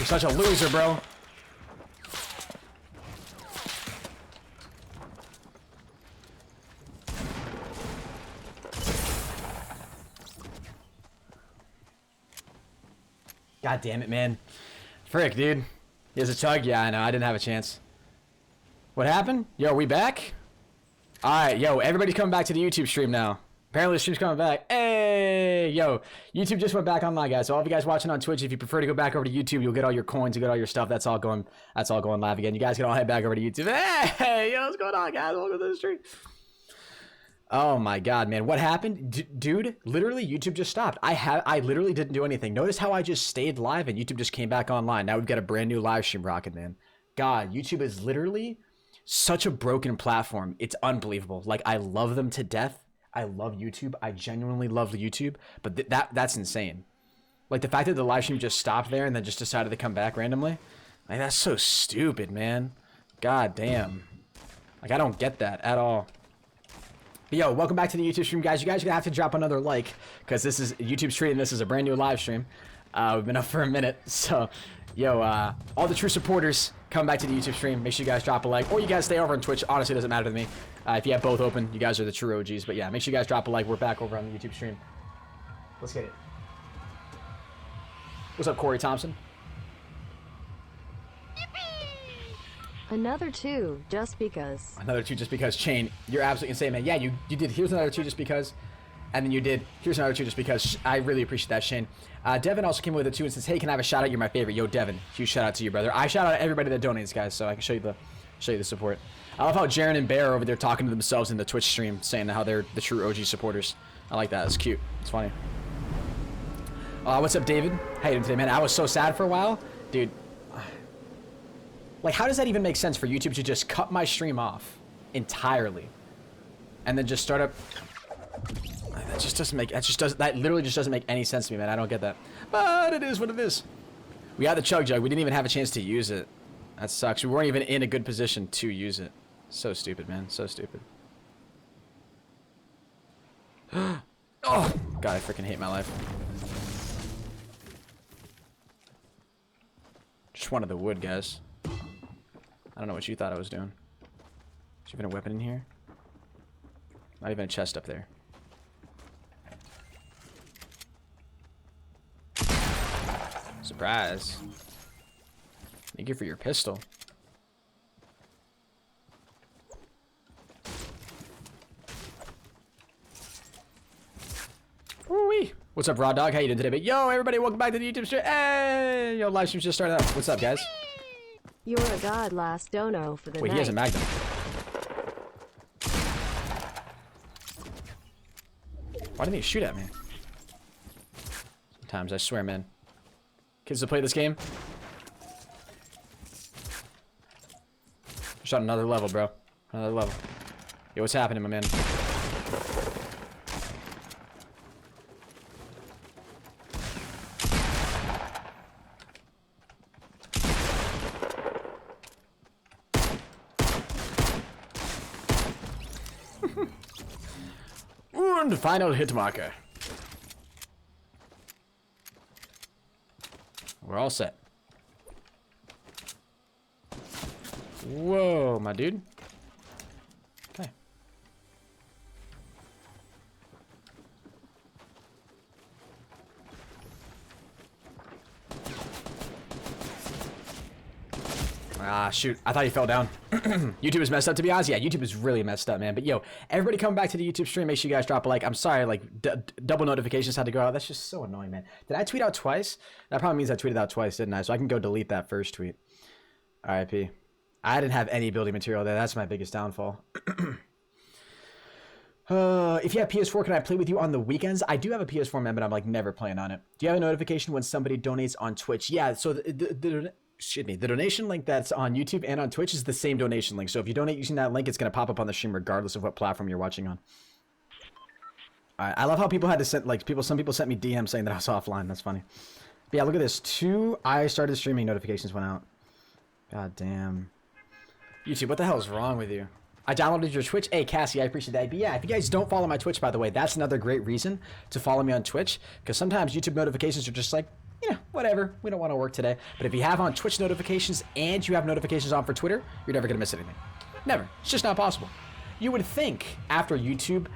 You're such a loser, bro. God damn it, man. Frick, dude. He has a chug? Yeah, I know. I didn't have a chance. What happened? Yo, are we back? Alright, yo, everybody's coming back to the YouTube stream now. Apparently the stream's coming back. Hey, yo, YouTube just went back online, guys. So all of you guys watching on Twitch, if you prefer to go back over to YouTube, you'll get all your coins, you get all your stuff. That's all going live again. You guys can all head back over to YouTube. Hey, yo, what's going on, guys? Welcome to the stream. Oh my god, man, what happened? Dude, literally YouTube just stopped. I literally didn't do anything. Notice how I just stayed live and YouTube just came back online. Now we've got a brand new live stream rocking, man. God, YouTube is literally such a broken platform. It's unbelievable. Like, I love them to death. I love YouTube. I genuinely love YouTube, but that's insane. Like, the fact that the live stream just stopped there and then just decided to come back randomly, like, that's so stupid, man. God damn. Like, I don't get that at all. But yo, welcome back to the YouTube stream, guys. You guys are gonna have to drop another like, because this is YouTube stream and this is a brand new live stream. We've been up for a minute, so yo, all the true supporters come back to the YouTube stream. Make sure you guys drop a like, or you guys stay over on Twitch. Honestly, it doesn't matter to me. If you have both open, you guys are the true OGs. But yeah, make sure you guys drop a like. We're back over on the YouTube stream. Let's get it. What's up, Corey Thompson? Another 2, just because. Another 2 just because. Chain, you're absolutely insane, man. Yeah, you did. Here's another 2 just because. And then you did. Here's another 2 just because. I really appreciate that, Shane. Devin also came with a 2 and says, "Hey, can I have a shout out? You're my favorite." Yo, Devin, huge shout out to you, brother. I shout out everybody that donates, guys, so I can show you the support. I love how Jaren and Bear are over there talking to themselves in the Twitch stream, saying how they're the true OG supporters. I like that. It's cute. It's funny. What's up, David? How you doing today, man? I was so sad for a while, dude. Like, how does that even make sense for YouTube to just cut my stream off entirely and then just start up? That just doesn't make. That literally just doesn't make any sense to me, man. I don't get that. But it is what it is. We had the Chug Jug. We didn't even have a chance to use it. That sucks. We weren't even in a good position to use it. So stupid, man. So stupid. Oh, God, I freaking hate my life. Just wanted the wood, guys. I don't know what you thought I was doing. Is there even a weapon in here? Not even a chest up there. Surprise. Thank you for your pistol. Woo-wee. What's up, Raw Dog? How you doing today? But yo, everybody, welcome back to the YouTube stream. Hey, yo, live stream's just started up. What's up, guys? You're a god, last dono for the Wait, night. he has a magnum. Why didn't he shoot at me? Sometimes, I swear, man. Kids that play this game. Shot another level, bro. Another level. Yo, what's happening, my man? And final hit marker. We're all set. Whoa, my dude. Okay. Ah, shoot. I thought he fell down. YouTube is messed up, to be honest. Yeah, YouTube is really messed up, man. But yo, everybody come back to the YouTube stream. Make sure you guys drop a like. I'm sorry, like, double notifications had to go out. That's just so annoying, man. Did I tweet out twice? That probably means I tweeted out twice, didn't I? So I can go delete that first tweet. RIP. I didn't have any building material there. That's my biggest downfall. If you have PS4, can I play with you on the weekends? I do have a PS4, man, but I'm like never playing on it. Do you have a notification when somebody donates on Twitch? Yeah, so the donation link that's on YouTube and on Twitch is the same donation link. So if you donate using that link, it's going to pop up on the stream regardless of what platform you're watching on. All right, I love how people had to send, like, some people sent me DMs saying that I was offline. That's funny. But yeah, look at this. 2 I started streaming notifications went out. God damn. YouTube, what the hell is wrong with you? I downloaded your Twitch. Hey, Cassie, I appreciate that. But yeah, if you guys don't follow my Twitch, by the way, that's another great reason to follow me on Twitch. Because sometimes YouTube notifications are just like, you know, whatever. We don't want to work today. But if you have on Twitch notifications and you have notifications on for Twitter, you're never going to miss anything. Never. It's just not possible. You would think after YouTube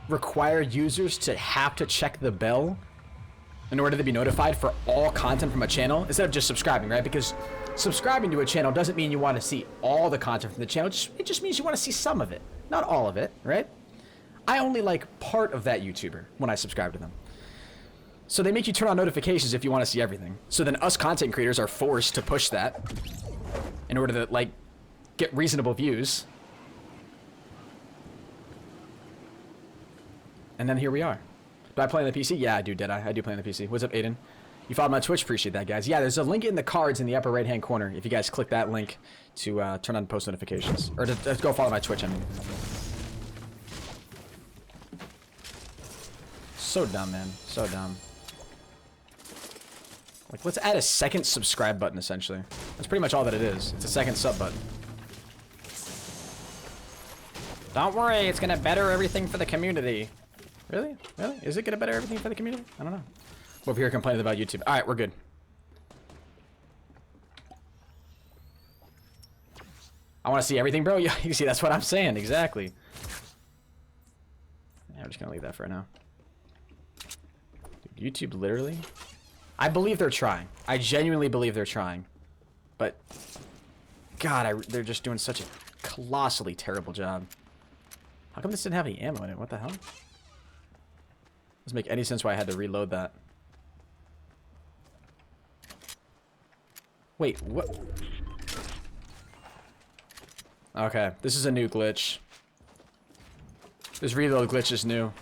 required users to have to check the bell in order to be notified for all content from a channel instead of just subscribing, right? Because subscribing to a channel doesn't mean you want to see all the content from the channel. It just means you want to see some of it, not all of it, right? I only like part of that YouTuber when I subscribe to them. So they make you turn on notifications if you want to see everything. So then us content creators are forced to push that in order to, like, get reasonable views. And then here we are. Do I play on the PC? Yeah, I do, did I? I do play on the PC. What's up, Aiden? You followed my Twitch? Appreciate that, guys. Yeah, there's a link in the cards in the upper right-hand corner. If you guys click that link to turn on post notifications. Or to go follow my Twitch, I mean. So dumb, man. So dumb. Like, let's add a second subscribe button, essentially. That's pretty much all that it is. It's a second sub button. Don't worry, it's gonna better everything for the community. Really? Really? Is it gonna better everything for the community? I don't know. We're over here complaining about YouTube. Alright, we're good. I want to see everything, bro. Yeah, you see, that's what I'm saying. Exactly. Yeah, I'm just gonna leave that for now. Dude, YouTube, literally? I believe they're trying. I genuinely believe they're trying. But, God, they're just doing such a colossally terrible job. How come this didn't have any ammo in it? What the hell? Doesn't make any sense why I had to reload that. Wait, what? Okay, this is a new glitch. This reload glitch is new.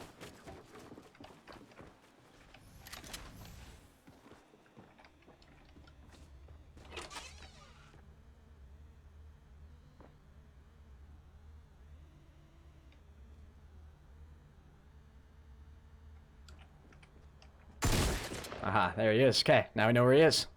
Aha, there he is. Okay, now we know where he is.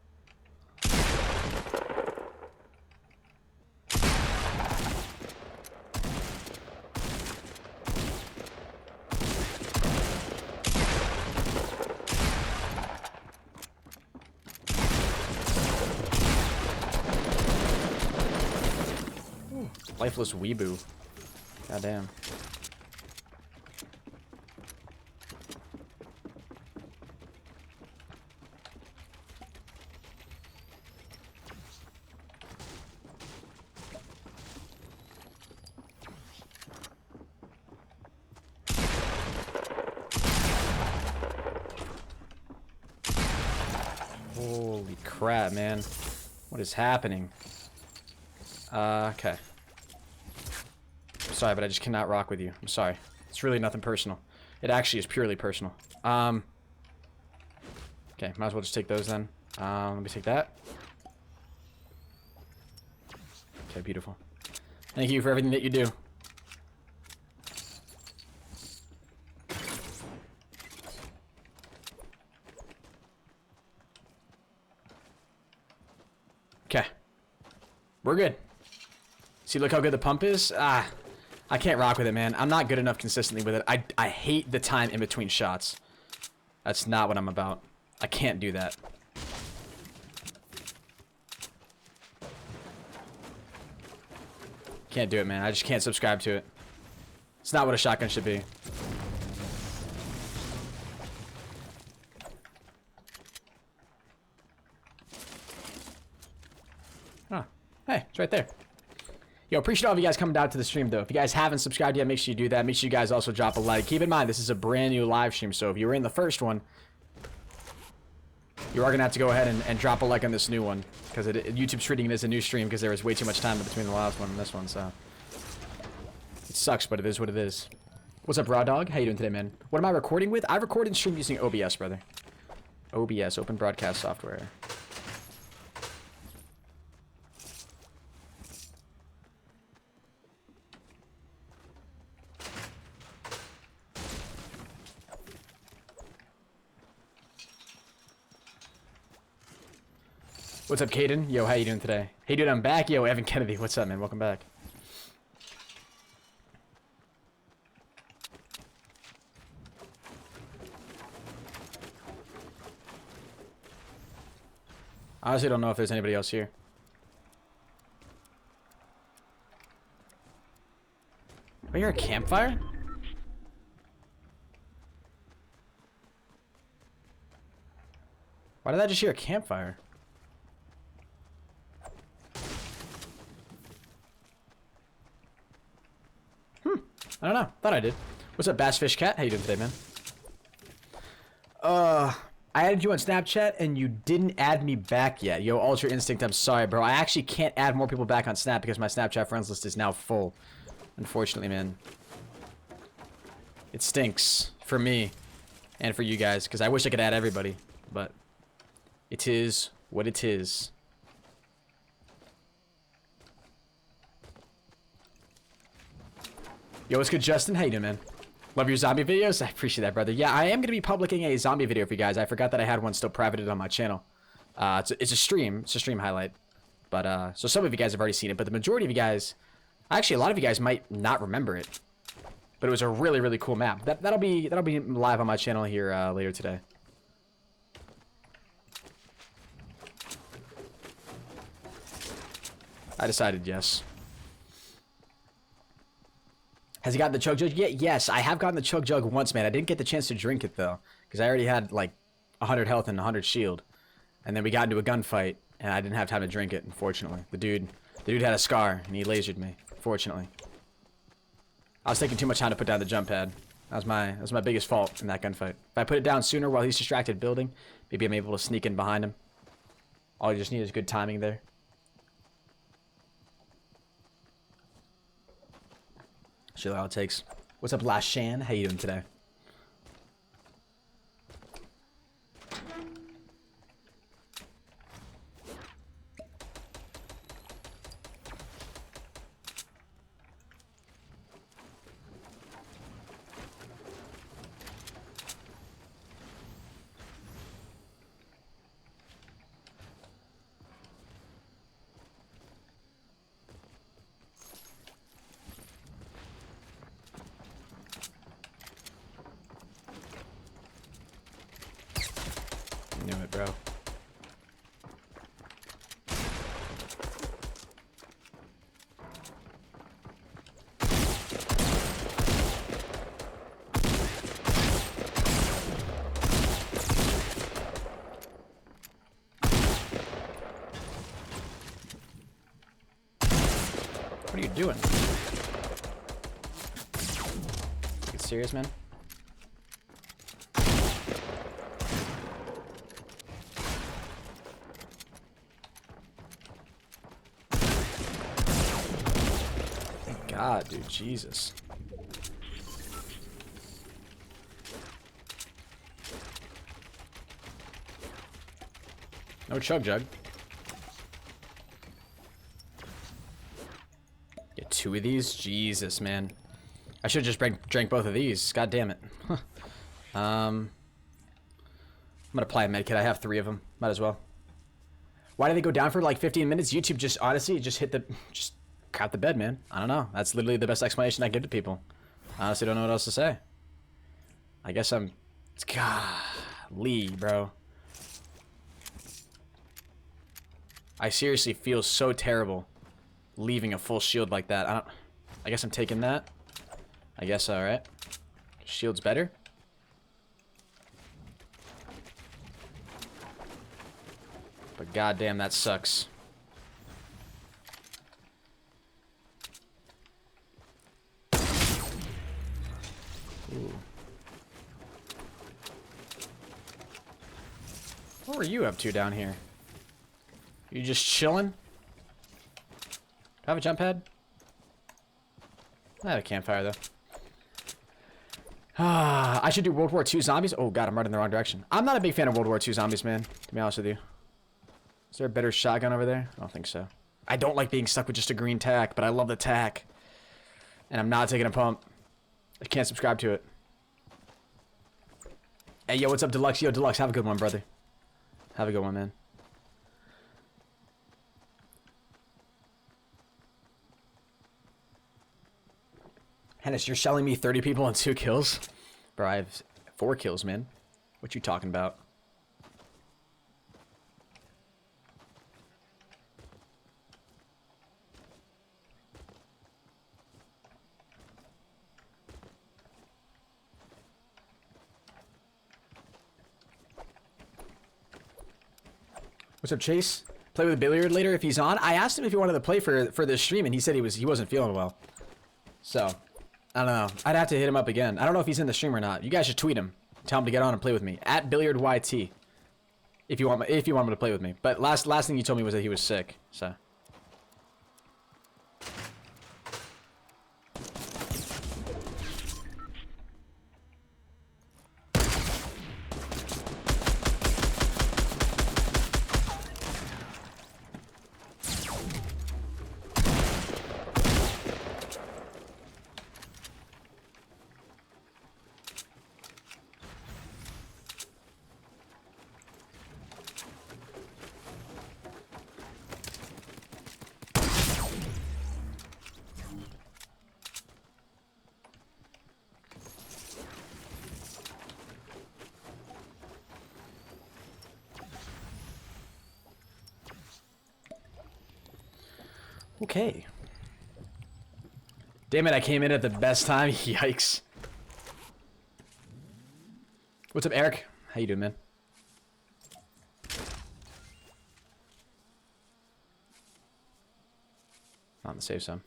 Ooh, lifeless weeboo. Goddamn. Holy crap, man. What is happening? Okay. I'm sorry, but I just cannot rock with you. I'm sorry. It's really nothing personal. It actually is purely personal. Okay, might as well just take those then. Let me take that. Okay, beautiful. Thank you for everything that you do. Okay. We're good. See, look how good the pump is? Ah, I can't rock with it, man. I'm not good enough consistently with it. I hate the time in between shots. That's not what I'm about. I can't do that. Can't do it, man. I just can't subscribe to it. It's not what a shotgun should be. Oh, hey, it's right there. Yo, appreciate all of you guys coming down to the stream, though. If you guys haven't subscribed yet, make sure you do that. Make sure you guys also drop a like. Keep in mind, this is a brand new live stream, so if you were in the first one, you are going to have to go ahead and drop a like on this new one, because YouTube's treating it as a new stream because there was way too much time between the last one and this one, so. It sucks, but it is what it is. What's up, Raw Dog? How you doing today, man? What am I recording with? I record and stream using OBS, brother. OBS, Open Broadcast Software. What's up, Caden? Yo, how you doing today? Hey, dude, I'm back. Yo, Evan Kennedy. What's up, man? Welcome back. I honestly don't know if there's anybody else here. Oh, you're a campfire? Why did I just hear a campfire? I don't know. Thought I did. What's up, Bassfish Cat? How you doing today, man? I added you on Snapchat and you didn't add me back yet. Yo, Ultra Instinct, I'm sorry, bro. I actually can't add more people back on Snap because my Snapchat friends list is now full. Unfortunately, man. It stinks for me and for you guys because I wish I could add everybody, but it is what it is. Yo, what's good, Justin? How you doing, man? Love your zombie videos. I appreciate that, brother. Yeah, I am going to be publishing a zombie video for you guys. I forgot that I had one still privated on my channel. It's a stream. It's a stream highlight. But, so some of you guys have already seen it, but the majority of you guys, actually, a lot of you guys might not remember it. But it was a really, really cool map. That'll be live on my channel here later today. I decided yes. Has he gotten the Chug Jug yet? Yes, I have gotten the Chug Jug once, man. I didn't get the chance to drink it, though. Because I already had, like, 100 health and 100 shield. And then we got into a gunfight, and I didn't have time to drink it, unfortunately. The dude had a scar, and he lasered me, fortunately. I was taking too much time to put down the jump pad. That was my biggest fault in that gunfight. If I put it down sooner while he's distracted building, maybe I'm able to sneak in behind him. All you just need is good timing there. Show how it takes. What's up, Last Shan? How you doing today? Knew it, bro. What are you doing? Get serious, man? God, dude, Jesus. No Chug Jug. Get 2 of these? Jesus, man. I should have just drank both of these. God damn it. I'm gonna apply a medkit. I have 3 of them. Might as well. Why do they go down for like 15 minutes? YouTube just, honestly, just hit the... Just crap the bed, man. I don't know. That's literally the best explanation I give to people. I honestly don't know what else to say. I guess I'm... Golly, bro. I seriously feel so terrible leaving a full shield like that. I guess I'm taking that. I guess, alright. Shield's better. But goddamn, that sucks. Ooh. What were you up to down here? You just chilling? Do I have a jump pad? I had a campfire though. I should do World War II zombies. Oh god, I'm running in the wrong direction. I'm not a big fan of World War II zombies, man. To be honest with you. Is there a better shotgun over there? I don't think so. I don't like being stuck with just a green tack, but I love the tack. And I'm not taking a pump. I can't subscribe to it. Hey, yo, what's up, Deluxe? Yo, Deluxe, have a good one, brother. Have a good one, man. Henis, you're selling me 30 people and 2 kills? Bro, I have 4 kills, man. What you talking about? What's up, Chase? Play with Billiard later if he's on. I asked him if he wanted to play for this stream, and he said he wasn't feeling well. So, I don't know. I'd have to hit him up again. I don't know if he's in the stream or not. You guys should tweet him. Tell him to get on and play with me at BilliardYT. If you want him to play with me. But last thing you told me was that he was sick. So. Okay. Damn it, I came in at the best time. Yikes. What's up, Eric? How you doing, man? Not in the safe zone.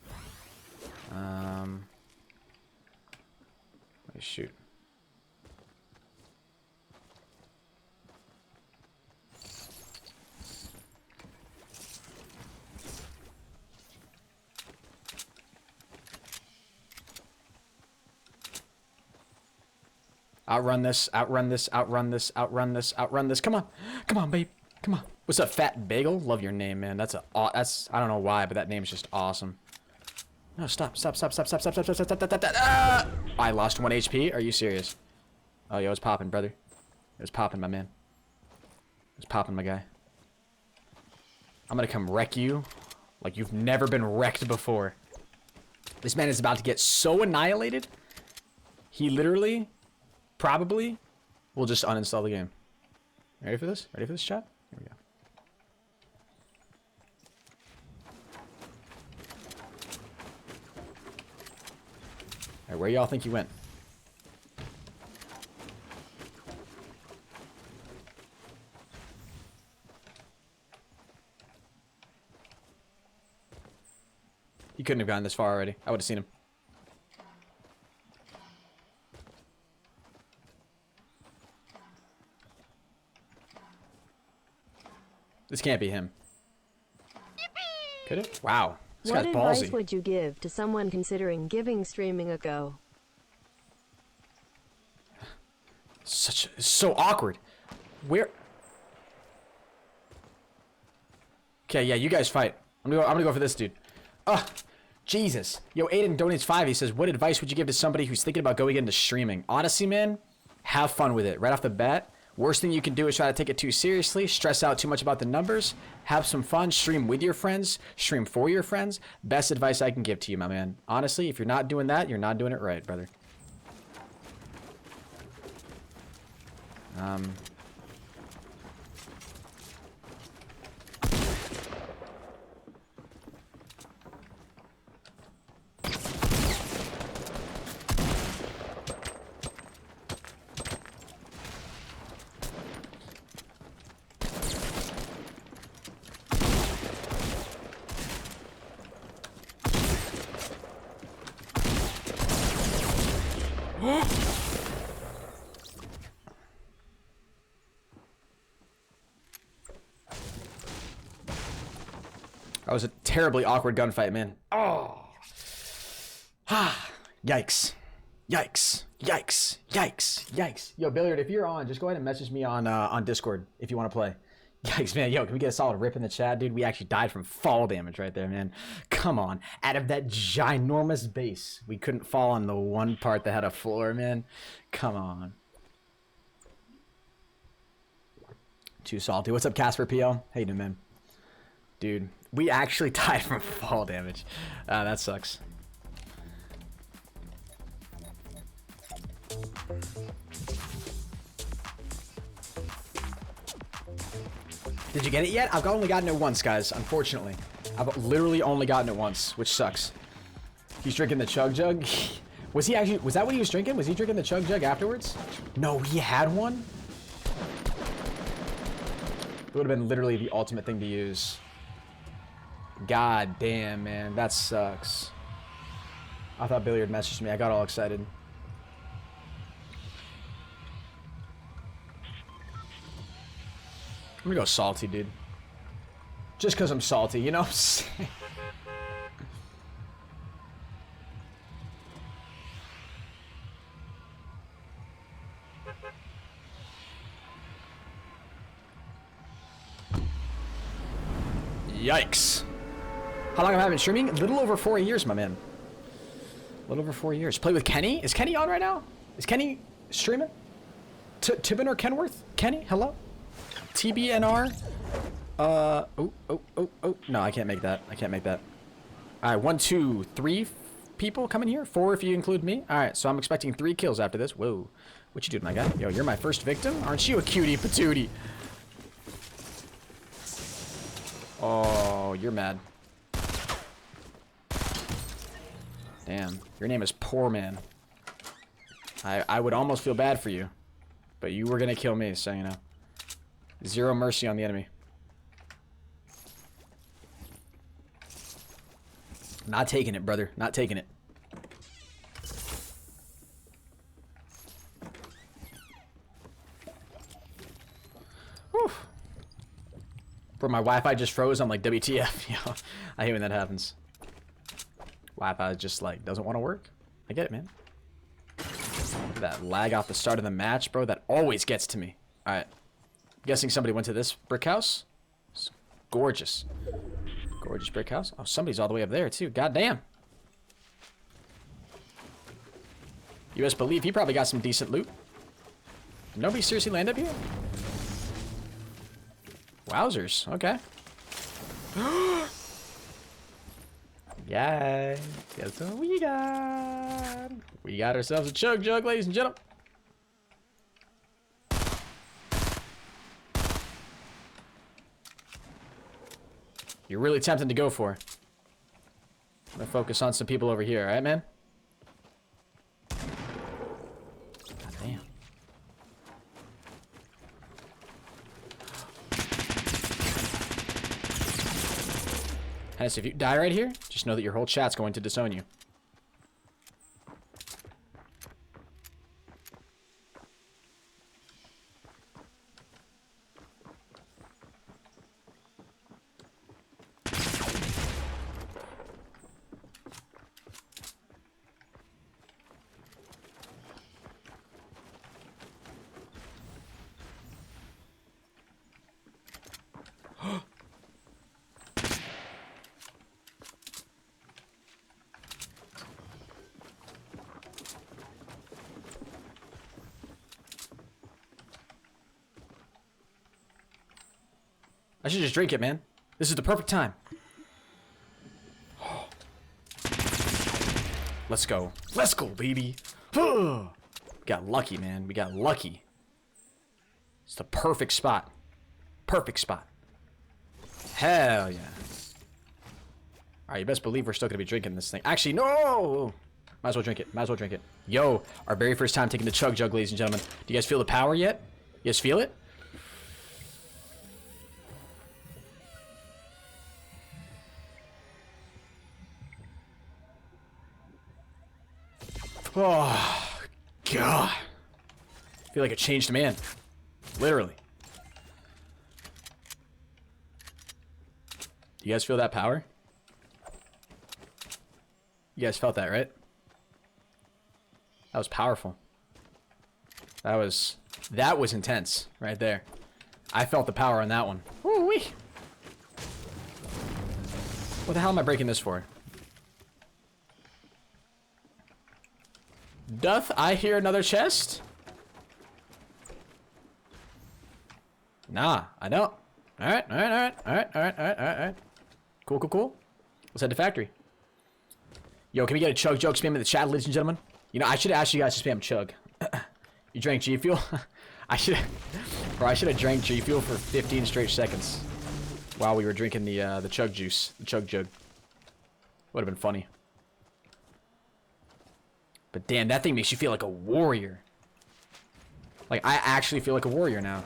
Let me shoot. Outrun this, outrun this, outrun this, outrun this, outrun this. Come on. Come on, babe. Come on. What's up, Fat Bagel? Love your name, man. That's I don't know why, but that name's just awesome. No, stop. Ah! I lost 1 HP? Are you serious? Oh, yo, it's popping, brother. It was popping, my man. It was popping, my guy. I'm gonna come wreck you like you've never been wrecked before. This man is about to get so annihilated. He literally... probably we'll just uninstall the game. Ready for this? Ready for this, chat? Here we go. Alright, where y'all think you went? He couldn't have gone this far already. I would have seen him. This can't be him. Could it? Wow. This What guy's advice ballsy. would you give to someone considering giving streaming a go? So awkward. Where? Okay, yeah, you guys fight. I'm gonna go for this dude. Ugh. Jesus. Yo, Aiden donates 5. He says, what advice would you give to somebody who's thinking about going into streaming? Honestly, man, have fun with it. Right off the bat. Worst thing you can do is try to take it too seriously, stress out too much about the numbers, have some fun, stream with your friends, stream for your friends. Best advice I can give to you, my man. Honestly, if you're not doing that, you're not doing it right, brother. That was a terribly awkward gunfight, man. Oh. Yikes. Yikes. Yikes. Yikes. Yikes. Yo, Billiard, if you're on, just go ahead and message me on Discord if you want to play. Yikes, man. Yo, can we get a solid rip in the chat, dude? We actually died from fall damage right there, man. Come on. Out of that ginormous base, we couldn't fall on the one part that had a floor, man. Come on. Too salty. What's up, Casper PL? How you doing, man? Dude, we actually died from fall damage. That sucks. Did you get it yet? I've only gotten it once, guys, unfortunately. I've literally only gotten it once, which sucks. He's drinking the Chug Jug. Was that what he was drinking? Was he drinking the Chug Jug afterwards? No, he had one? It would have been literally the ultimate thing to use. God damn, man. That sucks. I thought Billiard messaged me. I got all excited. I'm gonna go salty, dude. Just because I'm salty, you know what I'm saying? Yikes. How long have I been streaming? A little over 4 years, my man. A little over 4 years. Play with Kenny? Is Kenny on right now? Is Kenny streaming? Tibin or Kenworth? Kenny, hello? TBNR? Oh. No, I can't make that. I can't make that. Alright, 1, 2, 3 people coming here? 4 if you include me. Alright, so I'm expecting 3 kills after this. Whoa. What you doing, my guy? Yo, you're my first victim? Aren't you a cutie patootie? Oh, you're mad. Damn, your name is Poor Man. I would almost feel bad for you. But you were gonna kill me, so you know. Zero mercy on the enemy. Not taking it, brother. Not taking it. Whew. Bro, my Wi-Fi just froze. I'm like, WTF. Yo, I hate when that happens. Wi-Fi just like doesn't want to work. I get it, man. Look at that lag off the start of the match, bro. That always gets to me. All right. I'm guessing somebody went to this brick house. It's gorgeous. Gorgeous brick house. Oh, somebody's all the way up there, too. God damn. You best believe he probably got some decent loot. Did nobody seriously land up here? Wowzers. Okay. Yeah. Guess what we got? We got ourselves a chug jug, ladies and gentlemen. You're really tempting to go for. I'm gonna focus on some people over here, alright, man? God damn. Henis, if you die right here, just know that your whole chat's going to disown you. I should just drink it, man. This is the perfect time. Let's go. Let's go, baby. We got lucky, man. We got lucky. It's the perfect spot. Perfect spot. Hell yeah. Alright, you best believe we're still gonna be drinking this thing. Actually, no! Might as well drink it. Might as well drink it. Yo, our very first time taking the chug jug, ladies and gentlemen. Do you guys feel the power yet? You guys feel it? Oh, God. I feel like a changed man. Literally. You guys feel that power? You guys felt that, right? That was powerful. That was intense right there. I felt the power on that one. Woo-wee. What the hell am I breaking this for? Doth I hear another chest? Nah, I don't. Alright. Cool. Let's head to factory. Yo, can we get a chug jug spam in the chat, ladies and gentlemen? You know, I should have asked you guys to spam chug. You drank G Fuel? I should have drank G Fuel for 15 straight seconds while we were drinking the chug juice, the chug jug. Would have been funny. But damn, that thing makes you feel like a warrior. Like, I actually feel like a warrior now.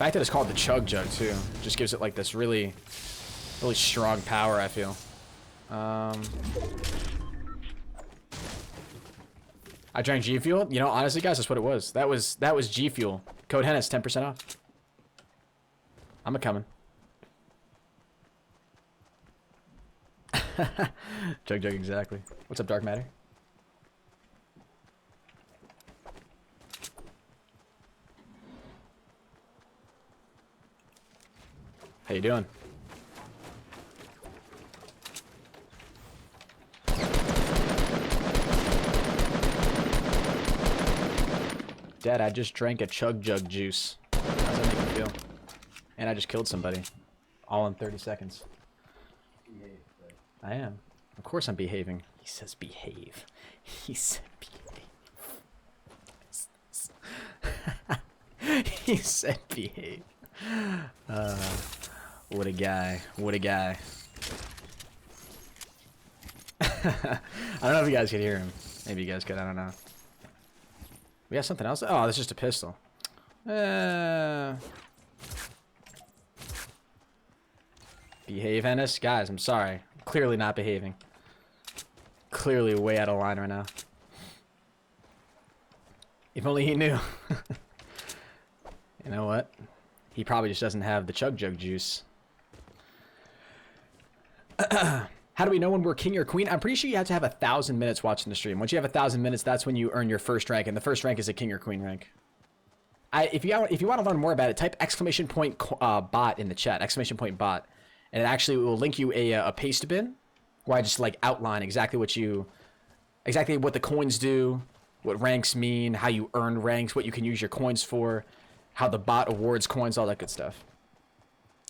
fact that it's called the Chug Jug too just gives it like this really strong power, I feel. I drank GFuel. You know, honestly, guys, that's what it was. That was GFuel. Code Henis, 10% off. I'm a coming. Chug Jug, exactly. What's up, Dark Matter? How you doing? Dad, I just drank a Chug Jug juice. How's that make you feel? And I just killed somebody. All in 30 seconds. Behave, I am. Of course I'm behaving. He says behave. He said behave. He said behave. What a guy. What a guy. I don't know if you guys could hear him. Maybe you guys could. I don't know. We have something else? Oh, that's just a pistol. Behave, Henis? Guys, I'm sorry. I'm clearly not behaving. Clearly way out of line right now. If only he knew. You know what? He probably just doesn't have the Chug Jug juice. How do we know when we're king or queen? I'm pretty sure you have to have 1,000 minutes watching the stream. Once you have 1,000 minutes, that's when you earn your first rank, and the first rank is a king or queen rank. If you want to learn more about it, type !bot in the chat, !bot, and it actually will link you a paste bin where I just like outline exactly what the coins do, what ranks mean, how you earn ranks, what you can use your coins for, how the bot awards coins, all that good stuff.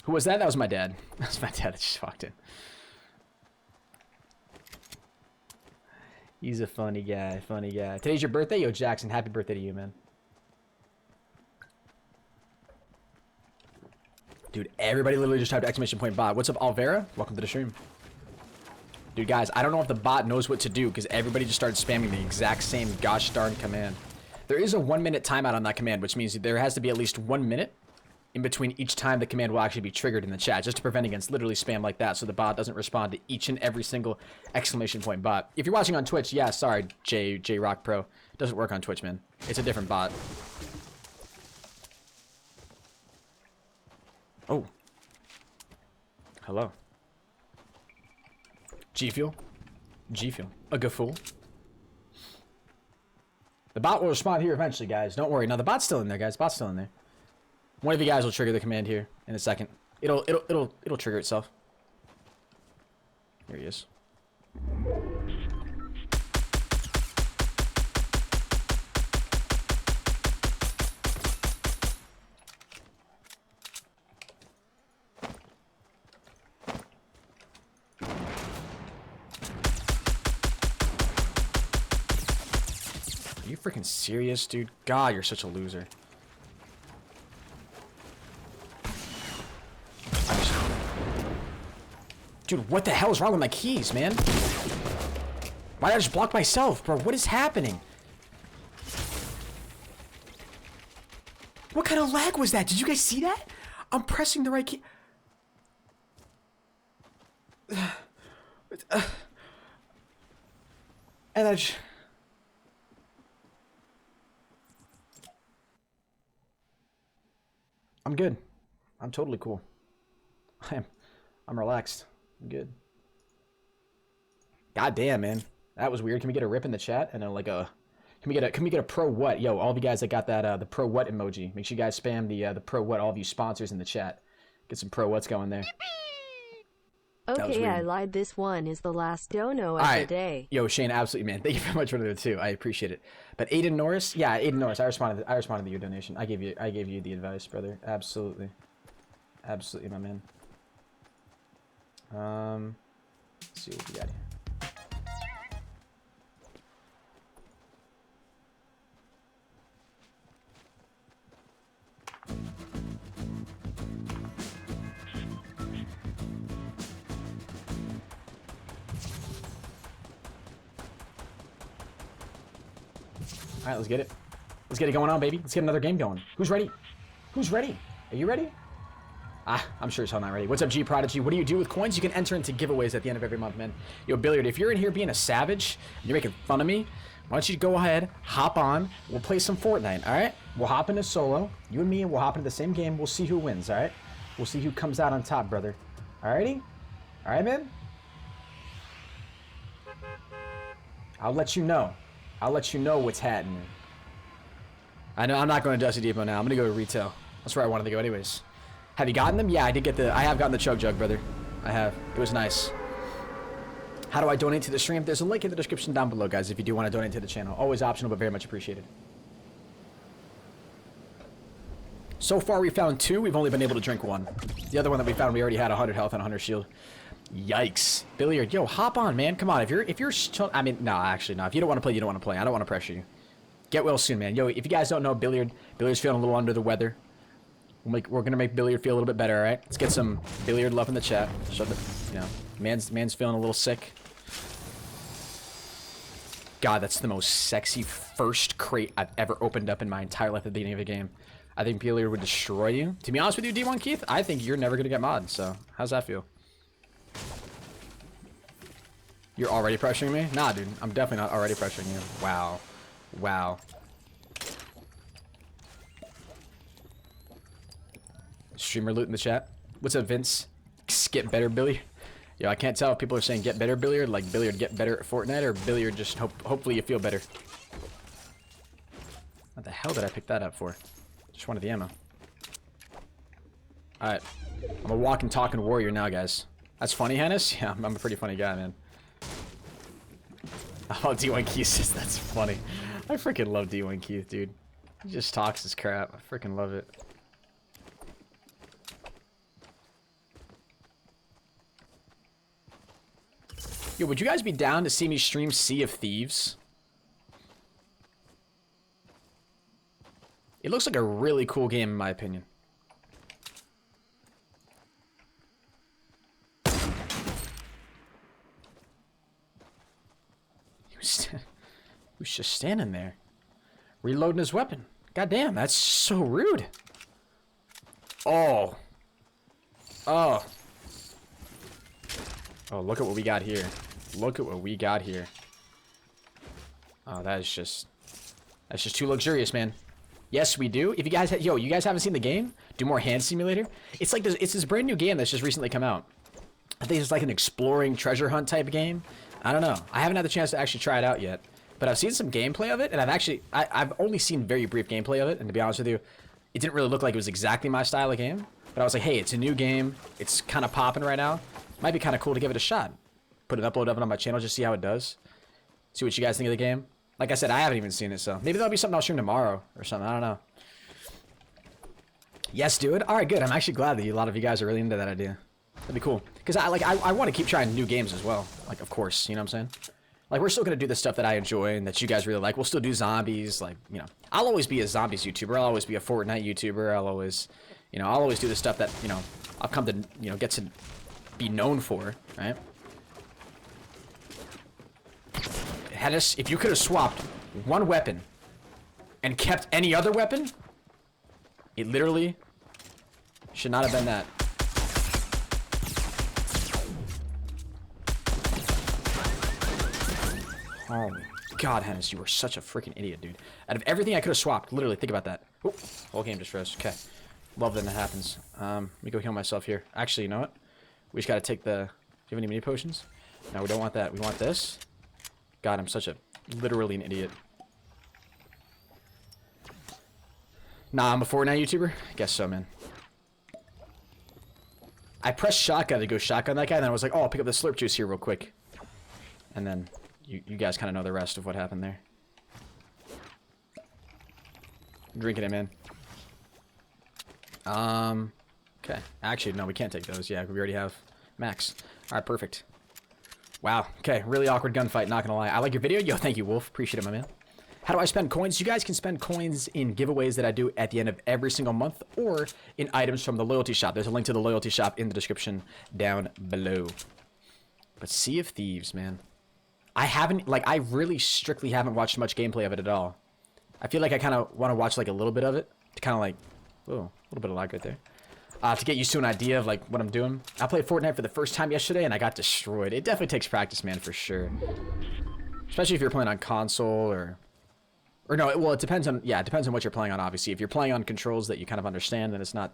Who was that? That was my dad. That was my dad that just walked in. He's a funny guy, funny guy. Today's your birthday? Yo, Jackson, happy birthday to you, man. Dude, everybody literally just typed !bot. What's up, Alvera? Welcome to the stream. Dude, guys, I don't know if the bot knows what to do because everybody just started spamming the exact same gosh darn command. There is a 1-minute timeout on that command, which means there has to be at least 1 minute in between each time the command will actually be triggered in the chat, just to prevent against literally spam like that, so the bot doesn't respond to each and every single !bot. If you're watching on Twitch, yeah, sorry, J Rock Pro, it doesn't work on Twitch, man. It's a different bot. Oh. Hello. GFuel. GFuel. A GFuel. The bot will respond here eventually, guys. Don't worry. Now the bot's still in there, guys. Bot's still in there. One of you guys will trigger the command here in a second. It'll trigger itself. Here he is. Are you freaking serious, dude? God, you're such a loser. Dude, what the hell is wrong with my keys, man? Why did I just block myself, bro? What is happening? What kind of lag was that? Did you guys see that? I'm pressing the right key. And I just... I'm good. I'm totally cool. I'm relaxed. I'm good. God damn, man. That was weird. Can we get a rip in the chat? And like a... Can we get a proWhat? Yo, all of you guys that got that the proWhat emoji, make sure you guys spam the proWhat, all of you sponsors in the chat. Get some proWhats going there. Okay, I lied. This one is the last dono of the day. Yo, Shane, absolutely, man. Thank you very much for the too. I appreciate it. But Aiden Norris, yeah, Aiden Norris. I responded to your donation. I gave you the advice, brother. Absolutely, absolutely, my man. Let's see what we got here. All right, let's get it. Let's get it going on, baby. Let's get another game going. Who's ready? Who's ready? Are you ready? I'm sure as hell not ready. What's up, G Prodigy? What do you do with coins? You can enter into giveaways at the end of every month, man. Yo, Billiard, if you're in here being a savage, and you're making fun of me, why don't you go ahead, hop on, we'll play some Fortnite, alright? We'll hop into solo, you and me, and we'll hop into the same game, we'll see who wins, alright? We'll see who comes out on top, brother. Alrighty? Alright, man? I'll let you know. I'll let you know what's happening. I know I'm not going to Dusty Depot now, I'm gonna go to retail. That's where I wanted to go anyways. Have you gotten them? Yeah, I have gotten the Chug Jug, brother. I have. It was nice. How do I donate to the stream? There's a link in the description down below, guys, if you do want to donate to the channel. Always optional, but very much appreciated. So far, we found 2. We've only been able to drink 1. The other one that we found, we already had 100 health and 100 shield. Yikes. Billiard, yo, hop on, man. Come on. If you're I mean, no, actually, no. If you don't want to play, you don't want to play. I don't want to pressure you. Get well soon, man. Yo, if you guys don't know Billiard's feeling a little under the weather. We're gonna make Billiard feel a little bit better, all right? Let's get some Billiard love in the chat. Show the, you know, man's feeling a little sick. God, that's the most sexy first crate I've ever opened up in my entire life at the beginning of a game. I think Billiard would destroy you. To be honest with you, D1 Keith, I think you're never gonna get mod. So how's that feel? You're already pressuring me? Nah, dude, I'm definitely not already pressuring you. Wow, wow. Streamer loot in the chat. What's up, Vince? Get better, Billiard. Yo, I can't tell if people are saying get better, Billiard, like Billiard get better at Fortnite, or Billiard just hopefully you feel better. What the hell did I pick that up for? Just wanted the ammo. Alright. I'm a walking, talking warrior now, guys. That's funny, Henis? Yeah, I'm a pretty funny guy, man. Oh, D1 Keith says that's funny. I freaking love D1 Keith, dude. He just talks his crap. I freaking love it. Yo, would you guys be down to see me stream Sea of Thieves? It looks like a really cool game in my opinion. Who's just standing there? Reloading his weapon. God damn, that's so rude. Oh. Oh. Oh, look at what we got here. Look at what we got here. Oh, that's just too luxurious, man. Yes, we do. If you guys, you guys haven't seen the game, do more hand simulator. It's like this. It's this brand new game that's just recently come out. I think it's like an exploring treasure hunt type game. I don't know. I haven't had the chance to actually try it out yet, but I've seen some gameplay of it, and I've only seen very brief gameplay of it. And to be honest with you, it didn't really look like it was exactly my style of game. But I was like, hey, it's a new game. It's kind of popping right now. Might be kind of cool to give it a shot. Put an upload of it on my channel, just see how it does. See what you guys think of the game. Like I said, I haven't even seen it, so maybe that'll be something I'll stream tomorrow or something. I don't know. Yes, dude. All right, good. I'm actually glad that a lot of you guys are really into that idea. That'd be cool. Because I want to keep trying new games as well. Like, of course, you know what I'm saying? Like, we're still going to do the stuff that I enjoy and that you guys really like. We'll still do zombies. Like, you know, I'll always be a zombies YouTuber. I'll always be a Fortnite YouTuber. I'll always do the stuff that, you know, I've come to, you know, get to be known for, right? Henis, if you could have swapped one weapon and kept any other weapon, it literally should not have been that. Oh my God, Henis, you were such a freaking idiot, dude. Out of everything I could have swapped, literally, think about that. Oh, whole game just froze. Okay. Love that happens. Let me go heal myself here. Actually, you know what? We just gotta take the... Do you have any mini potions? No, we don't want that. We want this. God, I'm such a... Literally an idiot. Nah, I'm a Fortnite YouTuber? I guess so, man. I pressed shotgun to go shotgun that guy, and then I was like, oh, I'll pick up the slurp juice here real quick. And then you guys kind of know the rest of what happened there. I'm drinking it, man. Okay. Actually, no, we can't take those. Yeah, we already have max. Alright, perfect. Wow. Okay, really awkward gunfight, not gonna lie. I like your video. Yo, thank you, Wolf. Appreciate it, my man. How do I spend coins? You guys can spend coins in giveaways that I do at the end of every single month or in items from the loyalty shop. There's a link to the loyalty shop in the description down below. But Sea of Thieves, man. I haven't, like, I really strictly haven't watched much gameplay of it at all. I feel like I kind of want to watch, like, a little bit of it to kind of, like, Whoa, a little bit of lag right there. To get used to an idea of like what I'm doing. I played Fortnite for the first time yesterday and I got destroyed. It definitely takes practice, man, for sure. Especially if you're playing on console or no, well, it depends on, yeah, it depends on what you're playing on, obviously. If you're playing on controls that you kind of understand, then it's not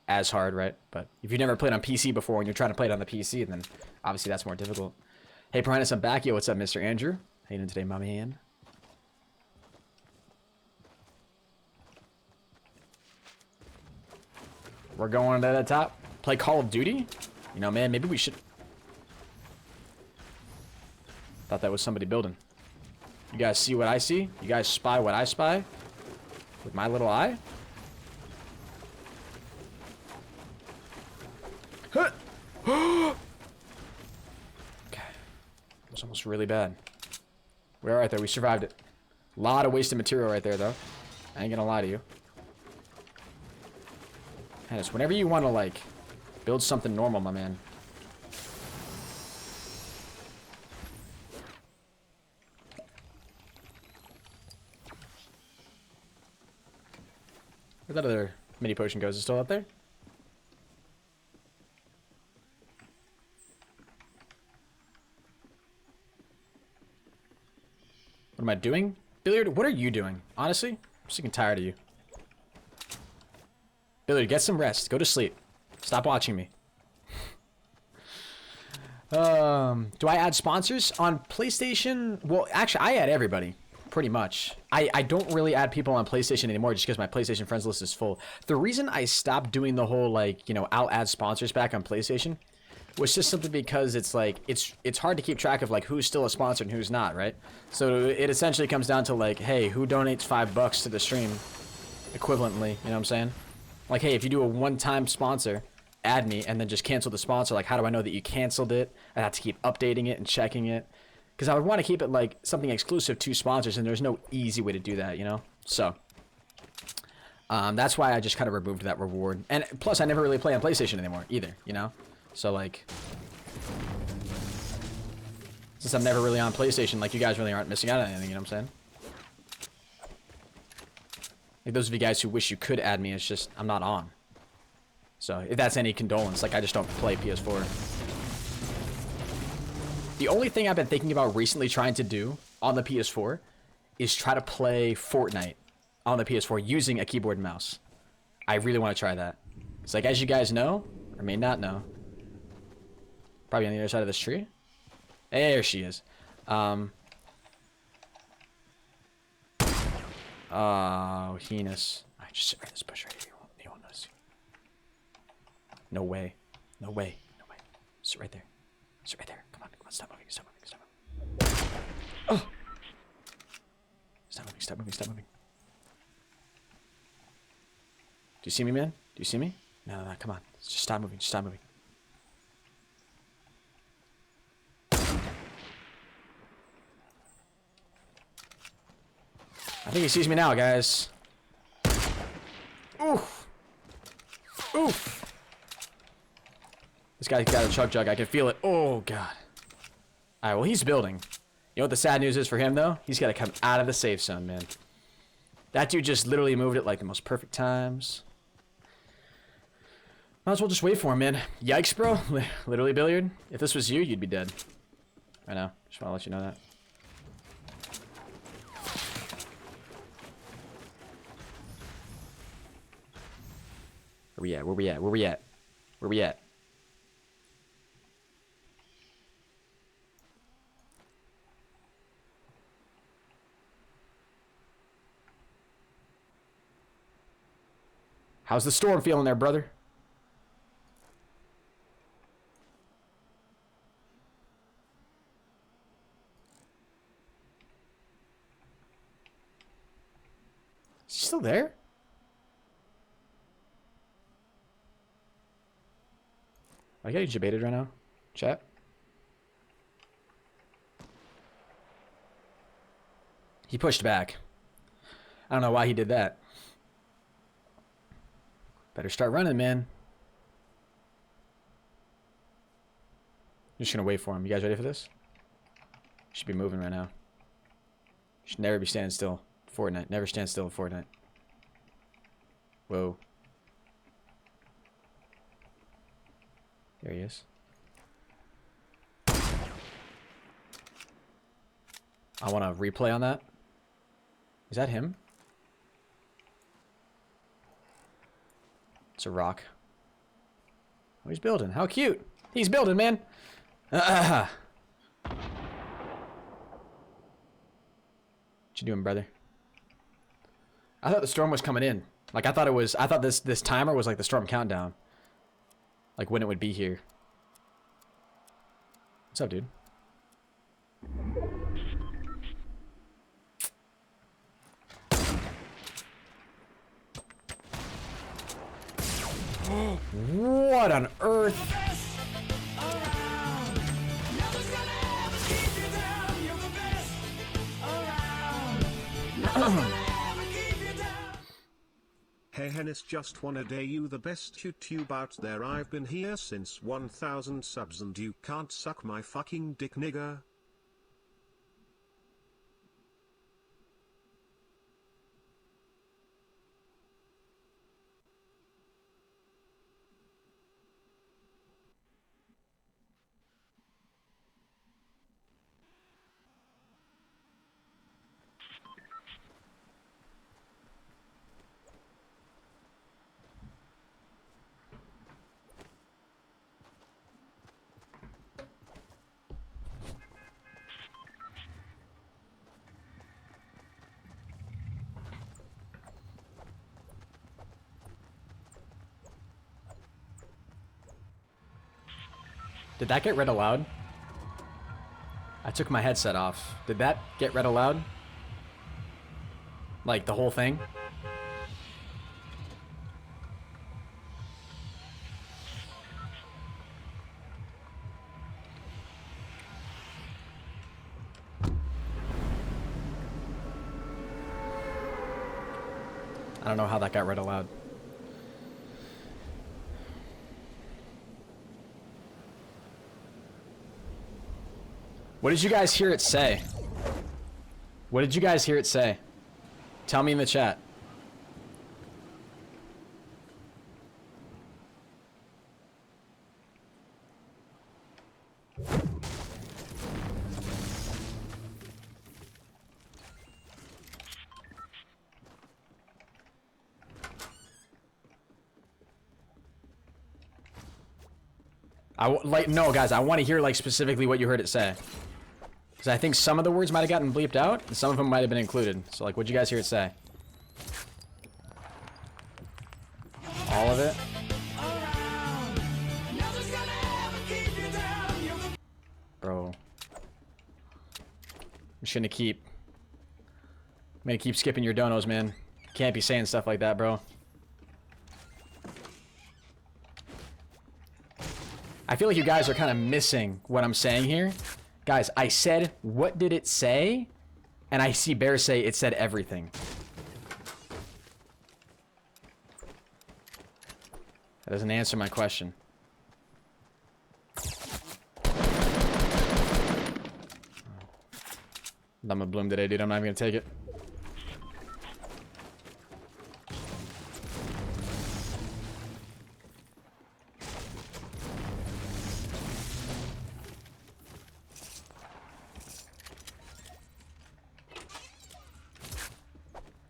as hard, right? But if you've never played on PC before and you're trying to play it on the PC, then obviously that's more difficult. Hey, ProHenis, I'm back. Yo, what's up, Mr. Andrew? How you doing today, my man? We're going to the top. Play Call of Duty? You know, man, maybe we should... Thought that was somebody building. You guys see what I see? You guys spy what I spy? With my little eye? Huh. Okay. It was almost really bad. We're alright there. We survived it. A lot of wasted material right there, though. I ain't gonna lie to you. Henis, whenever you want to, like, build something normal, my man. Where'd that other mini potion go? Is it still up there? What am I doing? Billiard, what are you doing? Honestly, I'm sick and tired of you. Billiard, get some rest. Go to sleep. Stop watching me. Do I add sponsors on PlayStation? Well, actually, I add everybody, pretty much. I don't really add people on PlayStation anymore just because my PlayStation friends list is full. The reason I stopped doing the whole, like, you know, I'll add sponsors back on PlayStation was just simply because it's like, it's hard to keep track of, like, who's still a sponsor and who's not, right? So it essentially comes down to, like, hey, who donates $5 to the stream equivalently, you know what I'm saying? Like, hey, if you do a one-time sponsor, add me, and then just cancel the sponsor. Like, how do I know that you canceled it? I have to keep updating it and checking it. Because I would want to keep it, like, something exclusive to sponsors, and there's no easy way to do that, you know? So, that's why I just kind of removed that reward. And plus, I never really play on PlayStation anymore, either, you know? So, like, since I'm never really on PlayStation, like, you guys really aren't missing out on anything, you know what I'm saying? Like, those of you guys who wish you could add me, it's just, I'm not on. So, if that's any condolence, like, I just don't play PS4. The only thing I've been thinking about recently trying to do on the PS4 is try to play Fortnite on the PS4 using a keyboard and mouse. I really want to try that. It's like, as you guys know, or may not know, probably on the other side of this tree. There she is. Oh, Henis. Alright, just sit right in this bush right here. You won't notice. No way. No way. No way. Sit right there. Sit right there. Come on. Come on. Stop moving. Stop moving. Stop moving. Oh! Stop moving. Stop moving. Stop moving. Do you see me, man? Do you see me? No, no, no. Come on. Just stop moving. Just stop moving. I think he sees me now, guys. Oof. Oof. This guy's got a chug jug. I can feel it. Oh, God. Alright, well, he's building. You know what the sad news is for him, though? He's got to come out of the safe zone, man. That dude just literally moved it like the most perfect times. Might as well just wait for him, man. Yikes, bro. Literally, Billiard. If this was you, you'd be dead. I know. Just want to let you know that. Where we at? Where we at? Where we at? Where we at? How's the storm feeling there, brother? Is he still there? I got you debated right now, chat. He pushed back. I don't know why he did that. Better start running, man. I'm just gonna wait for him. You guys ready for this? Should be moving right now. Should never be standing still. Fortnite. Never stand still in Fortnite. Whoa. There he is. I want to replay on that. Is that him? It's a rock. Oh, he's building. How cute. He's building, man. What you doing, brother? I thought the storm was coming in. Like, I thought this timer was like the storm countdown. Like, when it would be here. What's up, dude? What on earth? Hey Henis, just wanna day you the best YouTube out there. I've been here since 1000 subs and you can't suck my fucking dick, nigga. Did that get read aloud? I took my headset off. Did that get read aloud? Like the whole thing? I don't know how that got read aloud. What did you guys hear it say? What did you guys hear it say? Tell me in the chat. No, guys, I want to hear like specifically what you heard it say. Because I think some of the words might have gotten bleeped out, and some of them might have been included. So, like, what'd you guys hear it say? All of it? Bro. I'm just gonna keep skipping your donos, man. Can't be saying stuff like that, bro. I feel like you guys are kind of missing what I'm saying here. Guys, I said, what did it say? And I see Bear say it said everything. That doesn't answer my question. I'm a bloom today, dude. I'm not even gonna take it.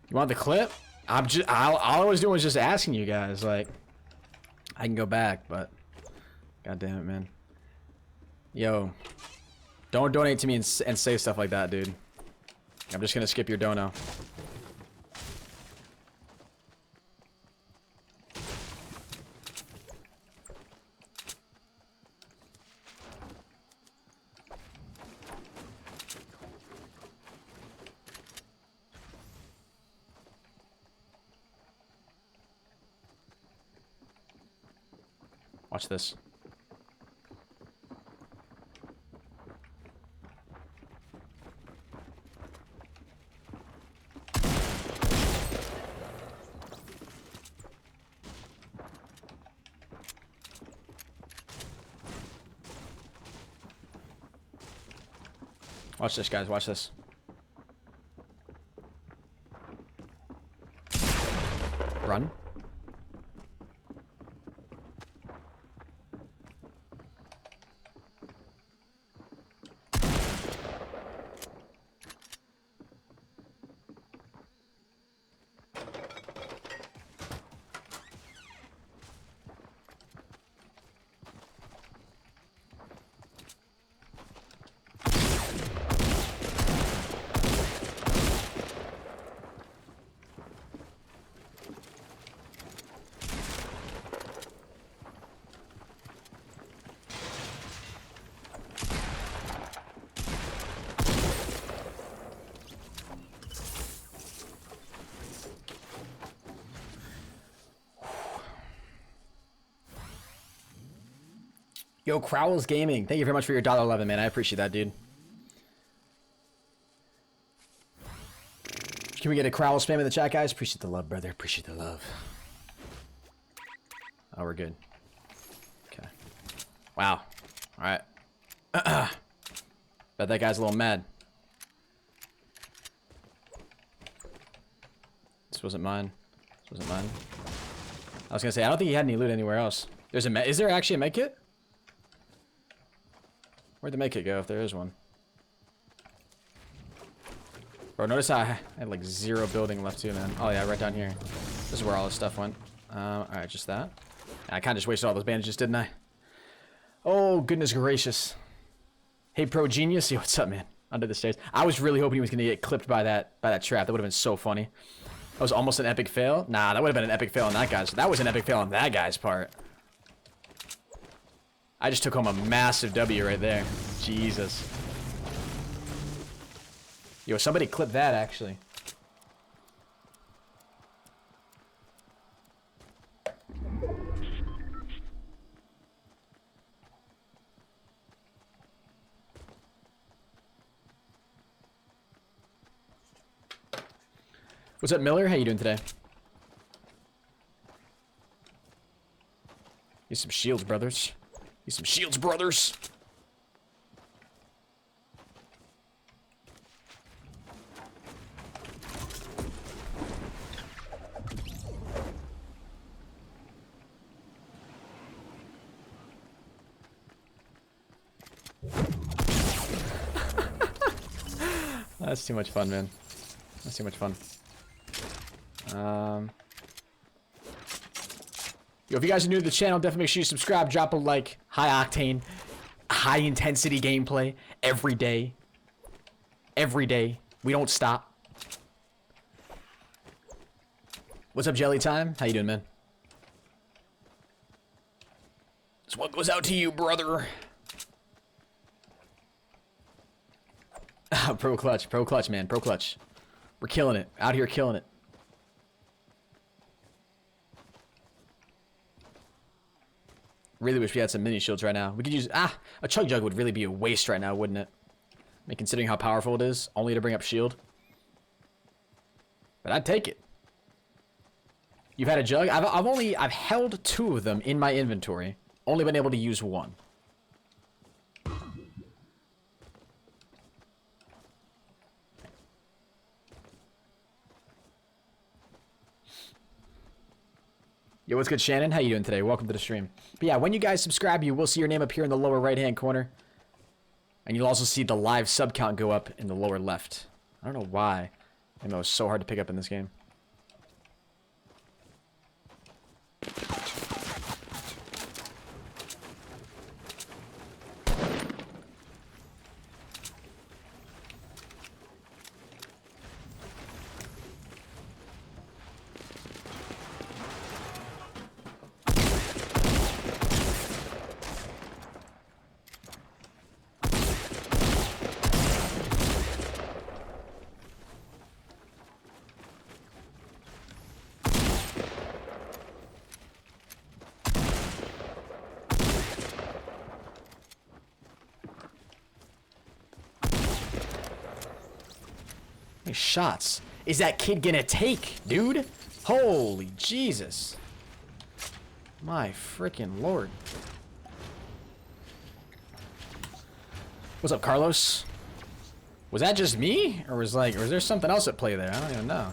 You want the clip? All I was doing was just asking you guys. Like, I can go back, but god damn it, man. Yo, don't donate to me and say stuff like that, dude. I'm just gonna skip your dono. Watch this. Watch this, guys. Watch this. Run. Yo, Crowell's Gaming. Thank you very much for your $11, man. I appreciate that, dude. Can we get a Crowell spam in the chat, guys? Appreciate the love, brother. Appreciate the love. Oh, we're good. Okay. Wow. All right. Bet that guy's a little mad. This wasn't mine. This wasn't mine. I was gonna say, I don't think he had any loot anywhere else. There's a is there actually a med kit? Where'd the med kit go if there is one? Bro, notice I had like 0 building left too, man. Oh yeah, right down here. This is where all this stuff went. Alright, just that. I kinda just wasted all those bandages, didn't I? Oh, goodness gracious. Hey, Pro Genius. Yo, what's up, man? Under the stairs. I was really hoping he was gonna get clipped by that trap. That would have been so funny. That was almost an epic fail. Nah, that would have been an epic fail on that guy's. That was an epic fail on that guy's part. I just took home a massive W right there. Jesus. Yo, somebody clip that, actually. What's up, Miller? How you doing today? Need some shields, brothers. Need some shields, brothers. That's too much fun, man. That's too much fun. Yo, if you guys are new to the channel, definitely make sure you subscribe, drop a like. High octane, high intensity gameplay every day. Every day. We don't stop. What's up, Jelly Time? How you doing, man? This one goes out to you, brother. proClutch, proClutch, man, proClutch. We're killing it. Out here killing it. Really wish we had some mini shields right now. We could use... a CHUG JUG would really be a waste right now, wouldn't it? I mean, considering how powerful it is, only to bring up shield. But I'd take it. You've had a jug? I've held 2 of them in my inventory. Only been able to use 1. Yo, what's good, Shannon? How you doing today? Welcome to the stream. But yeah, when you guys subscribe, you will see your name appear in the lower right-hand corner. And you'll also see the live sub count go up in the lower left. I don't know why. I know it's so hard to pick up in this game. How many shots is that kid gonna take, dude? Holy Jesus. My freaking lord. What's up, Carlos? Was that just me? Or was there something else at play there? I don't even know.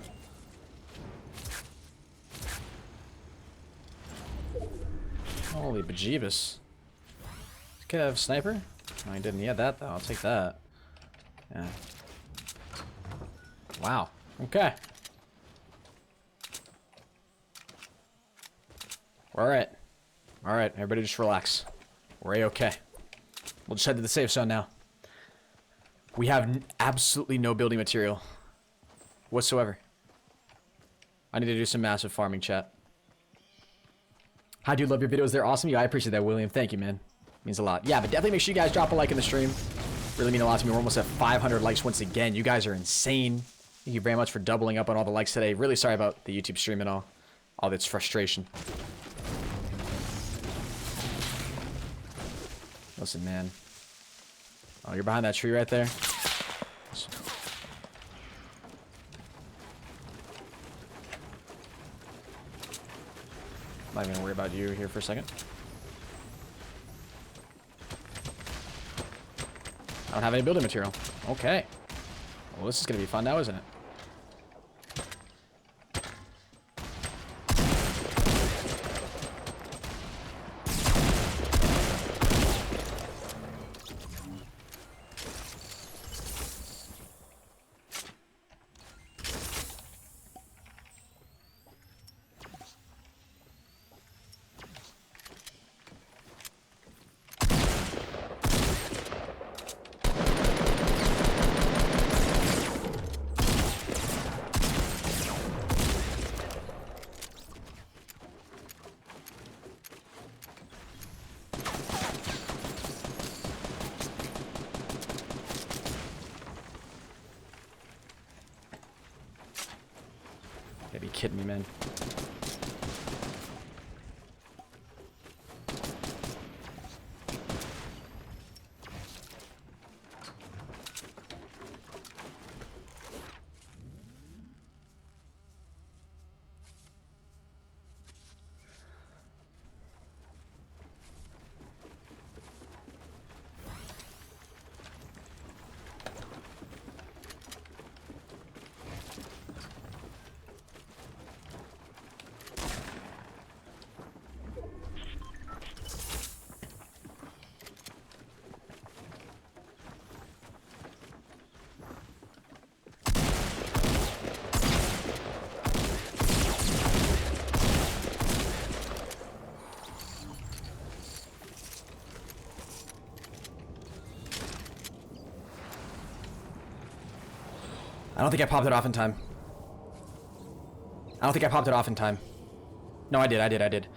Holy bejeebus. This kid have a sniper? No, he didn't. He had that, though. I'll take that. Yeah. Wow. Okay. Alright. Alright, everybody just relax. We're A-okay. We'll just head to the safe zone now. We have absolutely no building material whatsoever. I need to do some massive farming, chat. I do love your videos. They're awesome. Yeah, I appreciate that, William. Thank you, man. Means a lot. Yeah, but definitely make sure you guys drop a like in the stream. Really mean a lot to me. We're almost at 500 likes once again. You guys are insane. Thank you very much for doubling up on all the likes today. Really sorry about the YouTube stream and all this frustration. Listen, man. Oh, you're behind that tree right there? I'm not even gonna worry about you here for a second. I don't have any building material. Okay. Well, this is gonna be fun now, isn't it? Gotta be kidding me, man. I don't think I popped it off in time. I don't think I popped it off in time. No, I did.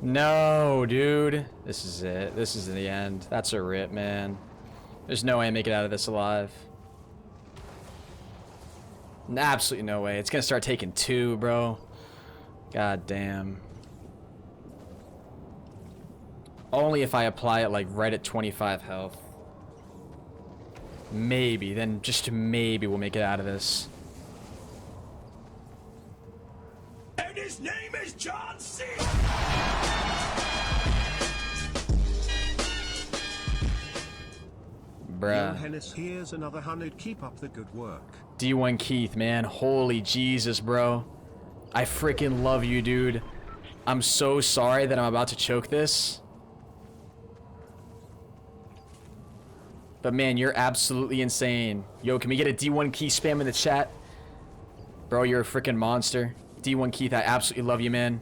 No, dude. This is it. This is the end. That's a rip, man. There's no way I make it out of this alive. Absolutely no way. It's gonna start taking 2, bro. God damn. Only if I apply it like right at 25 health. Maybe. Then just maybe we'll make it out of this. And his name is John C. Bruh. Henis, here's another 100. Keep up the good work. D1 Keith, man. Holy Jesus, bro. I freaking love you, dude. I'm so sorry that I'm about to choke this. But man, you're absolutely insane. Yo, can we get a D1 Keith spam in the chat? Bro, you're a freaking monster. D1 Keith, I absolutely love you, man.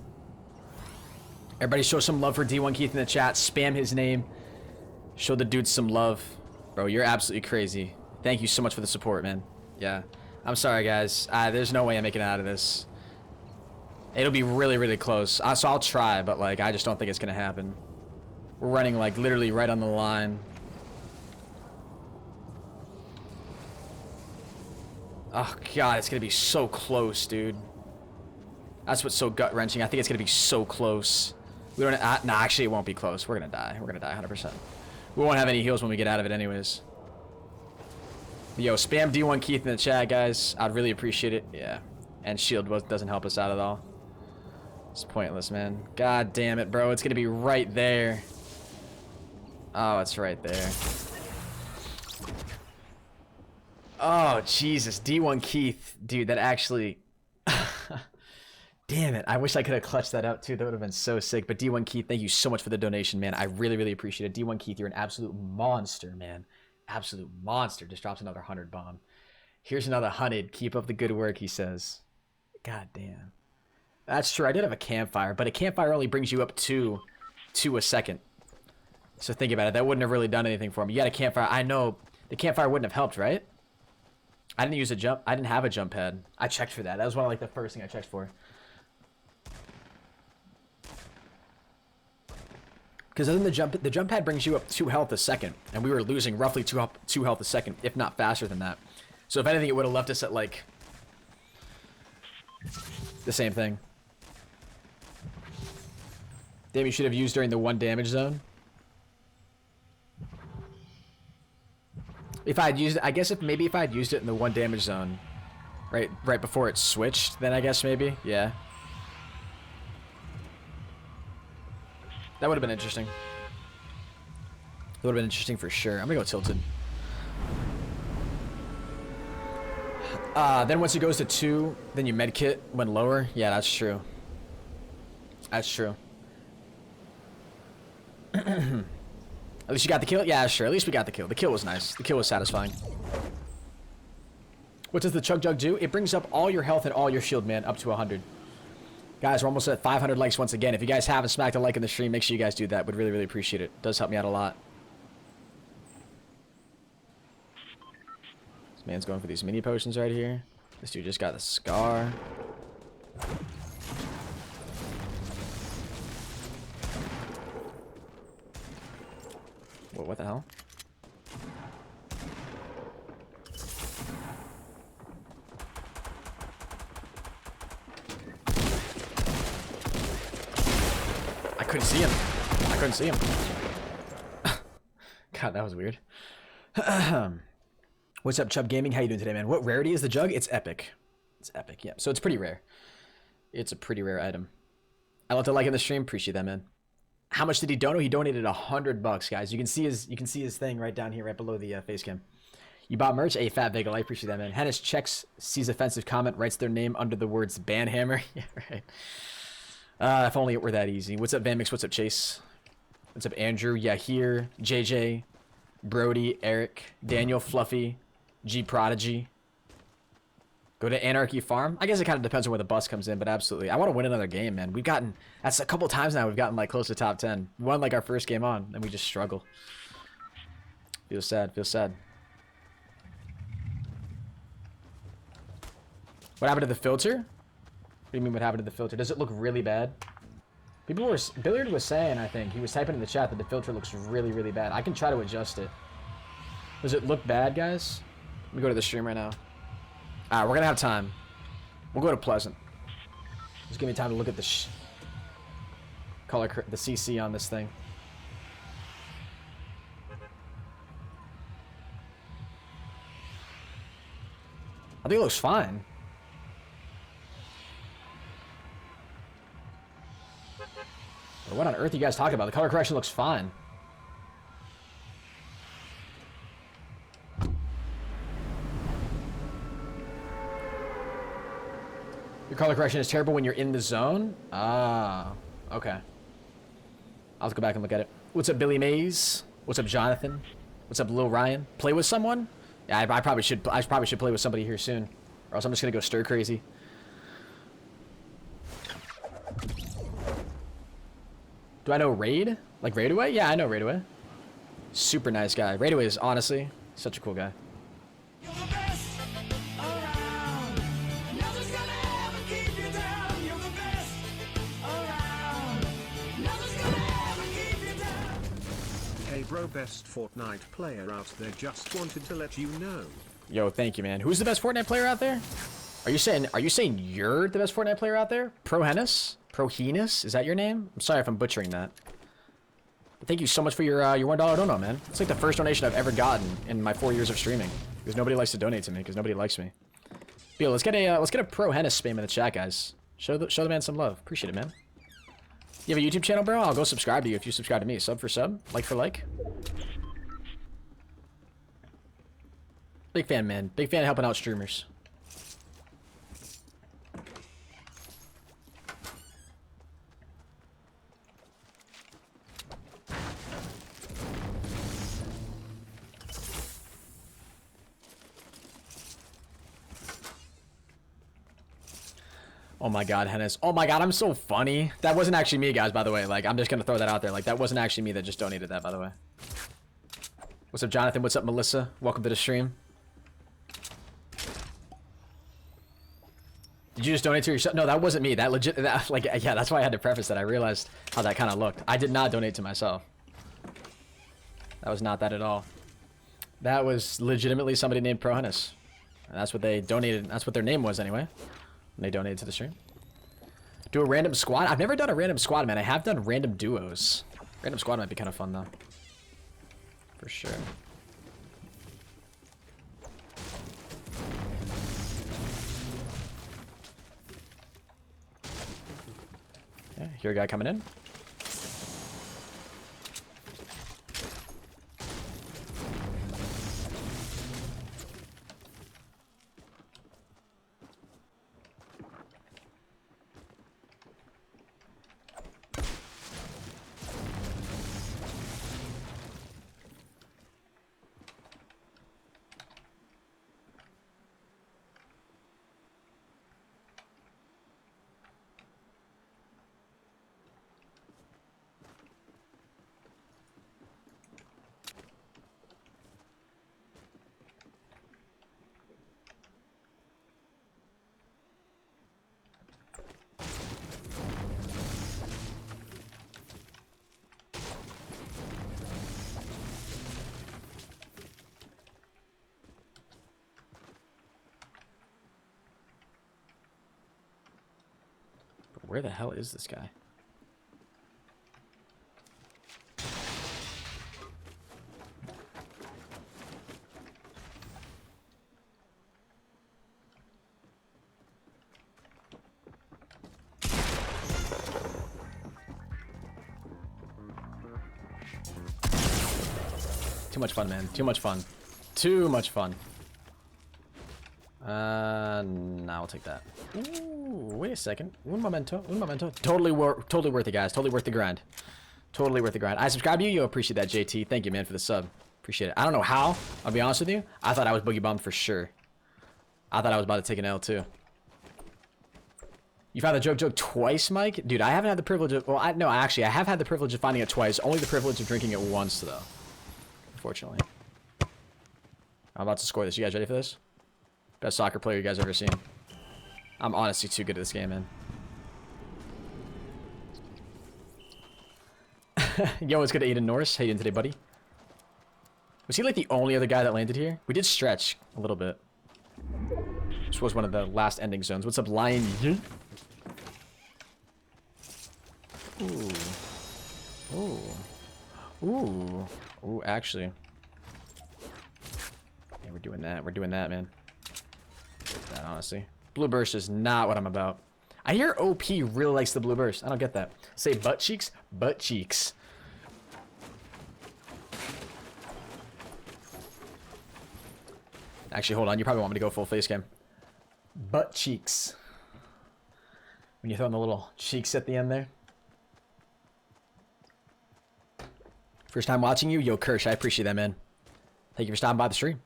Everybody show some love for D1 Keith in the chat. Spam his name. Show the dude some love. Bro, you're absolutely crazy. Thank you so much for the support, man. Yeah. I'm sorry, guys. There's no way I'm making it out of this. It'll be really, really close. So I'll try, but, like, I just don't think it's going to happen. We're running, like, literally right on the line. Oh, God. It's going to be so close, dude. That's what's so gut-wrenching. I think it's going to be so close. We don't... nah, actually, it won't be close. We're going to die. We're going to die 100%. We won't have any heals when we get out of it anyways. Yo, spam D1 Keith in the chat, guys. I'd really appreciate it. Yeah. And shield doesn't help us out at all. It's pointless, man. God damn it, bro. It's going to be right there. Oh, it's right there. Oh, Jesus. D1 Keith. Dude, that actually... Damn it. I wish I could have clutched that out, too. That would have been so sick. But D1 Keith, thank you so much for the donation, man. I really, really appreciate it. D1 Keith, you're an absolute monster, man. Absolute monster. Just drops another 100 bomb. Here's another 100. Keep up the good work, he says. God damn. That's true. I did have a campfire, but a campfire only brings you up to a second. So think about it. That wouldn't have really done anything for me. You had a campfire. I know the campfire wouldn't have helped, right? I didn't use a jump. I didn't have a jump pad. I checked for that. That was one of like the first thing I checked for. Because then the jump pad brings you up 2 health a second, and we were losing roughly 2 health a second, if not faster than that. So if anything, it would have left us at like the same thing. Damn, you should have used during the 1 damage zone. If I had used it, I guess maybe if I had used it in the 1 damage zone, right before it switched, then I guess maybe, yeah. That would have been interesting. It would have been interesting for sure. I'm gonna go tilted. Then once it goes to 2, then you medkit when lower. Yeah, that's true. That's true. At least you got the kill? Yeah, sure. At least we got the kill. The kill was nice. The kill was satisfying. What does the Chug Jug do? It brings up all your health and all your shield, man, up to 100. Guys, we're almost at 500 likes once again. If you guys haven't smacked a like in the stream, make sure you guys do that. Would really, really appreciate it. It does help me out a lot. This man's going for these mini potions right here. This dude just got the scar. Whoa, what the hell? I couldn't see him. I couldn't see him. God, that was weird. What's up, Chubb Gaming? How you doing today, man? What rarity is the jug? It's epic. It's epic, yeah. So it's pretty rare. It's a pretty rare item. I love to like in the stream. Appreciate that, man. How much did he donate? He donated $100, guys. You can see his thing right down here, right below the face cam. You bought merch? A fat bagel. I appreciate that, man. Henis checks, sees offensive comment, writes their name under the words Banhammer. Yeah, right. If only it were that easy. What's up, Vanmix? What's up, Chase? What's up, Andrew? Yahir, JJ, Brody, Eric, Daniel, Fluffy, G Prodigy. Go to Anarchy Farm? I guess it kind of depends on where the bus comes in, but absolutely. I want to win another game, man. We've gotten... That's a couple times now we've gotten, like, close to top 10. We won, like, our first game on, and we just struggle. Feels sad. Feels sad. What happened to the filter? What do you mean what happened to the filter? Does it look really bad? People were... Billard was saying, I think, he was typing in the chat that the filter looks really, really bad. I can try to adjust it. Does it look bad, guys? Let me go to the stream right now. Alright, we're gonna have time. We'll go to Pleasant. Just give me time to look at the color, the CC on this thing. I think it looks fine. But what on earth are you guys talking about? The color correction looks fine. Your color correction is terrible when you're in the zone? Ah, okay. I'll have to go back and look at it. What's up, Billy Mays? What's up, Jonathan? What's up, Lil Ryan? Play with someone? Yeah, I probably should play with somebody here soon. Or else I'm just gonna go stir crazy. Do I know Raid? Like Raid Away? Yeah, I know Raid Away. Super nice guy. Raid Away is honestly such a cool guy. Bro, best Fortnite player out there, just wanted to let you know. Yo, thank you, man. Who's the best Fortnite player out there? Are you saying you're the best Fortnite player out there? ProHenis? ProHenis? Is that your name? I'm sorry if I'm butchering that. But thank you so much for your $1 dono, man. It's like the first donation I've ever gotten in my 4 years of streaming. Because nobody likes to donate to me, because nobody likes me. But yo, let's get a ProHenis spam in the chat, guys. Show the man some love. Appreciate it, man. You have a YouTube channel, bro? I'll go subscribe to you if you subscribe to me. Sub for sub, like for like. Big fan, man. Big fan of helping out streamers. Oh my god, Henis. Oh my god, I'm so funny. That wasn't actually me, guys, by the way. Like, I'm just gonna throw that out there. Like, that wasn't actually me that just donated that, by the way. What's up, Jonathan? What's up, Melissa? Welcome to the stream. Did you just donate to yourself? No, that wasn't me. That legit, that, like, yeah, that's why I had to preface that. I realized how that kind of looked. I did not donate to myself. That was not that at all. That was legitimately somebody named ProHenis. And that's what they donated. That's what their name was anyway. When they donated to the stream. Do a random squad? I've never done a random squad, man. I have done random duos. Random squad might be kind of fun, though. For sure. Yeah, here a guy coming in. Where the hell is this guy? Too much fun, man. Too much fun. Too much fun. Nah, I'll take that. Ooh, wait a second. Un momento. Totally worth it, guys. Totally worth the grind. Totally worth the grind. I subscribe to you. You'll appreciate that, JT. Thank you, man, for the sub. Appreciate it. I don't know how. I'll be honest with you. I thought I was boogie bombed for sure. I thought I was about to take an L, too. You found the joke twice, Mike? Dude, I haven't had the privilege of... Well, actually, I have had the privilege of finding it twice. Only the privilege of drinking it once, though. Unfortunately. I'm about to score this. You guys ready for this? Best soccer player you guys ever seen. I'm honestly too good at this game, man. Yo, it's good to Aiden Norris. How you doing today, buddy? Was he like the only other guy that landed here? We did stretch a little bit. This was one of the last ending zones. What's up, Lion? Ooh. Ooh. Ooh. Ooh, actually. Yeah, we're doing that. We're doing that, man. That, honestly. Blue burst is not what I'm about. I hear OP really likes the blue burst. I don't get that. Say butt cheeks? Butt cheeks. Actually, hold on. You probably want me to go full face cam. Butt cheeks. When you throw in the little cheeks at the end there. First time watching you? Yo, Kirsch, I appreciate that, man. Thank you for stopping by the stream.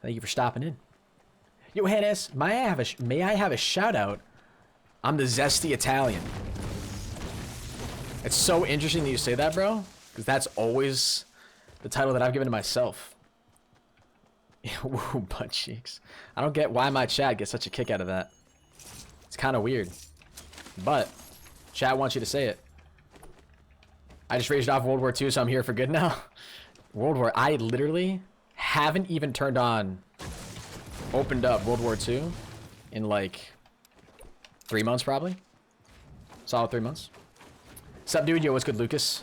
Thank you for stopping in. Yo, Henis, may I have a shout out? I'm the zesty Italian. It's so interesting that you say that, bro, because that's always the title that I've given to myself. Ooh, butt cheeks. I don't get why my chat gets such a kick out of that. It's kind of weird, but chat wants you to say it. I just raged off World War II, so I'm here for good now. World War, I literally haven't even turned on, opened up World War II in like 3 months probably. Solid 3 months. Sup, dude? Yo, what's good, Lucas?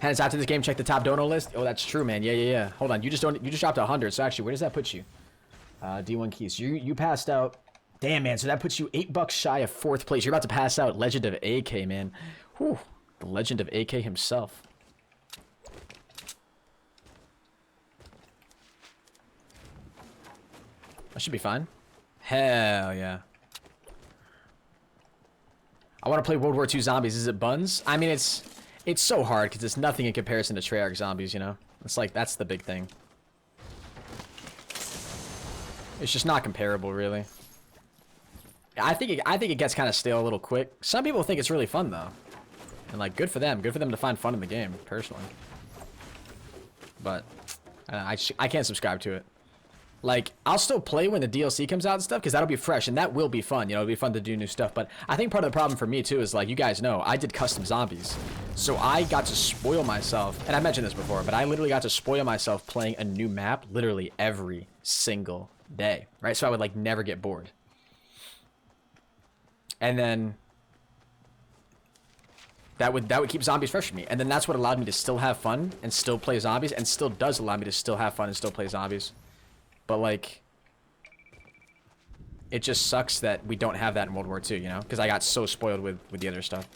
Hence, after this game, check the top dono list. Oh, that's true, man. Yeah. Hold on, you just dropped 100. So actually, where does that put you? D1 keys. You passed out. Damn, man. So that puts you $8 shy of 4th place. You're about to pass out Legend of AK, man. Whew. The Legend of AK himself. That should be fine. Hell yeah. I want to play World War II Zombies. Is it buns? I mean, it's so hard because it's nothing in comparison to Treyarch Zombies, you know? It's like, that's the big thing. It's just not comparable, really. I think it gets kind of stale a little quick. Some people think it's really fun, though. And, like, good for them. Good for them to find fun in the game, personally. But I can't subscribe to it. Like, I'll still play when the DLC comes out and stuff, because that'll be fresh, and that will be fun. You know, it'll be fun to do new stuff. But I think part of the problem for me, too, is, like, you guys know, I did custom zombies. So I got to spoil myself, and I mentioned this before, but I literally got to spoil myself playing a new map literally every single day, right? So I would, like, never get bored. And then that would keep zombies fresh for me. And then that's what allowed me to still have fun and still play zombies, and still does allow me to still have fun and still play zombies. But, like, it just sucks that we don't have that in World War II, you know? Because I got so spoiled with the other stuff.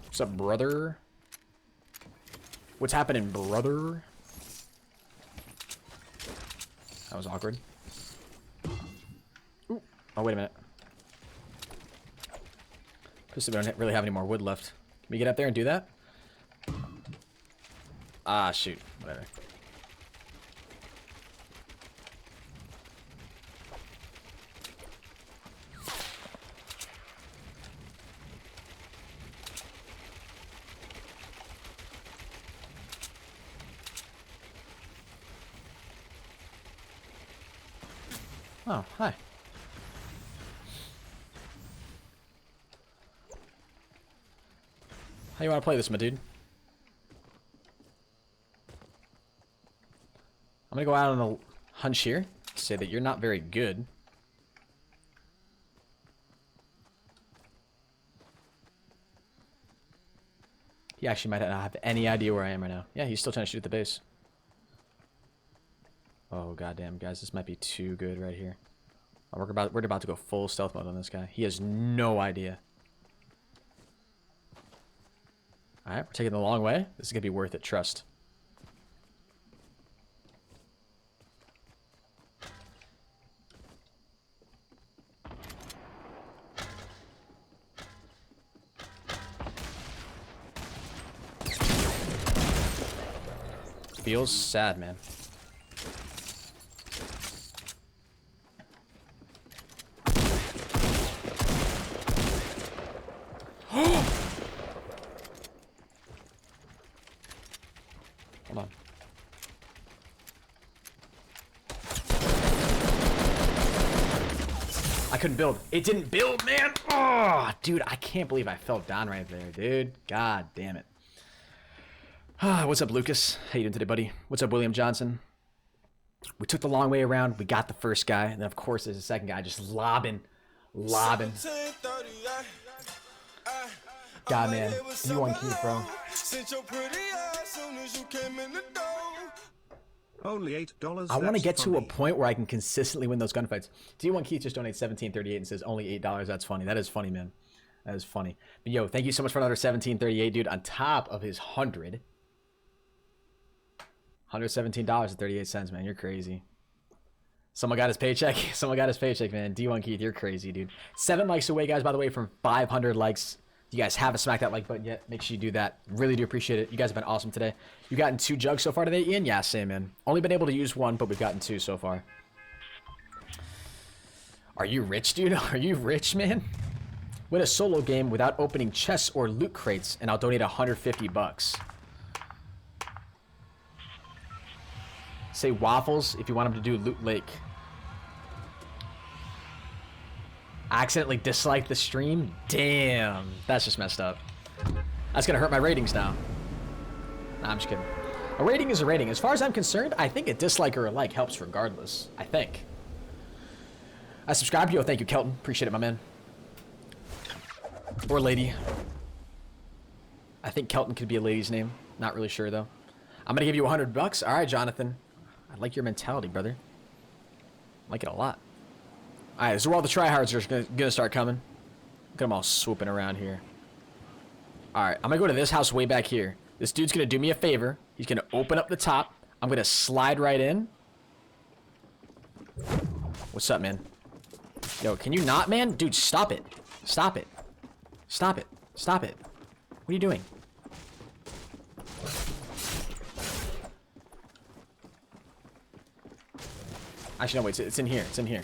What's up, brother? What's happening, brother? That was awkward. Ooh. Oh, wait a minute. Because we don't really have any more wood left. Can we get up there and do that? Ah, shoot. Whatever. Oh, hi. How you want to play this, my dude? I'm gonna go out on a hunch here. Say that you're not very good. He actually might not have any idea where I am right now. Yeah, he's still trying to shoot at the base. Oh, goddamn, guys, this might be too good right here. Oh, we're about to go full stealth mode on this guy. He has no idea. Alright, we're taking the long way. This is gonna be worth it, trust. Feels sad, man. Hold on. I couldn't build. It didn't build, man. Oh, dude, I can't believe I fell down right there, dude. God damn it. What's up, Lucas? How you doing today, buddy? What's up, William Johnson? We took the long way around. We got the first guy. And then, of course, there's a second guy just lobbing. God, man. You on key, bro. Only $8. I want to get to a point where I can consistently win those gunfights. D1 Keith just donates $17.38 and says only $8. That's funny. That is funny, man. That is funny. But yo, thank you so much for another $17.38, dude. On top of his $117.38, man. You're crazy. Someone got his paycheck. Someone got his paycheck, man. D1 Keith, you're crazy, dude. 7 likes away, guys, by the way, from 500 likes. If you guys haven't smacked that like button yet, make sure you do that. Really do appreciate it. You guys have been awesome today. You've gotten 2 jugs so far today, Ian? Yeah, same, man. Only been able to use 1, but we've gotten 2 so far. Are you rich, dude? Are you rich, man? Win a solo game without opening chests or loot crates, and I'll donate 150 bucks. Say Waffles if you want him to do Loot Lake. Accidentally disliked the stream? Damn. That's just messed up. That's gonna hurt my ratings now. Nah, I'm just kidding. A rating is a rating. As far as I'm concerned, I think a dislike or a like helps regardless. I think. I subscribe to you. Thank you, Kelton. Appreciate it, my man. Or lady. I think Kelton could be a lady's name. Not really sure, though. I'm gonna give you 100 bucks. All right, Jonathan. I like your mentality, brother. I like it a lot. All right, this is where all the tryhards are gonna start coming. Look at them all swooping around here. All right, I'm gonna go to this house way back here. This dude's gonna do me a favor. He's gonna open up the top. I'm gonna slide right in. What's up, man? Yo, can you not, man? Dude, stop it. Stop it. Stop it. Stop it. What are you doing? Actually, no, wait. It's in here. It's in here.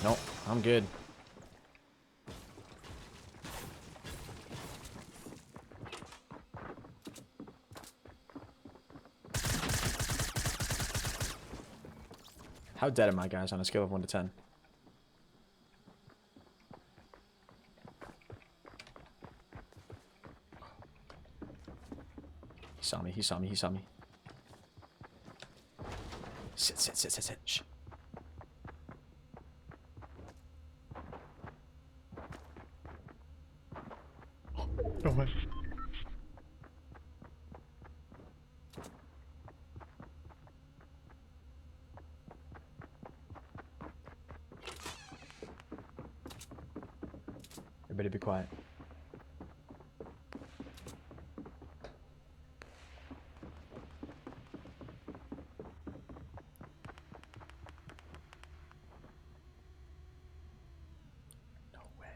Nope. I'm good. How dead am I, guys, on a scale of 1 to 10? He saw me, he saw me, he saw me. Sit, sit, sit, sit, sit. Shh. No way. Everybody be quiet. No way.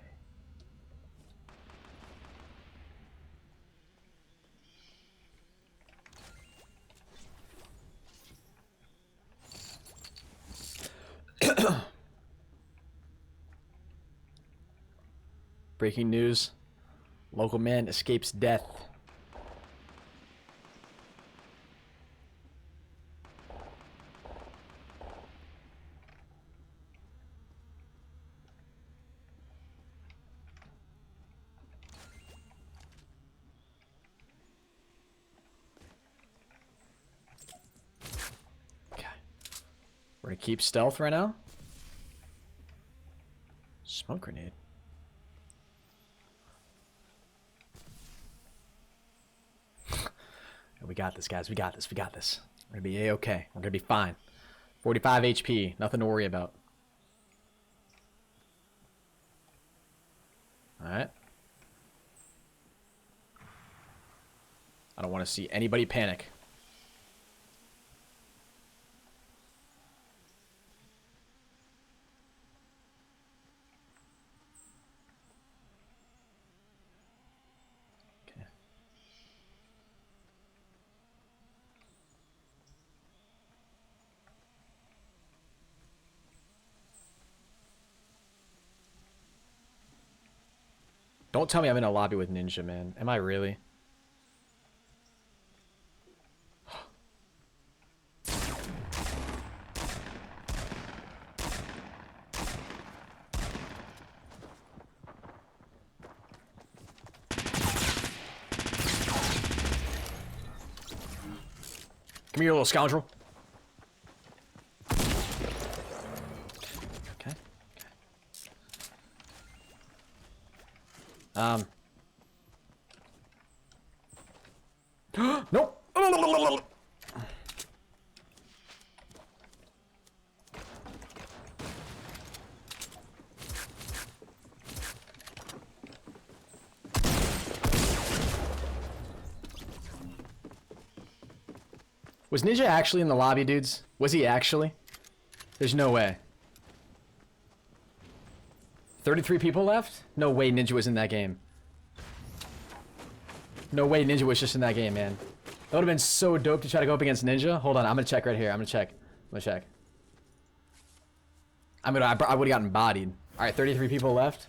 Breaking news. Local man escapes death. Okay. We're gonna keep stealth right now. Smoke grenade. We got this, guys. We got this. We got this. We're gonna be A-okay. We're gonna be fine. 45 HP. Nothing to worry about. Alright. I don't want to see anybody panic. Don't tell me I'm in a lobby with Ninja, man. Am I really? Come here, little scoundrel. Okay. Nope. Was Ninja actually in the lobby, dudes? Was he actually? There's no way. 33 people left? No way Ninja was in that game. No way Ninja was just in that game, man. That would have been so dope to try to go up against Ninja. Hold on, I'm gonna check right here. I'm gonna check. I would have gotten bodied. Alright, 33 people left.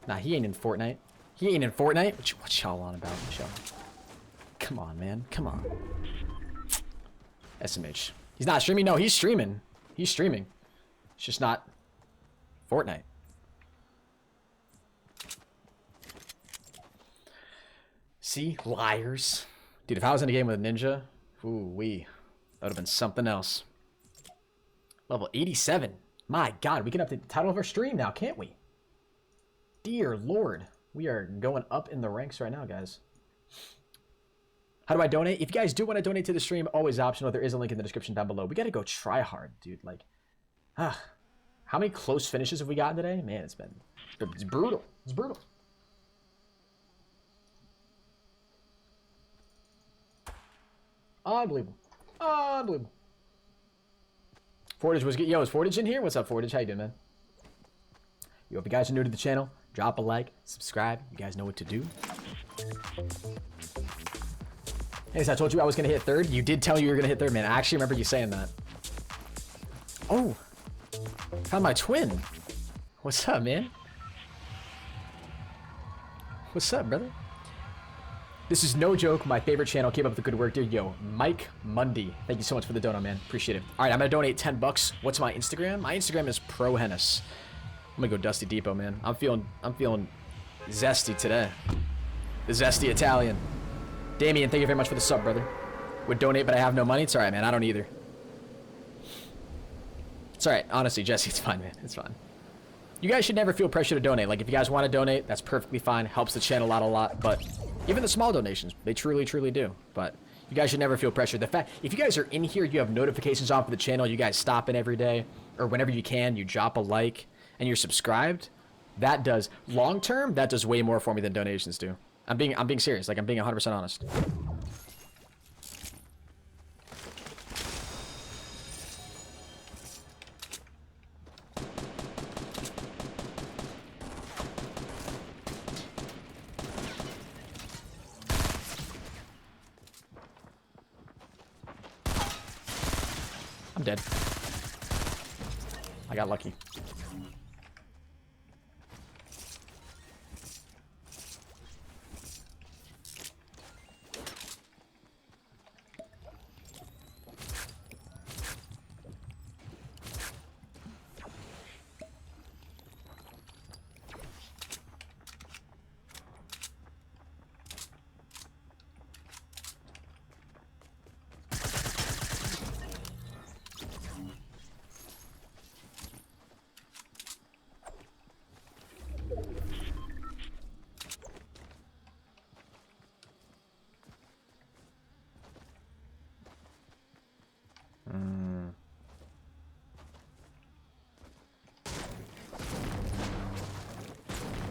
Nah, he ain't in Fortnite. He ain't in Fortnite? What y'all on about? Come on, man. Come on. SMH. He's not streaming? No, he's streaming. He's streaming. It's just not Fortnite. See? Liars. Dude, if I was in a game with a Ninja, ooh-wee. That would have been something else. Level 87. My God, we can up the title of our stream now, can't we? Dear Lord. We are going up in the ranks right now, guys. How do I donate? If you guys do want to donate to the stream, always optional. There is a link in the description down below. We got to go try hard, dude. Like, how many close finishes have we gotten today? Man, it's brutal. It's brutal. Unbelievable. Unbelievable. Fortage was good. Yo, is Fortage in here? What's up, Fortage? How you doing, man? Yo, if you guys are new to the channel, drop a like, subscribe. You guys know what to do. Henis, I told you I was gonna hit third. You did tell me you were gonna hit third, man. I actually remember you saying that. Oh, found my twin. What's up, man? What's up, brother? This is no joke, my favorite channel. Keep up the good work, dude. Yo, Mike Mundy. Thank you so much for the dono, man. Appreciate it. All right, I'm gonna donate 10 bucks. What's my Instagram? My Instagram is ProHenis. I'm gonna go Dusty Depot, man. I'm feeling zesty today. The zesty Italian. Damien, thank you very much for the sub, brother. Would donate, but I have no money. It's all right, man. I don't either. It's all right. Honestly, Jesse, it's fine, man. It's fine. You guys should never feel pressure to donate. Like, if you guys want to donate, that's perfectly fine. Helps the channel out a lot. But even the small donations, they truly, truly do. But you guys should never feel pressure. The fact, if you guys are in here, you have notifications on for the channel, you guys stop in every day, or whenever you can, you drop a like, and you're subscribed, that does, long term, that does way more for me than donations do. I'm being serious. Like, I'm being 100% honest. I'm dead. I got lucky.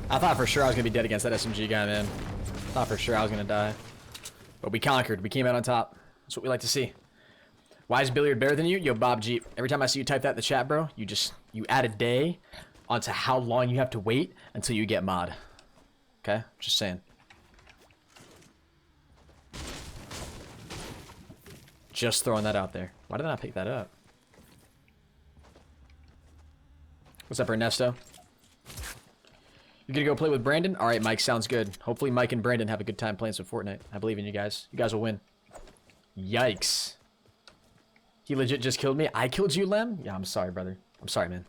I thought for sure I was gonna be dead against that SMG guy, man. Thought for sure I was gonna die. But we conquered. We came out on top. That's what we like to see. Why is Billiard better than you? Yo, Bob Jeep. Every time I see you type that in the chat, bro, you add a day onto how long you have to wait until you get mod. Okay? Just saying. Just throwing that out there. Why did I not pick that up? What's up, Ernesto? You're gonna go play with Brandon? Alright, Mike, sounds good. Hopefully Mike and Brandon have a good time playing some Fortnite. I believe in you guys. You guys will win. Yikes. He legit just killed me. I killed you, Lem? Yeah, I'm sorry, brother. I'm sorry, man.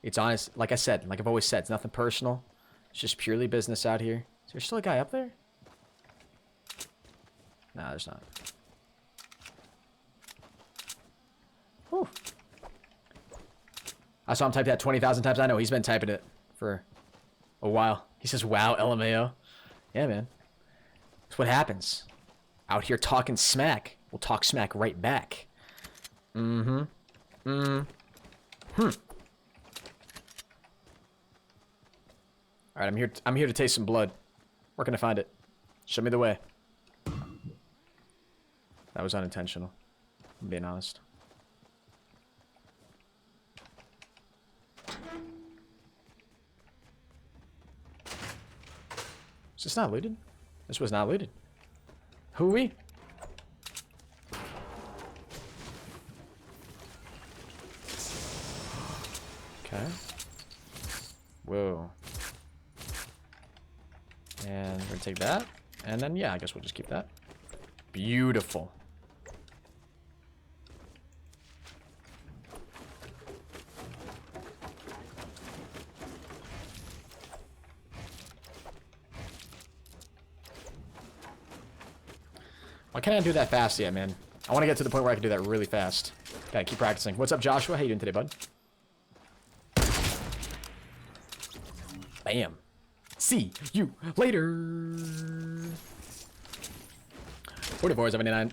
It's honest. Like I said, like I've always said, it's nothing personal. It's just purely business out here. Is there still a guy up there? Nah, there's not. Whew. I saw him type that 20,000 times. I know, he's been typing it for a while. He says, wow, LMAO. Yeah, man. That's what happens. Out here talking smack. We'll talk smack right back. Mm-hmm. Mm-hmm. Alright, I'm here to taste some blood. Where can I find it? Show me the way. That was unintentional. I'm being honest. Is this not looted? This was not looted. Who are we? Okay. Whoa. And we're gonna take that. And then, yeah, I guess we'll just keep that. Beautiful. Why can't I do that fast yet, man? I want to get to the point where I can do that really fast. Gotta keep practicing. What's up, Joshua? How you doing today, bud? Bam. See you later. 4479.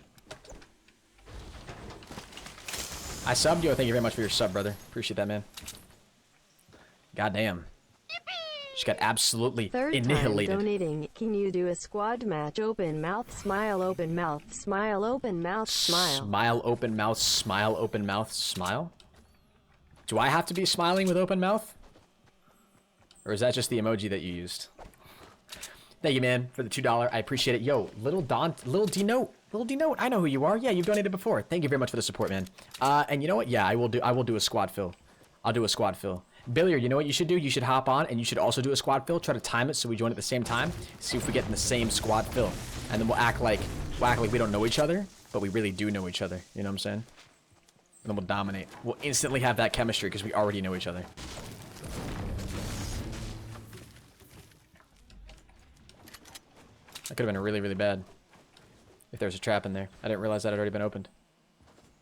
I subbed you. Thank you very much for your sub, brother. Appreciate that, man. Goddamn. She got absolutely annihilated. Time donating. Can you do a squad match? Open mouth, smile, open mouth, smile, open mouth, smile. Smile, open mouth, smile, open mouth, smile? Do I have to be smiling with open mouth? Or is that just the emoji that you used? Thank you, man, for the $2. I appreciate it. Yo, little D-Note. Little D-Note, I know who you are. Yeah, you've donated before. Thank you very much for the support, man. And you know what? Yeah, I will do a squad fill. I'll do a squad fill. Billiard, you know what you should do? You should hop on, and you should also do a squad fill. Try to time it so we join at the same time. See if we get in the same squad fill. And then we'll act like we don't know each other, but we really do know each other. You know what I'm saying? And then we'll dominate. We'll instantly have that chemistry because we already know each other. That could have been really, really bad. If there was a trap in there. I didn't realize that had already been opened.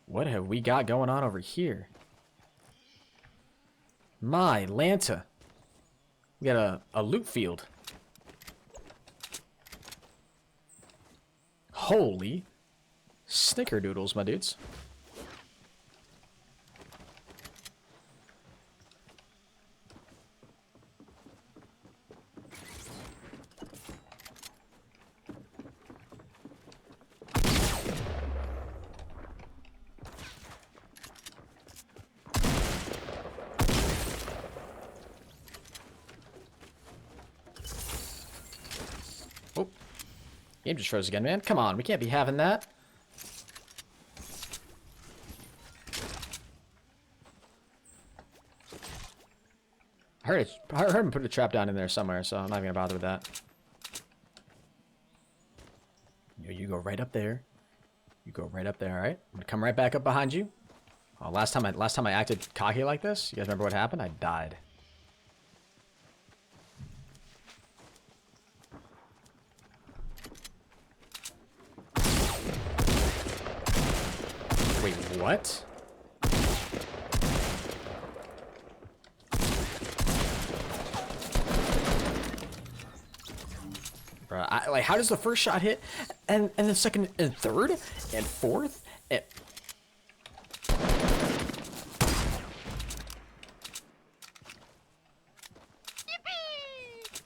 What have we got going on over here? My Lanta. We got a loot field. Holy snickerdoodles, my dudes. Game just froze again, man. Come on, we can't be having that. I heard him put a trap down in there somewhere, so I'm not even gonna bother with that. You go right up there. You go right up there, alright? I'm gonna come right back up behind you. Oh, last time I acted cocky like this, you guys remember what happened? I died. Wait, what? Bruh, like, how does the first shot hit, and the second, and third, and fourth, and...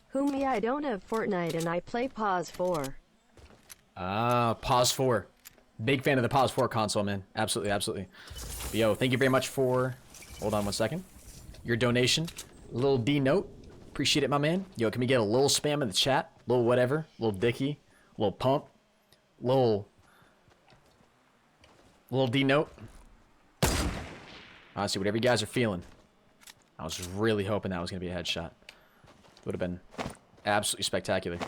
Whom I don't have Fortnite and I play Pause 4. Ah, Pause 4. Big fan of the Pause 4 console, man. Absolutely, absolutely. But yo, thank you very much for... Hold on one second. Your donation. Little D-Note. Appreciate it, my man. Yo, can we get a little spam in the chat? Little whatever. Little Dicky. Little Pump. Little D-Note. Honestly, whatever you guys are feeling. I was really hoping that was going to be a headshot. Would have been absolutely spectacular.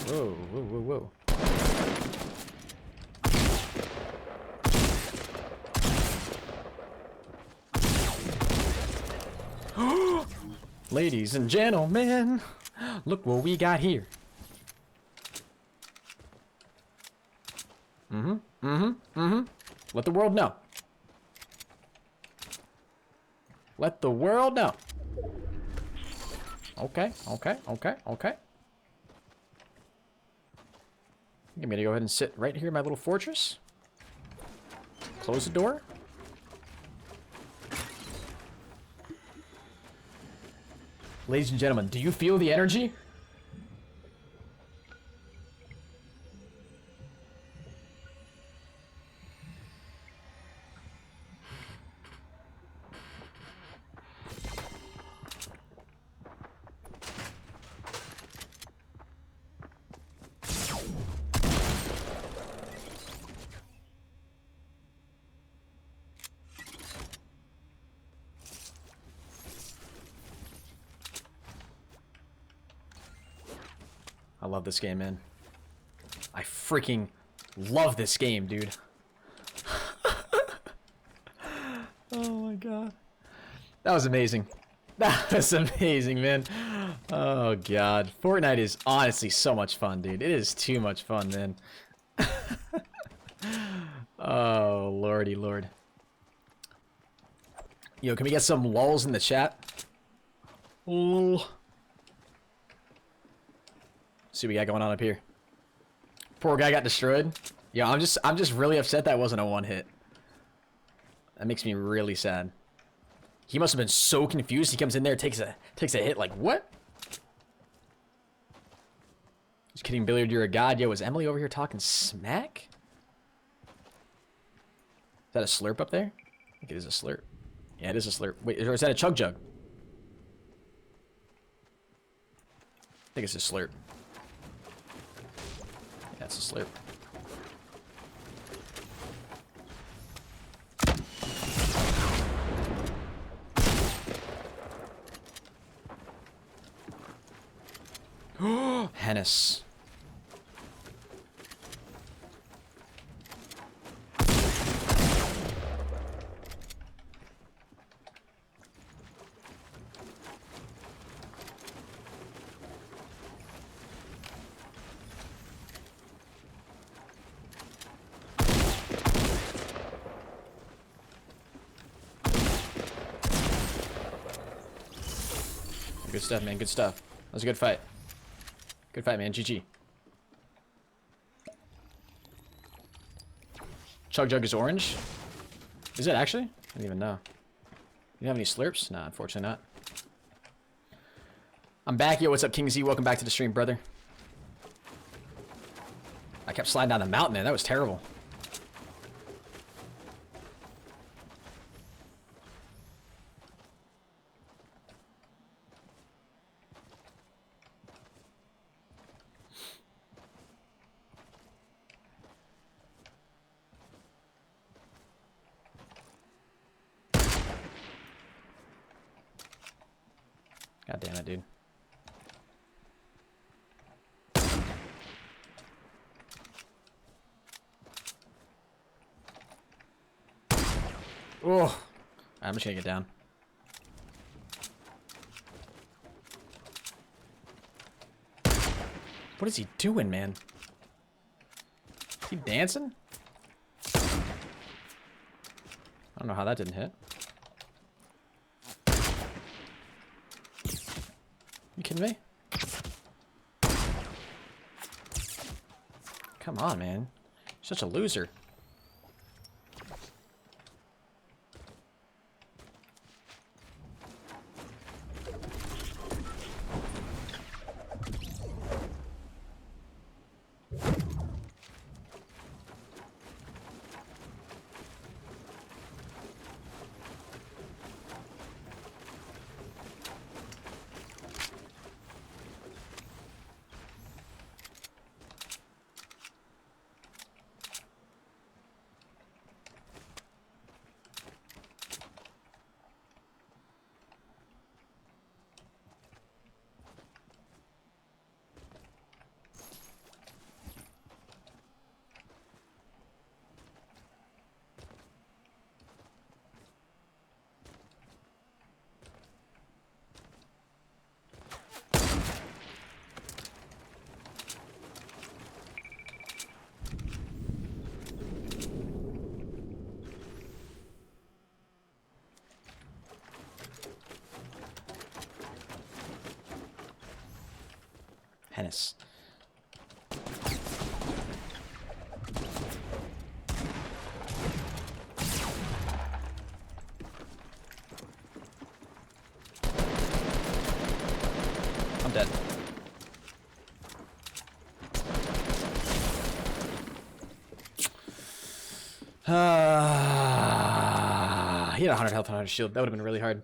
Whoa, whoa, whoa, whoa. Ladies and gentlemen, look what we got here. Let the world know. Let the world know. Okay, okay, okay, okay. I'm gonna go ahead and sit right here in my little fortress. Close the door. Ladies and gentlemen, do you feel the energy? I love this game, man. I freaking love this game, dude. Oh my god. That was amazing. That was amazing, man. Oh god. Fortnite is honestly so much fun, dude. It is too much fun, man. Oh, lordy lord. Yo, can we get some lulls in the chat? Lol. See what we got going on up here. Poor guy got destroyed. Yeah, I'm just really upset that wasn't a one hit. That makes me really sad. He must have been so confused. He comes in there, takes a hit. Like what? Just kidding, Billiard. You're a god. Yo, is Emily over here talking smack? Is that a slurp up there? I think it is a slurp. Yeah, it is a slurp. Wait, or is that a chug jug? I think it's a slurp. Yeah, it's a slurp. Henis. Good stuff, man. Good stuff. That was a good fight. Good fight, man. GG. Chug Jug is orange? Is it actually? I don't even know. You have any slurps? Nah, unfortunately not. I'm back. Yo, what's up, King Z? Welcome back to the stream, brother. I kept sliding down the mountain there. That was terrible. God damn it, dude. Oh, I'm just gonna get down. What is he doing, man? Is he dancing? I don't know how that didn't hit. You kidding me? Come on, man. You're such a loser. Henis. I'm dead. He had 100 health on 100 shield. That would have been really hard.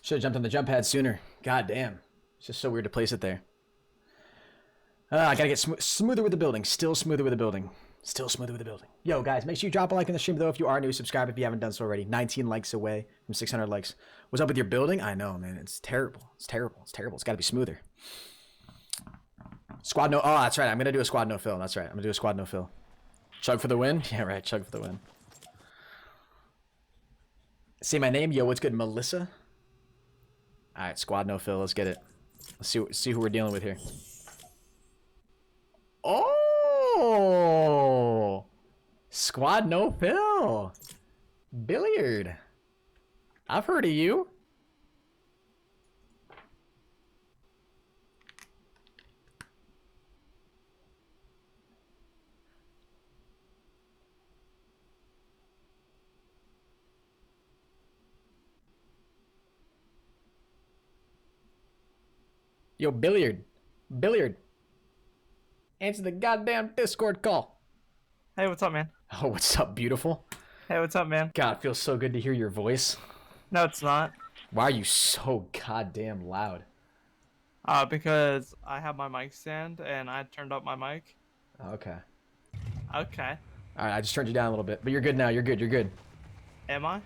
Should have jumped on the jump pad sooner. God damn. It's just so weird to place it there. I gotta get smoother with the building. Still smoother with the building. Still smoother with the building. Yo, guys, make sure you drop a like in the stream, though, if you are new. Subscribe if you haven't done so already. 19 likes away from 600 likes. What's up with your building? I know, man. It's terrible. It's terrible. It's terrible. It's gotta be smoother. Squad no... Oh, that's right. I'm gonna do a squad no fill. That's right. I'm gonna do a squad no fill. Chug for the win? Yeah, right. Chug for the win. Say my name. Yo, what's good? Melissa? Alright, squad no fill. Let's get it. Let's see who we're dealing with here. Oh! Squad no fill. Billiard. I've heard of you. Yo, Billiard. Billiard. Answer the goddamn Discord call. Hey, what's up, man? Oh, what's up, beautiful? Hey, what's up, man? God, it feels so good to hear your voice. No, it's not. Why are you so goddamn loud? Because I have my mic stand and I turned up my mic. Okay. Okay. All right, I just turned you down a little bit, but you're good now. You're good. You're good. Am I?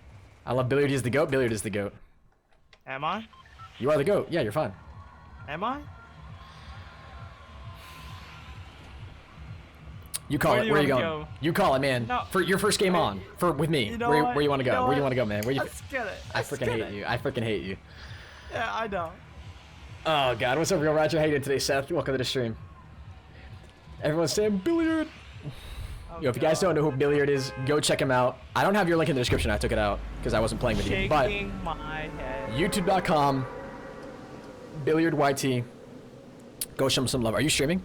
I love Billiard is the goat. Billiard is the goat. Am I? You are the goat. Yeah, you're fine. Am I? You call Where it. do you Where are you wanna going? go? You call it, man. No. For your first game on. For with me. You know where what? you want to go? You know Where do you what? want to go, man? Where you? Let's get it. I Let's freaking get hate it. you. I freaking hate you. Yeah, I know. Oh God, what's up, Real Roger? How you doing today, Seth? Welcome to the stream. Everyone's saying Billiard. Oh, Yo, if you guys don't know who Billiard is, go check him out. I don't have your link in the description. I took it out because I wasn't playing with you. But Shaking my head. YouTube.com, Billiard YT. Go show him some love. Are you streaming?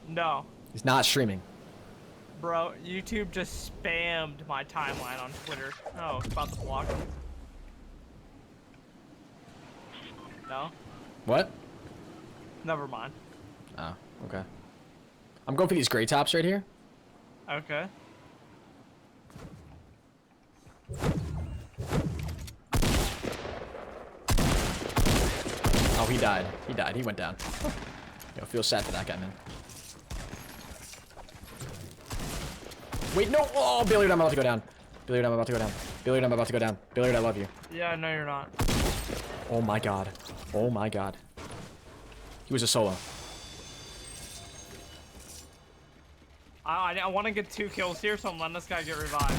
No. He's not streaming. Bro, YouTube just spammed my timeline on Twitter. Oh, it's about to block it. No? What? Never mind. Oh, okay. I'm going for these gray tops right here. Okay. Oh, he died. He died. He went down. Yo, feel sad for that guy, man. Wait, no! Oh, Billiard, I'm about to go down. Billiard, I'm about to go down. Billiard, I'm about to go down. Billiard, I love you. Yeah, no, you're not. Oh my God. Oh my God. He was a solo. I want to get 2 kills here, so I'm letting this guy get revived.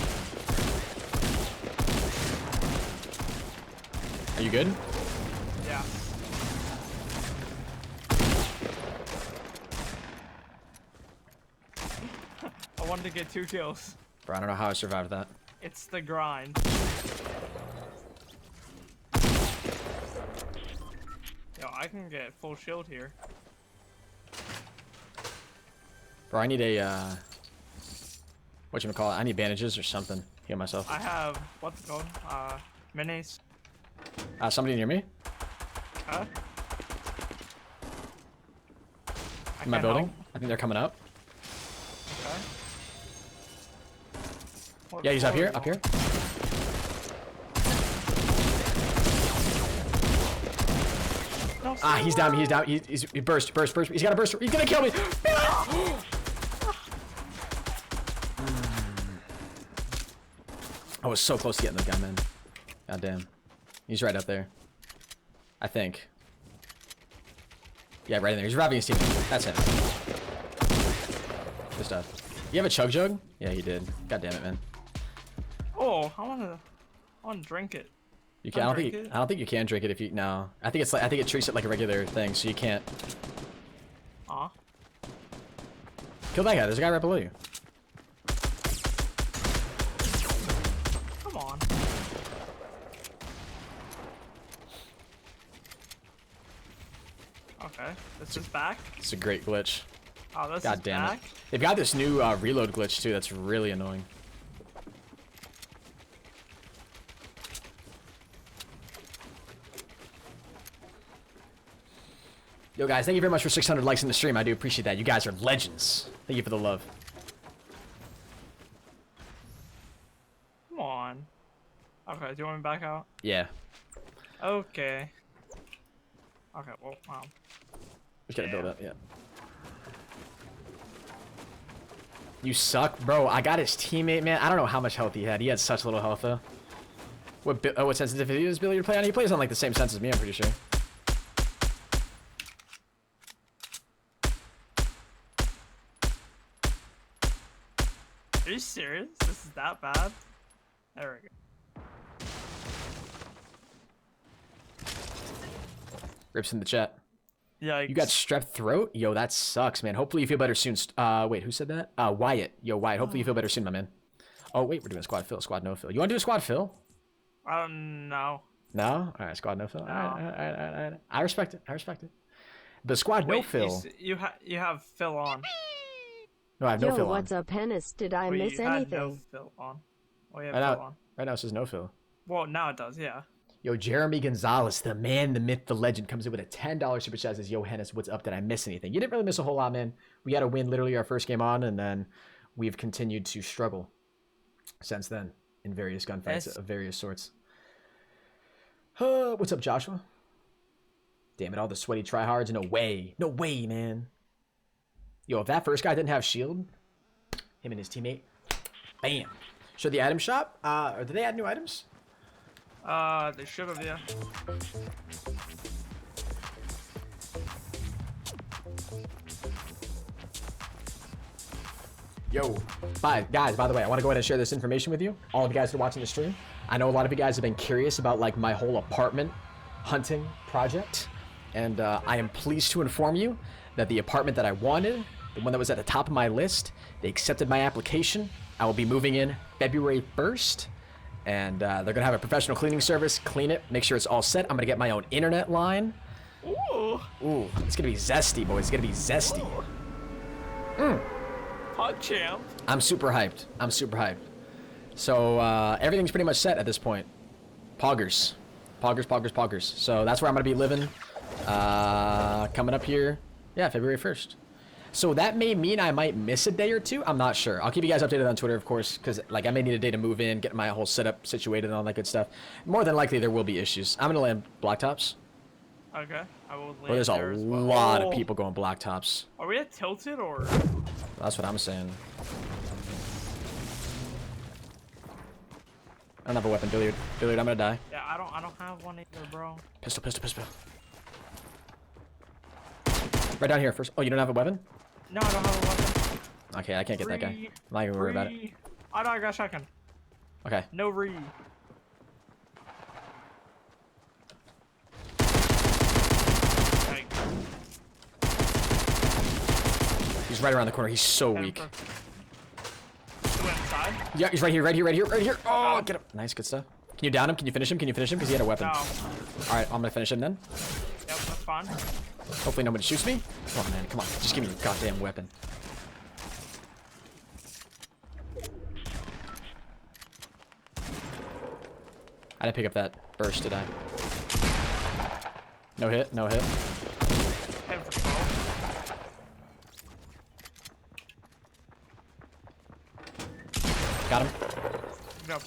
Are you good? Yeah. I wanted to get 2 kills. Bro, I don't know how I survived that. It's the grind. Yo, I can get full shield here. Bro, I need a, whatchamacallit? I need bandages or something. Heal myself. I have, what's it called? Minis. Somebody near me? Huh? In my building? I think they're coming up. Okay. What Yeah, he's up floor here, are up you here. on? No, Ah, he's down, he's down. He burst. He's got a burst. He's gonna kill me. I was so close to getting the guy, man. God damn. He's right up there. I think. Yeah, right in there. He's robbing his team. That's him. Good stuff. You have a chug jug? Yeah, he did. God damn it, man. Oh, I wanna drink it. You can. I don't think you can drink it if you. No. I think it's like. I think it treats it like a regular thing, so you can't. Aw. Kill that guy. There's a guy right below you. Come on. Okay, this is back. It's a great glitch. Oh, this God is damn back. it. They've got this new reload glitch too. That's really annoying. Yo guys, thank you very much for 600 likes in the stream. I do appreciate that. You guys are legends. Thank you for the love. Come on. Okay, do you want me back out? Yeah. Okay. Okay, well, wow. Just gotta build up, yeah. You suck, bro. I got his teammate, man. I don't know how much health he had. He had such little health, though. What sensitivity does Billiard play on? He plays on like the same sense as me, I'm pretty sure. Are you serious? This is that bad? There we go. Rips in the chat. Yikes. You got strep throat? Yo, that sucks, man. Hopefully you feel better soon. Wait, who said that? Wyatt. Yo, Wyatt, hopefully you feel better soon, my man. Oh, wait, we're doing squad fill, squad no fill. You want to do a squad fill? I don't know. No? All right, squad no fill. No. All right. I respect it. I respect it. The squad no Wait, fill. you have Phil on. No, I have no Yo, fill on. what's up, Henis? Did I Wait, miss you had anything? no Phil on. Oh, you have Right Phil now, on. right now it says no fill. Well, now it does, yeah. Yo, Jeremy Gonzalez, the man, the myth, the legend, comes in with a $10 super chat. Says, "Yo, Henis, what's up? Did I miss anything?" You didn't really miss a whole lot, man. We got to win literally our first game on, and then we've continued to struggle since then in various gunfights of various sorts. What's up, Joshua? Damn it, all the sweaty tryhards. No way. No way, man. Yo, if that first guy didn't have shield, him and his teammate, bam. Show the item shop. Or did they add new items? They should have, yeah. Yo, guys, by the way, I want to go ahead and share this information with you. All of you guys that are watching the stream. I know a lot of you guys have been curious about like my whole apartment hunting project. And I am pleased to inform you that the apartment that I wanted, the one that was at the top of my list, they accepted my application. I will be moving in February 1st. And they're going to have a professional cleaning service, clean it, make sure it's all set. I'm going to get my own internet line. Ooh. Ooh, it's going to be zesty, boys. It's going to be zesty. Hot champ. I'm super hyped. I'm super hyped. So everything's pretty much set at this point. Poggers. Poggers. So that's where I'm going to be living. Coming up here. Yeah, February 1st. So that may mean I might miss a day or two. I'm not sure. I'll keep you guys updated on Twitter, of course, because like I may need a day to move in, get my whole setup situated and all that good stuff. More than likely, there will be issues. I'm going to land blacktops. Okay, I will land Well, there's a there as well. lot of people going blacktops. Are we at tilted or? That's what I'm saying. I don't have a weapon, Billiard. Billiard, I'm gonna die. Yeah, I don't have one either, bro. Pistol. Right down here first. Oh, you don't have a weapon? No, I don't have a weapon. Okay, I can't get that guy. I'm not even worried about it. Oh, no, I got a shotgun. Okay. No re. He's right around the corner. He's so weak. Inside? Yeah, he's right here. Oh, get him. Nice, good stuff. Can you down him? Can you finish him? Because he had a weapon. No. Alright, I'm gonna finish him then. Yep, that's fine. Hopefully nobody shoots me. Come on, man. Come on. Just give me your goddamn weapon. I didn't pick up that burst, did I? No hit. Head for 12. Got him. Yep.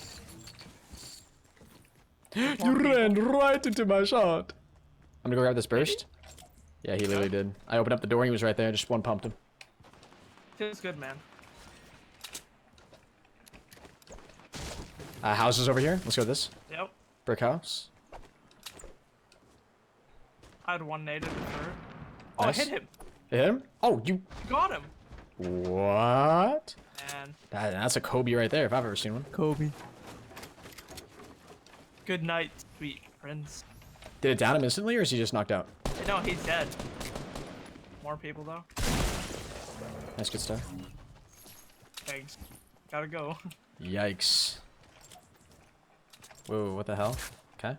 You ran right into my shot. I'm gonna go grab this burst. Yeah, he literally did. I opened up the door, he was right there. Just one pumped him. Feels good, man. Houses over here. Let's go with this. Yep. Brick house. I had one native in third. Oh, Nice. I hit him. Hit him? Oh, you... Got him. What? And That's a Kobe right there, if I've ever seen one. Kobe. Good night, sweet prince. Did it down him instantly, or is he just knocked out? No, he's dead. More people, though. Nice, good stuff. Thanks. Gotta go. Yikes. Whoa, what the hell? Okay.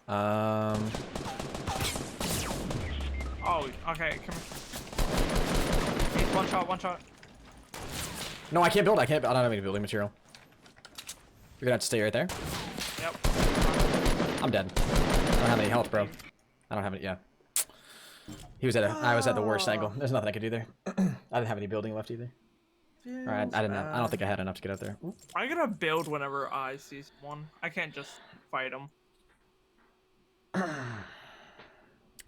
Oh, okay, come here. He's one shot. No, I can't build. I don't have any building material. You're gonna have to stay right there. Yep. I'm dead. I don't have any health, bro. I don't have any. Yeah. I was at the worst angle. There's nothing I could do there. I didn't have any building left either. Alright, I don't think I had enough to get out there. I'm gonna build whenever I see one. I can't just fight him.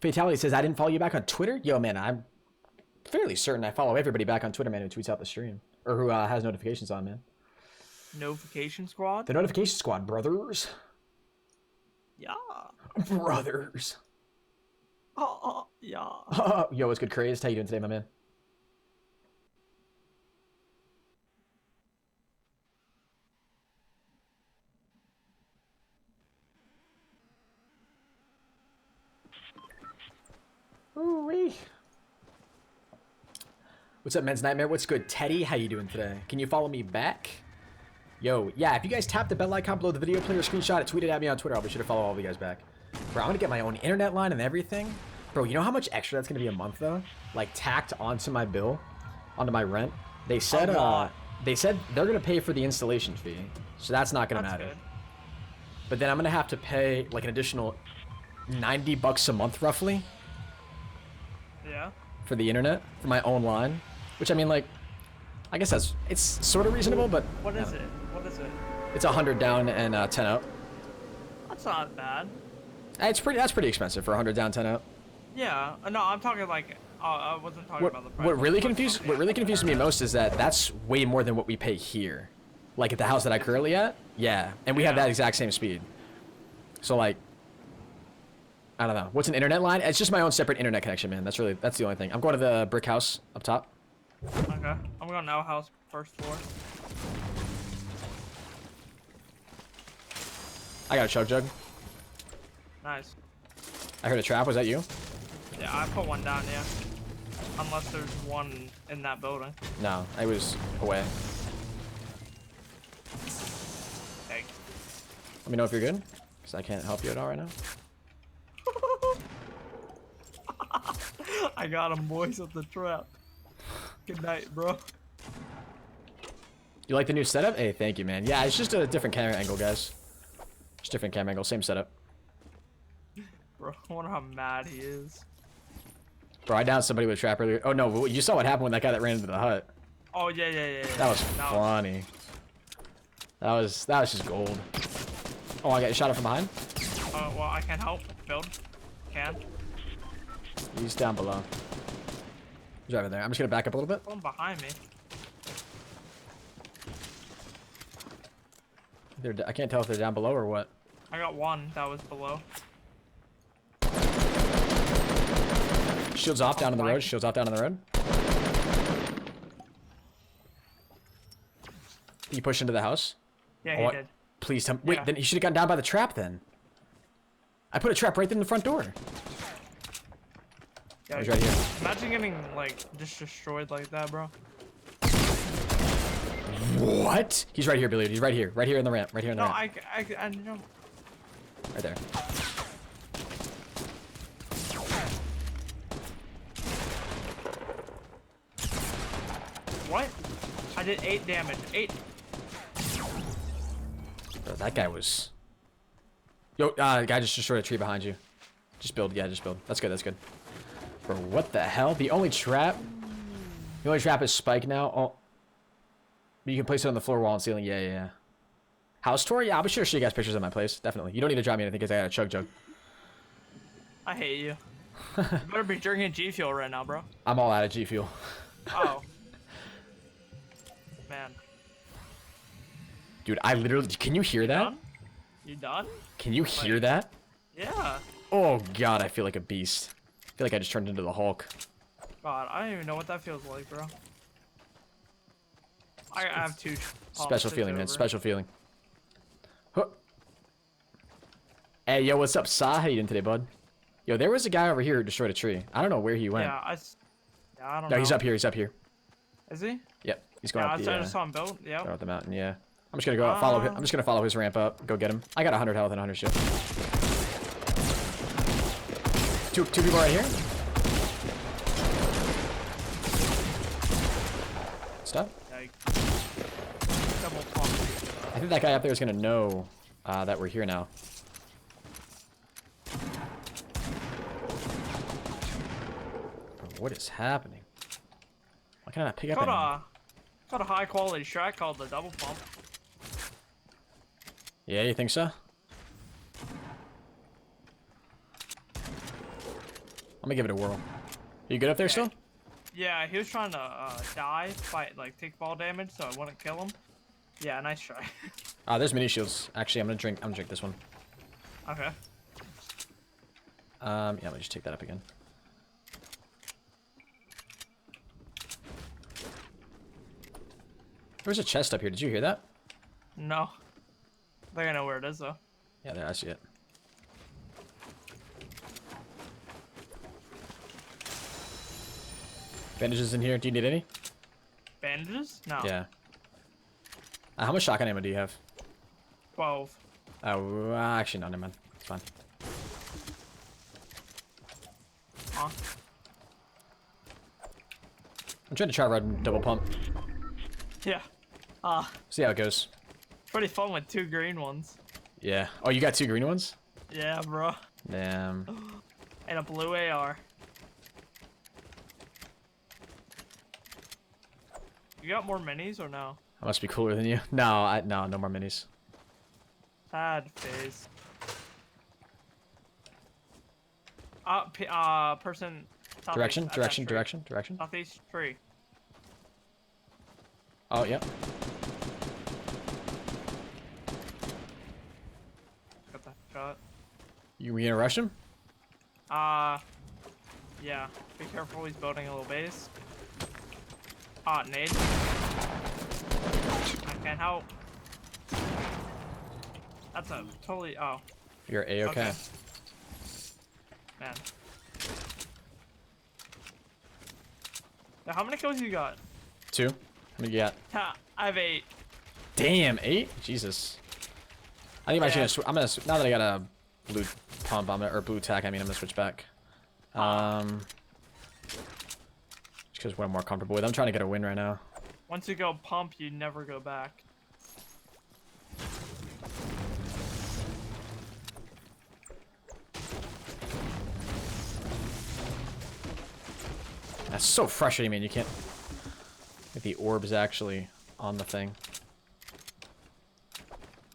Fatality says, I didn't follow you back on Twitter? Yo, man, I'm fairly certain I follow everybody back on Twitter, man, who tweets out the stream. Or who has notifications on, man. Notification squad? The notification squad, brothers. Yeah. Brothers. Yeah. Yo, what's good, Crazed? How you doing today, my man? Ooh-wee. What's up, Men's Nightmare? What's good, Teddy? How you doing today? Can you follow me back? Yo, yeah, if you guys tap the bell icon below the video, play your screenshot, tweet it at me on Twitter. I'll be sure to follow all of you guys back. Bro, I'm gonna get my own internet line and everything. Bro, you know how much extra that's gonna be a month, though? Like, tacked onto my bill, onto my rent. They said, they're gonna pay for the installation fee, so that's not gonna matter. Good. But then I'm gonna have to pay, like, an additional $90 a month, roughly. Yeah. For the internet, for my own line. Which, I mean, like, I guess it's sort of reasonable, but What is it? What is it? it's 100 down and 10 out. That's not bad. That's pretty expensive for 100 down, 10 out. Yeah. No, I'm talking like. I wasn't talking about the price. What really confused me most is that that's way more than what we pay here, like at the house that I currently at. Yeah, and we have that exact same speed. So like, I don't know. What's an internet line? It's just my own separate internet connection, man. That's the only thing. I'm going to the brick house up top. Okay. I'm going to our house first floor. I got a chug jug. Nice. I heard a trap. Was that you? Yeah, I put one down. Yeah. Unless there's one in that building. No, I was away. Hey. Let me know if you're good, because I can't help you at all right now. I got him, boys, with the trap. Good night, bro. You like the new setup? Hey, thank you, man. Yeah, it's just a different camera angle, guys. Just different camera angle, same setup. Bro, I wonder how mad he is. Bro, I downed somebody with a trap earlier. Oh no, you saw what happened when that guy that ran into the hut. Oh yeah. That was funny. That was just gold. Oh, I got shot up from behind. Well, I can't help. Build. Can. He's down below. He's right over there. I'm just gonna back up a little bit. Someone behind me. I can't tell if they're down below or what. I got one that was below. Shields off down on the road. Shields off down on the road. You push into the house? Yeah, he did. Please tell me. Wait, then he should have gotten down by the trap then. I put a trap right in the front door. Yeah, He's right here. Imagine getting, like, just destroyed like that, bro. What? He's right here, Billy. He's right here. Right here in the ramp. Right here in the No, ramp. I know. Right there. What? I did 8 damage. 8. Bro, that guy was... Yo, guy just destroyed a tree behind you. Just build. Yeah, just build. That's good. That's good. Bro, what the hell? The only trap is spike now. Oh. You can place it on the floor, wall, and ceiling. Yeah. House tour? Yeah, I'll be sure to show you guys pictures of my place. Definitely. You don't need to drop me anything because I got a chug jug. I hate you. You better be drinking GFuel right now, bro. I'm all out of GFuel. Oh. Man. Dude, I literally... Can you hear that? Done? You done? Can you hear that? Yeah. Oh, God, I feel like a beast. I feel like I just turned into the Hulk. God, I don't even know what that feels like, bro. I have 2. Special feeling, man. Special feeling. Huh. Hey, yo, what's up, Sa? How you doing today, bud? Yo, there was a guy over here who destroyed a tree. I don't know where he went. Yeah, I don't know. No, he's up here. He's up here. Is he? Yep. He's going Yeah, up the, I just saw him build. Yeah. going up the mountain, yeah. I'm just gonna go out, follow him. I'm just gonna follow his ramp up. Go get him. I got 100 health and 100 shield. Two people right here. Stop. Double pump. I think that guy up there is gonna know that we're here now. What is happening? Why can't I pick up anything? Got a high quality strat called the double pump. Yeah, you think so? I'm gonna give it a whirl. You good up there still? Yeah, he was trying to die, fight, like take fall damage, so I wouldn't kill him. Yeah, nice try. There's mini shields. Actually, I'm gonna drink this one. Okay. Yeah, let me just take that up again. There's a chest up here. Did you hear that? No. I think I know where it is though. Yeah, there, I see it. Bandages in here. Do you need any? Bandages? No. Yeah. How much shotgun ammo do you have? 12. Oh, actually, no, never mind. It's fine. Huh? I'm trying to try red double pump. Yeah. See how it goes. Pretty fun with 2 green ones. Yeah. Oh, you got 2 green ones? Yeah, bro. Damn. And a blue AR. You got more minis or no? I must be cooler than you. No, no more minis. Sad face. Person. Direction, southeast, at that direction, tree. direction, direction. Southeast tree. Oh, yep. Got that shot. You gonna rush him? Yeah. Be careful, he's building a little base. Nade. I can't help. That's a totally. Oh. You're A-okay. Okay. Man. Now, how many kills you got? 2. What do you got? Ha, I have 8. Damn, 8? Jesus. I think I'm actually gonna now that I got a blue pump, or blue tack, I mean, I'm gonna switch back. Just because what I'm more comfortable with. I'm trying to get a win right now. Once you go pump, you never go back. That's so frustrating, man. You can't. If the orb is actually on the thing.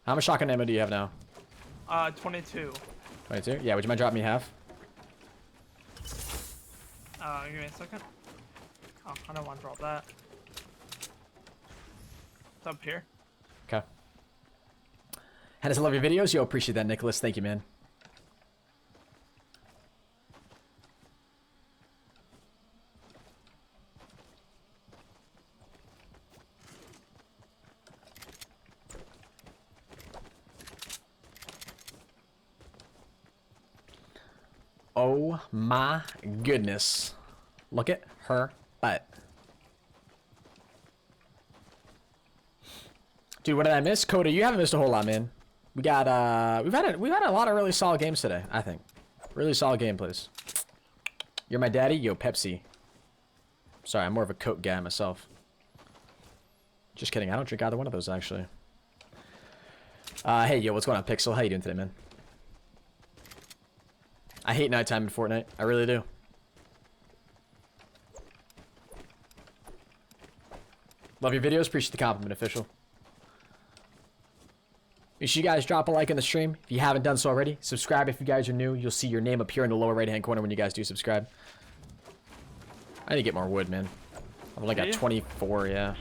How much shotgun ammo do you have now? 22. 22? Yeah, would you mind dropping me half? Give me a second. Oh, I don't want to drop that. It's up here. Okay. Henis, I love your videos. Yo, appreciate that, Nicholas. Thank you, man. Oh my goodness. Look at her butt. Dude, what did I miss? Coda, you haven't missed a whole lot, man. We got we've had a lot of really solid games today, I think. Really solid gameplays. You're my daddy? Yo, Pepsi. Sorry, I'm more of a Coke guy myself. Just kidding, I don't drink either one of those actually. Hey, yo, what's going on, Pixel? How you doing today, man? I hate nighttime in Fortnite. I really do. Love your videos. Appreciate the compliment, official. Make sure you guys drop a like in the stream. If you haven't done so already, subscribe if you guys are new. You'll see your name appear in the lower right-hand corner when you guys do subscribe. I need to get more wood, man. I've only got 24, yeah.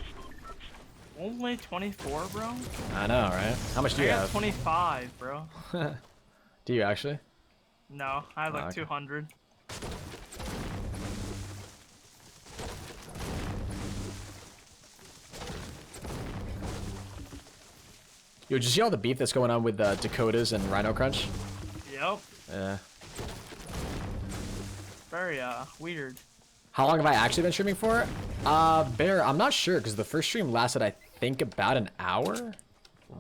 Only 24, bro? I know, right? How much do you I got have? 25, bro. Do you actually? No, I have like okay. 200. Yo, did you see all the beef that's going on with Dakotas and Rhino Crunch? Yep. Yeah. Very, weird. How long have I actually been streaming for? Bear, I'm not sure, because the first stream lasted, I think, about an hour?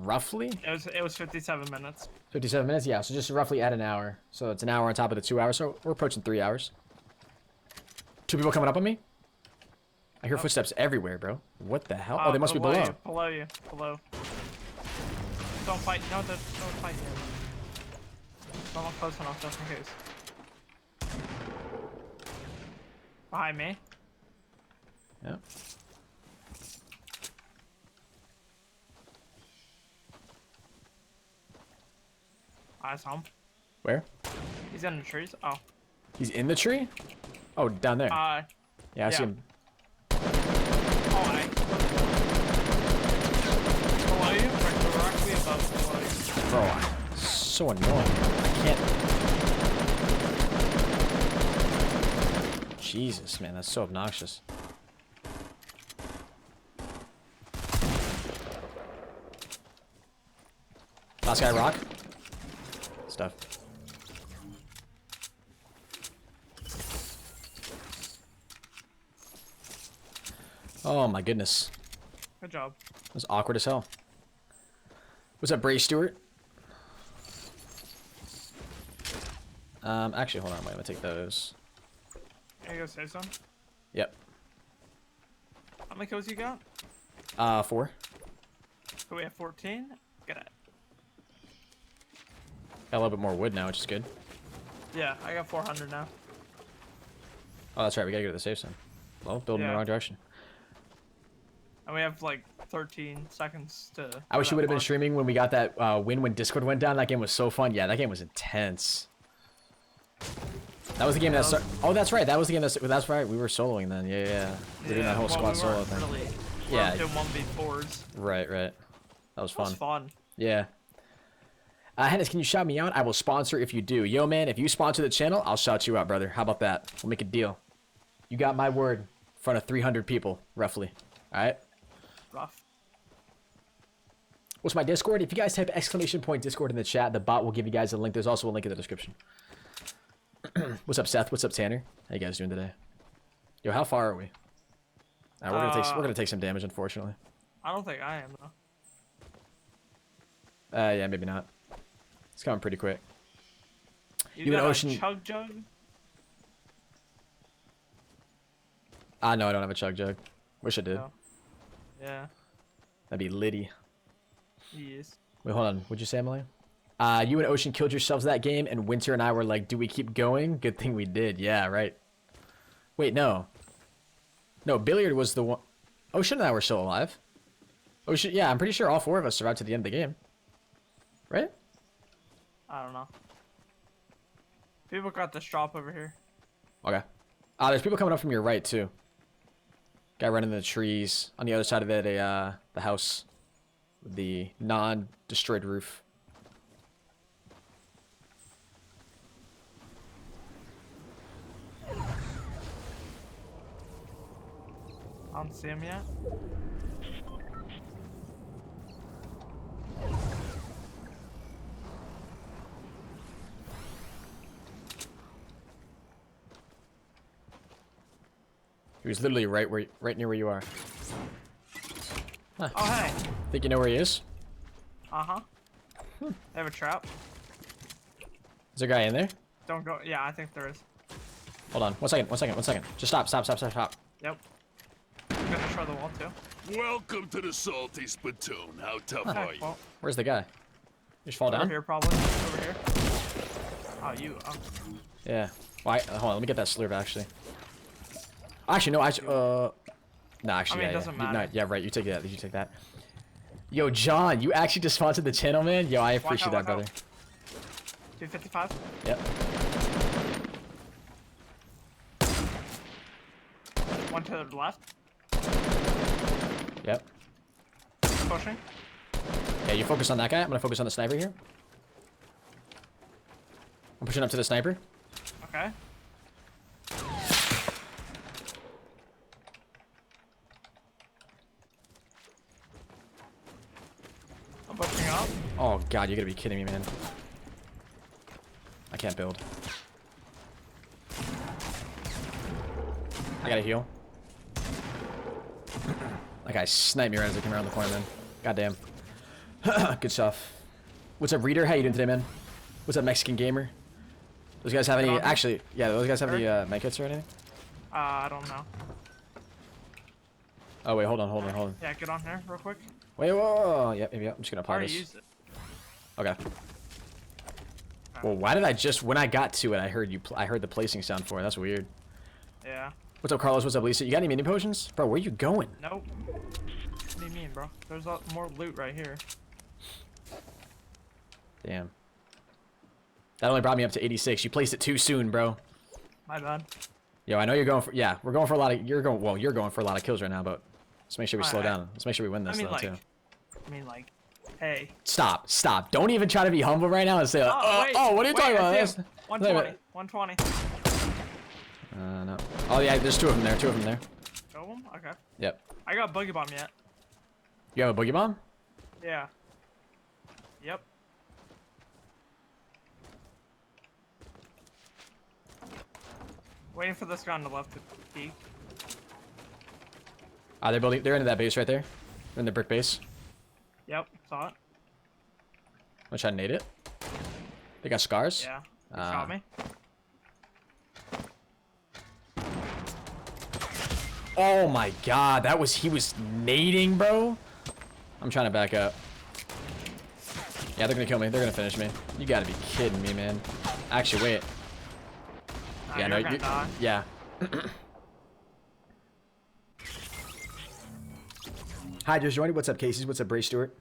Roughly? It was 57 minutes. 57 minutes? Yeah, so just roughly add an hour. So it's an hour on top of the 2 hours, so we're approaching 3 hours. 2 people coming up on me? I hear footsteps everywhere, bro. What the hell? Oh, they must be below. You, below you. Below. Don't fight. No, don't fight yet. Don't look close enough, just in case. Behind me. Yeah. I saw him. Where? He's in the trees. Oh. He's in the tree? Oh, down there. Yeah, I see him. Oh, below you? Or directly above below you? Bro, so annoying. I can't. Jesus, man, that's so obnoxious. Last guy, rock. Stuff. Oh my goodness. Good job. It was awkward as hell. What's up, Bray Stewart? Actually, hold on. Wait, I'm gonna take those. Can you go save some? Yep. How many kills you got? 4. So we have 14? Get it. Got a little bit more wood now, which is good. Yeah, I got 400 now. Oh, that's right. We gotta go to the safe zone. Well, building in the Yeah. wrong direction. And we have like 13 seconds to. I wish you would have been streaming when we got that win when Discord went down. That game was so fun. Yeah, that game was intense. That was the game that started. Oh, that's right. That was the game that's right. We were soloing then. Yeah, yeah. We were doing that whole squad solo thing. Really, yeah. Doing 1v4s. Right, right. That was fun. That was fun. Yeah. Henis, can you shout me out? I will sponsor if you do. Yo, man, if you sponsor the channel, I'll shout you out, brother. How about that? We'll make a deal. You got my word in front of 300 people, roughly. All right? Rough. What's my Discord? If you guys type !Discord in the chat, the bot will give you guys a link. There's also a link in the description. What's up, Seth? What's up, Tanner? How you guys doing today? Yo, how far are we? We're gonna take some damage, unfortunately. I don't think I am though. Yeah, maybe not. It's coming pretty quick. You an got ocean. a chug jug? No, I don't have a chug jug. Wish I did. No. Yeah. That'd be litty. Yes. Wait, hold on. What'd you say, Emily? You and Ocean killed yourselves that game, and Winter and I were like, do we keep going? Good thing we did. Yeah, right. Wait, no. No, Billiard was the one. Ocean and I were still alive. Ocean, yeah, I'm pretty sure all 4 of us survived to the end of the game. Right? I don't know. People got this drop over here. Okay. There's people coming up from your right, too. Guy running in the trees. On the other side of it, the house. With the non-destroyed roof. I don't see him yet. He was literally right near where you are. Huh. Oh hey. Think you know where he is? Uh-huh. They have a trap. Is there a guy in there? Don't go. Yeah, I think there is. Hold on. One second. Just stop. Yep. I'm gonna try the wall too. Welcome to the salty spittoon. How tough Okay, are you? well, Where's the guy? You just fall over down? here probably. Over here. Oh, you. Oh. Yeah. Well, hold on. Let me get that slurp, actually. Actually, no. No, actually, I mean, it yeah. doesn't No, matter. yeah, right. You take that. You take that. Yo, John, you actually just sponsored the channel, man. Yo, I appreciate that, brother. 255. Yep. One to the left. Yep. Pushing. Yeah, you focus on that guy. I'm gonna focus on the sniper here. I'm pushing up to the sniper. Okay. I'm pushing up. Oh god, you're gonna be kidding me, man. I can't build. I gotta heal. That guy sniped me right as I came around the corner, man. Goddamn. Good stuff. What's up, Reader? How you doing today, man? What's up, Mexican Gamer? Those guys have any... Actually, yeah, those guys have any medkits or anything? I don't know. Oh, wait, hold on. Yeah, get on here real quick. Wait, whoa. Yep, maybe I'm just gonna apply Already this. used it. Okay. Well, why did I just... When I got to it, I heard the placing sound for it. That's weird. Yeah. What's up, Carlos? What's up, Lisa? You got any mini potions? Bro, where you going? Nope. What do you mean, bro? There's a lot more loot right here. Damn. That only brought me up to 86. You placed it too soon, bro. My bad. Yo, I know you're going for... Yeah, we're going for a lot of... You're going for a lot of kills right now, but... Let's make sure we slow down. Let's make sure we win this, too. Hey. Stop. Don't even try to be humble right now and say, Wait, what are you talking about? 120. 120. No. Oh, yeah, there's two of them there. Show them? Okay. Yep. I got boogie bomb yet. You have a boogie bomb? Yeah. Yep. Waiting for this guy on the left to peek. They're into that base right there. They're in the brick base. Yep, saw it. I'm gonna try to nade it. They got scars? Yeah. He shot me. Oh my god, he was nading, bro. I'm trying to back up. Yeah, they're gonna kill me. They're gonna finish me. You gotta be kidding me, man. Actually, wait. Nah, Yeah, no, you're gonna die. yeah. Hi, just joined. What's up, Casey? What's up, Bray Stewart?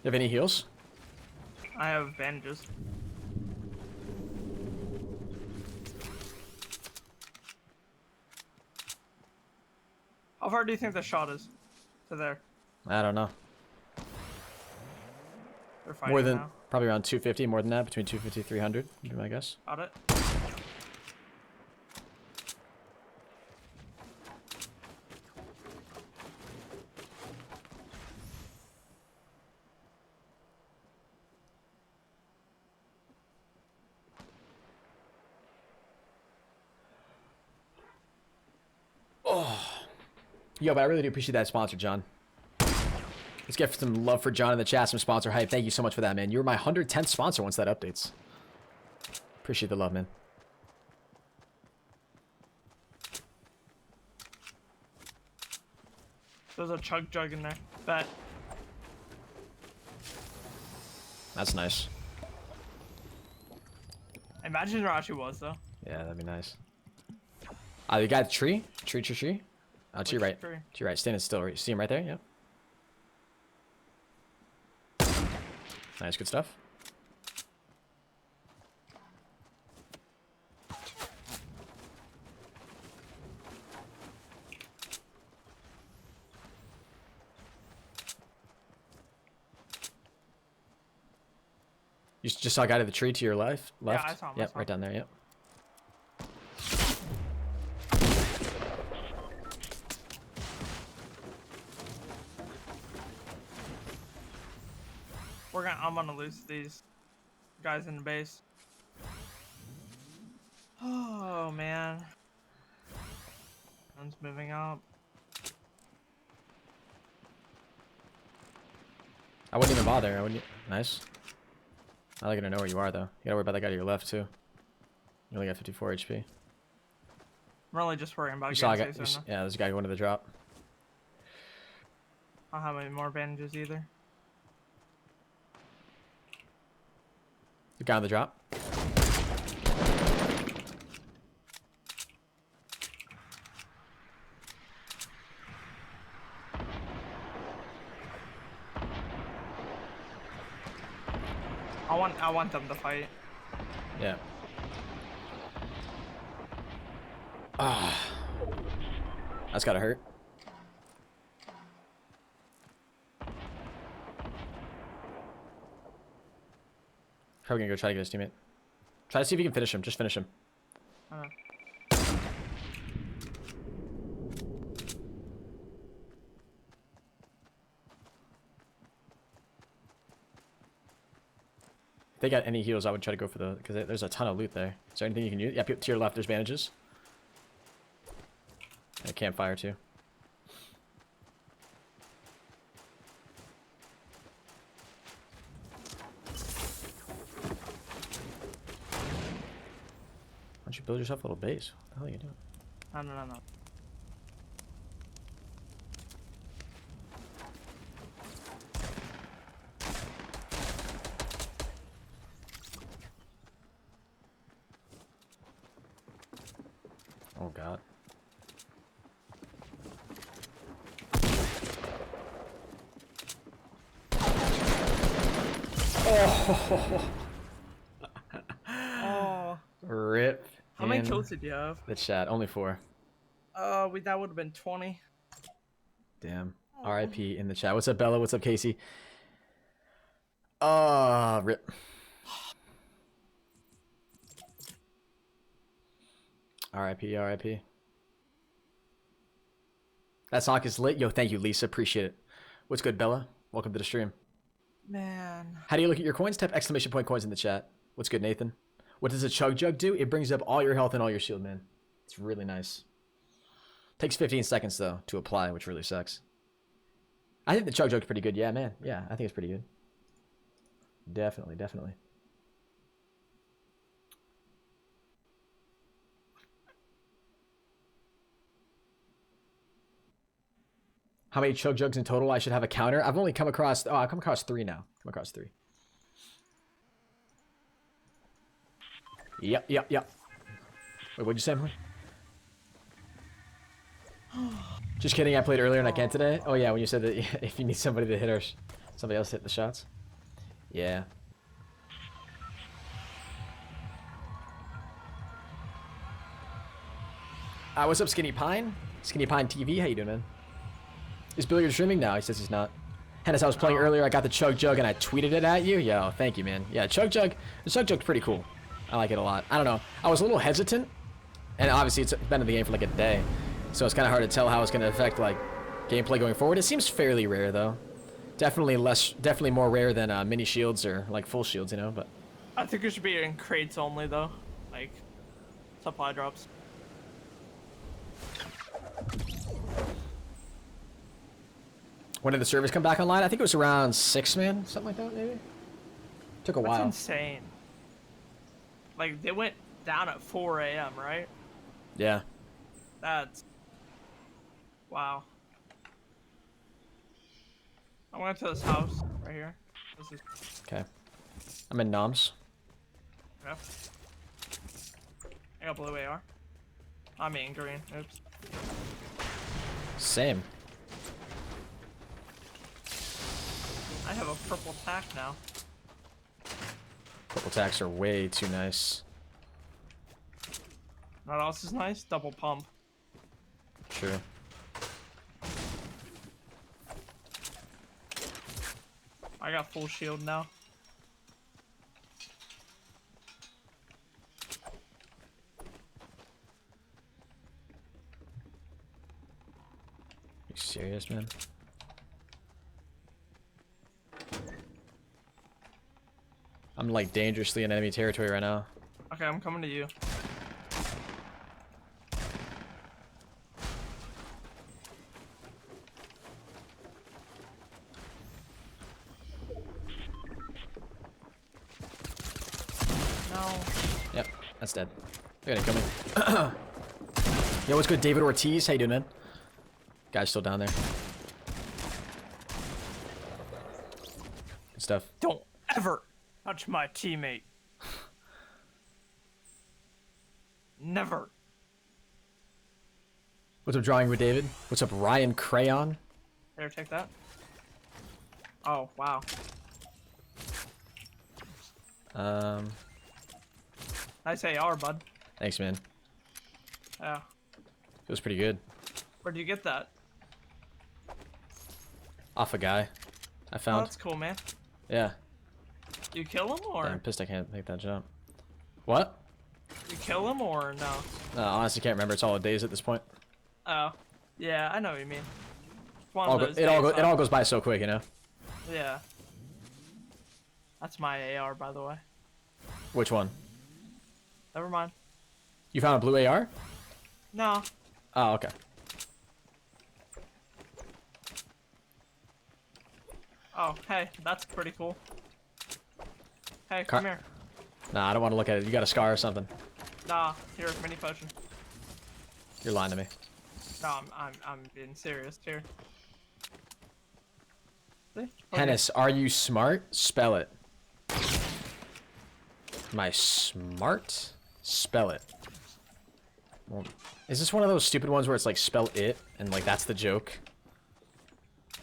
You have any heals? I have bandages. How far do you think the shot is to there? I don't know. They're fighting More than now. probably around 250. More than that, between 250 and 300. Would be my guess. Got it. Yo, but I really do appreciate that sponsor, John. Let's get some love for John in the chat, some sponsor hype. Thank you so much for that, man. You were my 110th sponsor once that updates. Appreciate the love, man. There's a chug jug in there. Bet. That's nice. Imagine there actually was though. Yeah, that'd be nice. You got a tree? Tree. To your right. Tree? To your right. Standing still. Right. See him right there? Yep. Nice, good stuff. You just saw a guy to the tree to your left? Yeah, I saw him. Yep, right down there, yep. I'm gonna lose these guys in the base. Oh man. One's moving up. I wouldn't even bother. I wouldn't. Nice. I like to know where you are though. You gotta worry about that guy to your left too. You only got 54 HP. I'm really just worrying about You saw a getting guy, safe. yeah, there's a guy going to the drop. I don't have any more bandages either. The guy on the drop. I want them to fight. Yeah. Ah. That's gotta hurt. Probably gonna go try to get his teammate. Try to see if you can finish him. Just finish him. If they got any heals, I would try to go for the... Because there's a ton of loot there. Is there anything you can use? Yeah, to your left, there's bandages. And a campfire, too. Why don't you build yourself a little base? What the hell are you doing? No. Oh, God. Oh! Oh. RIP. How many kills did you have? The chat. Only 4. That would have been 20. Damn. RIP in the chat. What's up, Bella? What's up, Casey? RIP. RIP. That sock is lit. Yo, thank you, Lisa. Appreciate it. What's good, Bella? Welcome to the stream. Man. How do you look at your coins? Type exclamation point coins in the chat. What's good, Nathan? What does a chug jug do? It brings up all your health and all your shield, man. It's really nice. Takes 15 seconds though to apply, which really sucks. I think the Chug Jug's pretty good. Yeah, man. Yeah, I think it's pretty good. Definitely, definitely. How many Chug Jugs in total? I should have a counter. I've only come across... Oh, I've come across 3 now. Come across 3. Yep. Wait, what'd you say, Emily? Just kidding. I played earlier and I can't today. Oh, yeah, when you said that if you need somebody to hit or somebody else hit the shots. Yeah. What's up, Skinny Pine? Skinny Pine TV. How you doing, man? Is Billiard streaming? No, he says he's not. Henis, I was playing earlier. I got the Chug Jug and I tweeted it at you. Yo, thank you, man. Yeah, Chug Jug. The Chug Jug's pretty cool. I like it a lot. I don't know. I was a little hesitant, and obviously it's been in the game for like a day, so it's kind of hard to tell how it's going to affect like gameplay going forward. It seems fairly rare though. Definitely more rare than mini shields or like full shields, you know. But I think it should be in crates only though, like supply drops. when did the servers come back online? I think it was around 6, man, something like that, maybe. Took a while. That's insane. Like they went down at 4 a.m., right? Yeah. That's wow. I went to this house right here. This is Okay. I'm in noms. yep. I got blue AR. I mean green. Oops. Same. I have a purple tack now. Purple tacks are way too nice. What else is nice? Double pump. True. I got full shield now. You serious, man? I'm like dangerously in enemy territory right now. Okay, I'm coming to you. No. Yep, that's dead. They're gonna kill me. Yo, what's good, David Ortiz? How you doing, man? Guy's still down there. Good stuff. Don't ever touch my teammate. Never. What's up, Drawing with David? What's up, Ryan Crayon? Here, take that. Oh, wow. Nice AR, bud. Thanks, man. Yeah. Feels pretty good. Where'd you get that? Off a guy I Oh, found. that's cool, man. Yeah. You kill him or? Damn, I'm pissed I can't make that jump. What? You kill him or no? No, honestly can't remember. It's all days at this point. Oh. Yeah, I know what you mean. One All of go those it all days, it all goes by so quick, you know. Yeah. That's my AR, by the way. Which one? Never mind. You found a blue AR? No. Oh, okay. Oh, hey, that's pretty cool. Hey, Car- come here. Nah, I don't want to look at it. You got a scar or something. Nah, here, mini potion. You're lying to me. No, I'm being serious here. See? Henis, are you smart? Spell it. Am I smart? Spell it. Well, is this one of those stupid ones where it's like spell it and like that's the joke?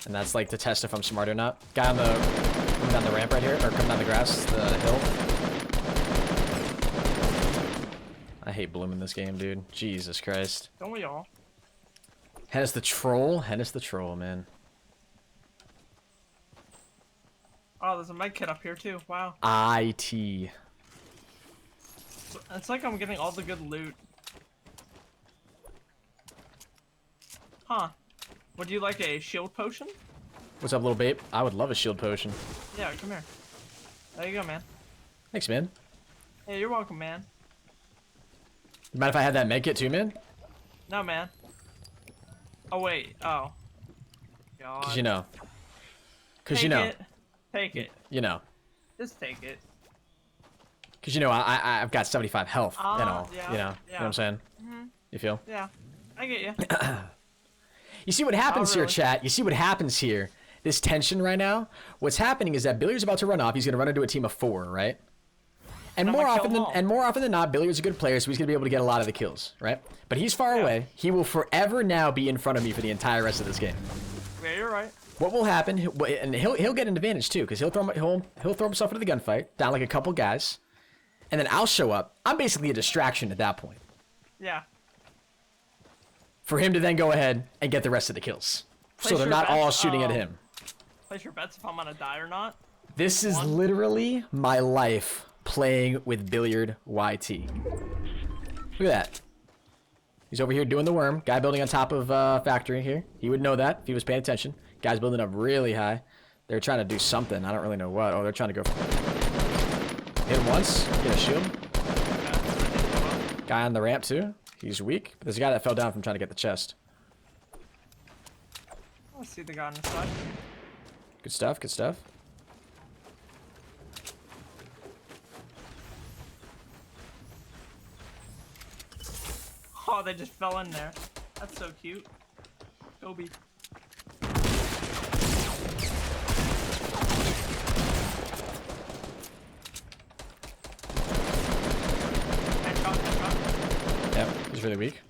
And that's like to test if I'm smart or not? Guy on the coming down the ramp right here, or coming down the grass, the hill. I hate bloom in this game, dude. Jesus Christ. Don't we all? Henis the troll? Henis the troll, man. Oh, there's a med kit up here too. Wow. IT. It's like I'm getting all the good loot. Huh. Would you like a shield potion? What's up, little babe? I would love a shield potion. Yeah, come here. There you go, man. Thanks, man. Hey, you're welcome, man. You mind if I had that med kit too, man? No, man. Oh wait. Oh. God. Cause you know. Cause Take you know. It. Take it. You know. Just take it. Cause you know I've got 75 health and all. Yeah, You know what I'm saying? You feel? Yeah. I get you. You see what happens Oh, here, really? chat? You see what happens here? This tension right now? What's happening is that Billiard's about to run off. He's going to run into a team of 4, right? And I'm more gonna often kill than them all. not, Billiard's a good player, so he's going to be able to get a lot of the kills, right? But he's far away. He will forever now be in front of me for the entire rest of this game. Yeah, you're right. What will happen? And he'll get an advantage too, because he'll throw himself into the gunfight, down like a couple guys, and then I'll show up. I'm basically a distraction at that point. Yeah. For him to then go ahead and get the rest of the kills. So Place they're your not all bets, shooting at him. Place your bets if I'm gonna die or not. This is literally my life playing with Billiard YT. Look at that. He's over here doing the worm. Guy building on top of factory here. He would know that if he was paying attention. Guy's building up really high. They're trying to do something. I don't really know what. Oh, they're trying to go for... Hit him once. Get a shield. Guy on the ramp too. He's weak. But there's a guy that fell down from trying to get the chest. I see the guy on the side. Good stuff. Good stuff. Oh, they just fell in there. That's so cute. Kobe. Headshot. Yep. He's really weak.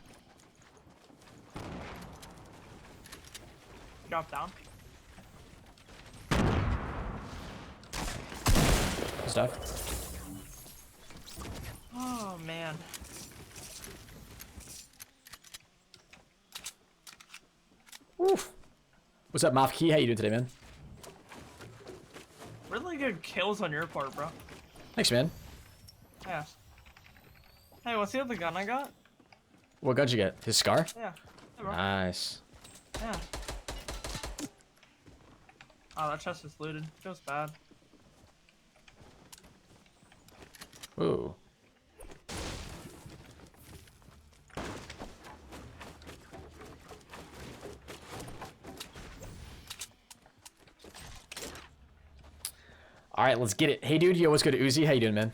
Drop down. Good stuff. Oh, man. Oof. What's up, Mafki? How you doing today, man? Really good kills on your part, bro. Thanks, man. Yeah. Hey, what's the other gun I got? What gun'd you get? His scar? Yeah. Hey, bro. Nice. Yeah. Oh, that chest is looted. Feels bad. Ooh. All right, let's get it. Hey, dude. Yo, what's good, Uzi? How you doing, man?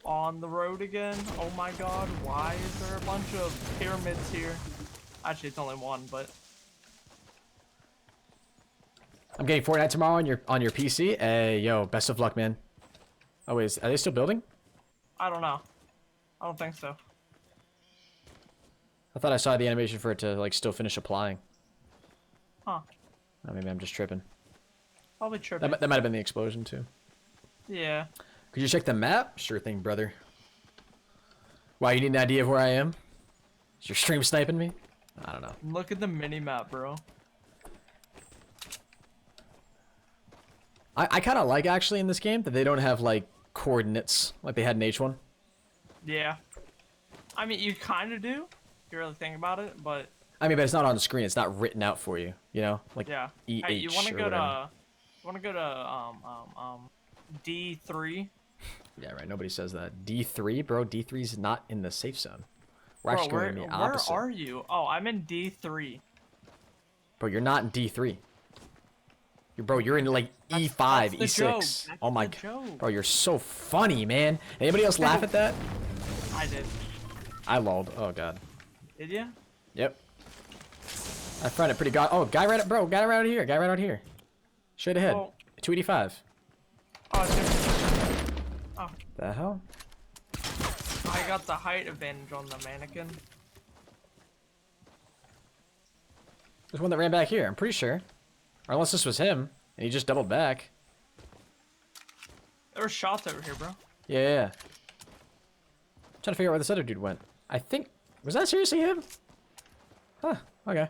On the road again. Oh my god, why is there a bunch of pyramids here? Actually, it's only one, but I'm getting Fortnite tomorrow on your PC. Hey, yo, best of luck, man. Oh, wait, are they still building? I don't know. I don't think so. I thought I saw the animation for it to like still finish applying. Huh. Oh, maybe I'm just tripping. Probably tripping. That might have been the explosion too. Yeah. Could you check the map? Sure thing, brother. Why, you need an idea of where I am? Is your stream sniping me? I don't know. Look at the mini map, bro. I kind of like actually in this game that they don't have like coordinates like they had in H1. Yeah. I mean, you kind of do, if you really think about it, but I mean, but it's not on the screen. It's not written out for you. You know, like yeah. EH Hey, you want to or go whatever. to D3? Yeah, right. Nobody says that. D3, bro. D3's not in the safe zone. We're Bro, actually going in the where opposite. are you? Oh, I'm in D3. Bro, you're not in D3. You're in like E5, that's the E6. joke. That's Oh my the god. joke. Bro, you're so funny, man. Anybody else laugh at that? I did. I lolled. Oh god. Did you? Yep. I find it pretty god. Oh, guy right out here. Guy right out here. Straight ahead. Well- 285. Oh, it's different. Oh, The hell? I got the height advantage on the mannequin. There's one that ran back here, I'm pretty sure. Or unless this was him, and he just doubled back. There were shots over here, bro. Yeah. Trying to figure out where this other dude went. I think... Was that seriously him? Huh, okay.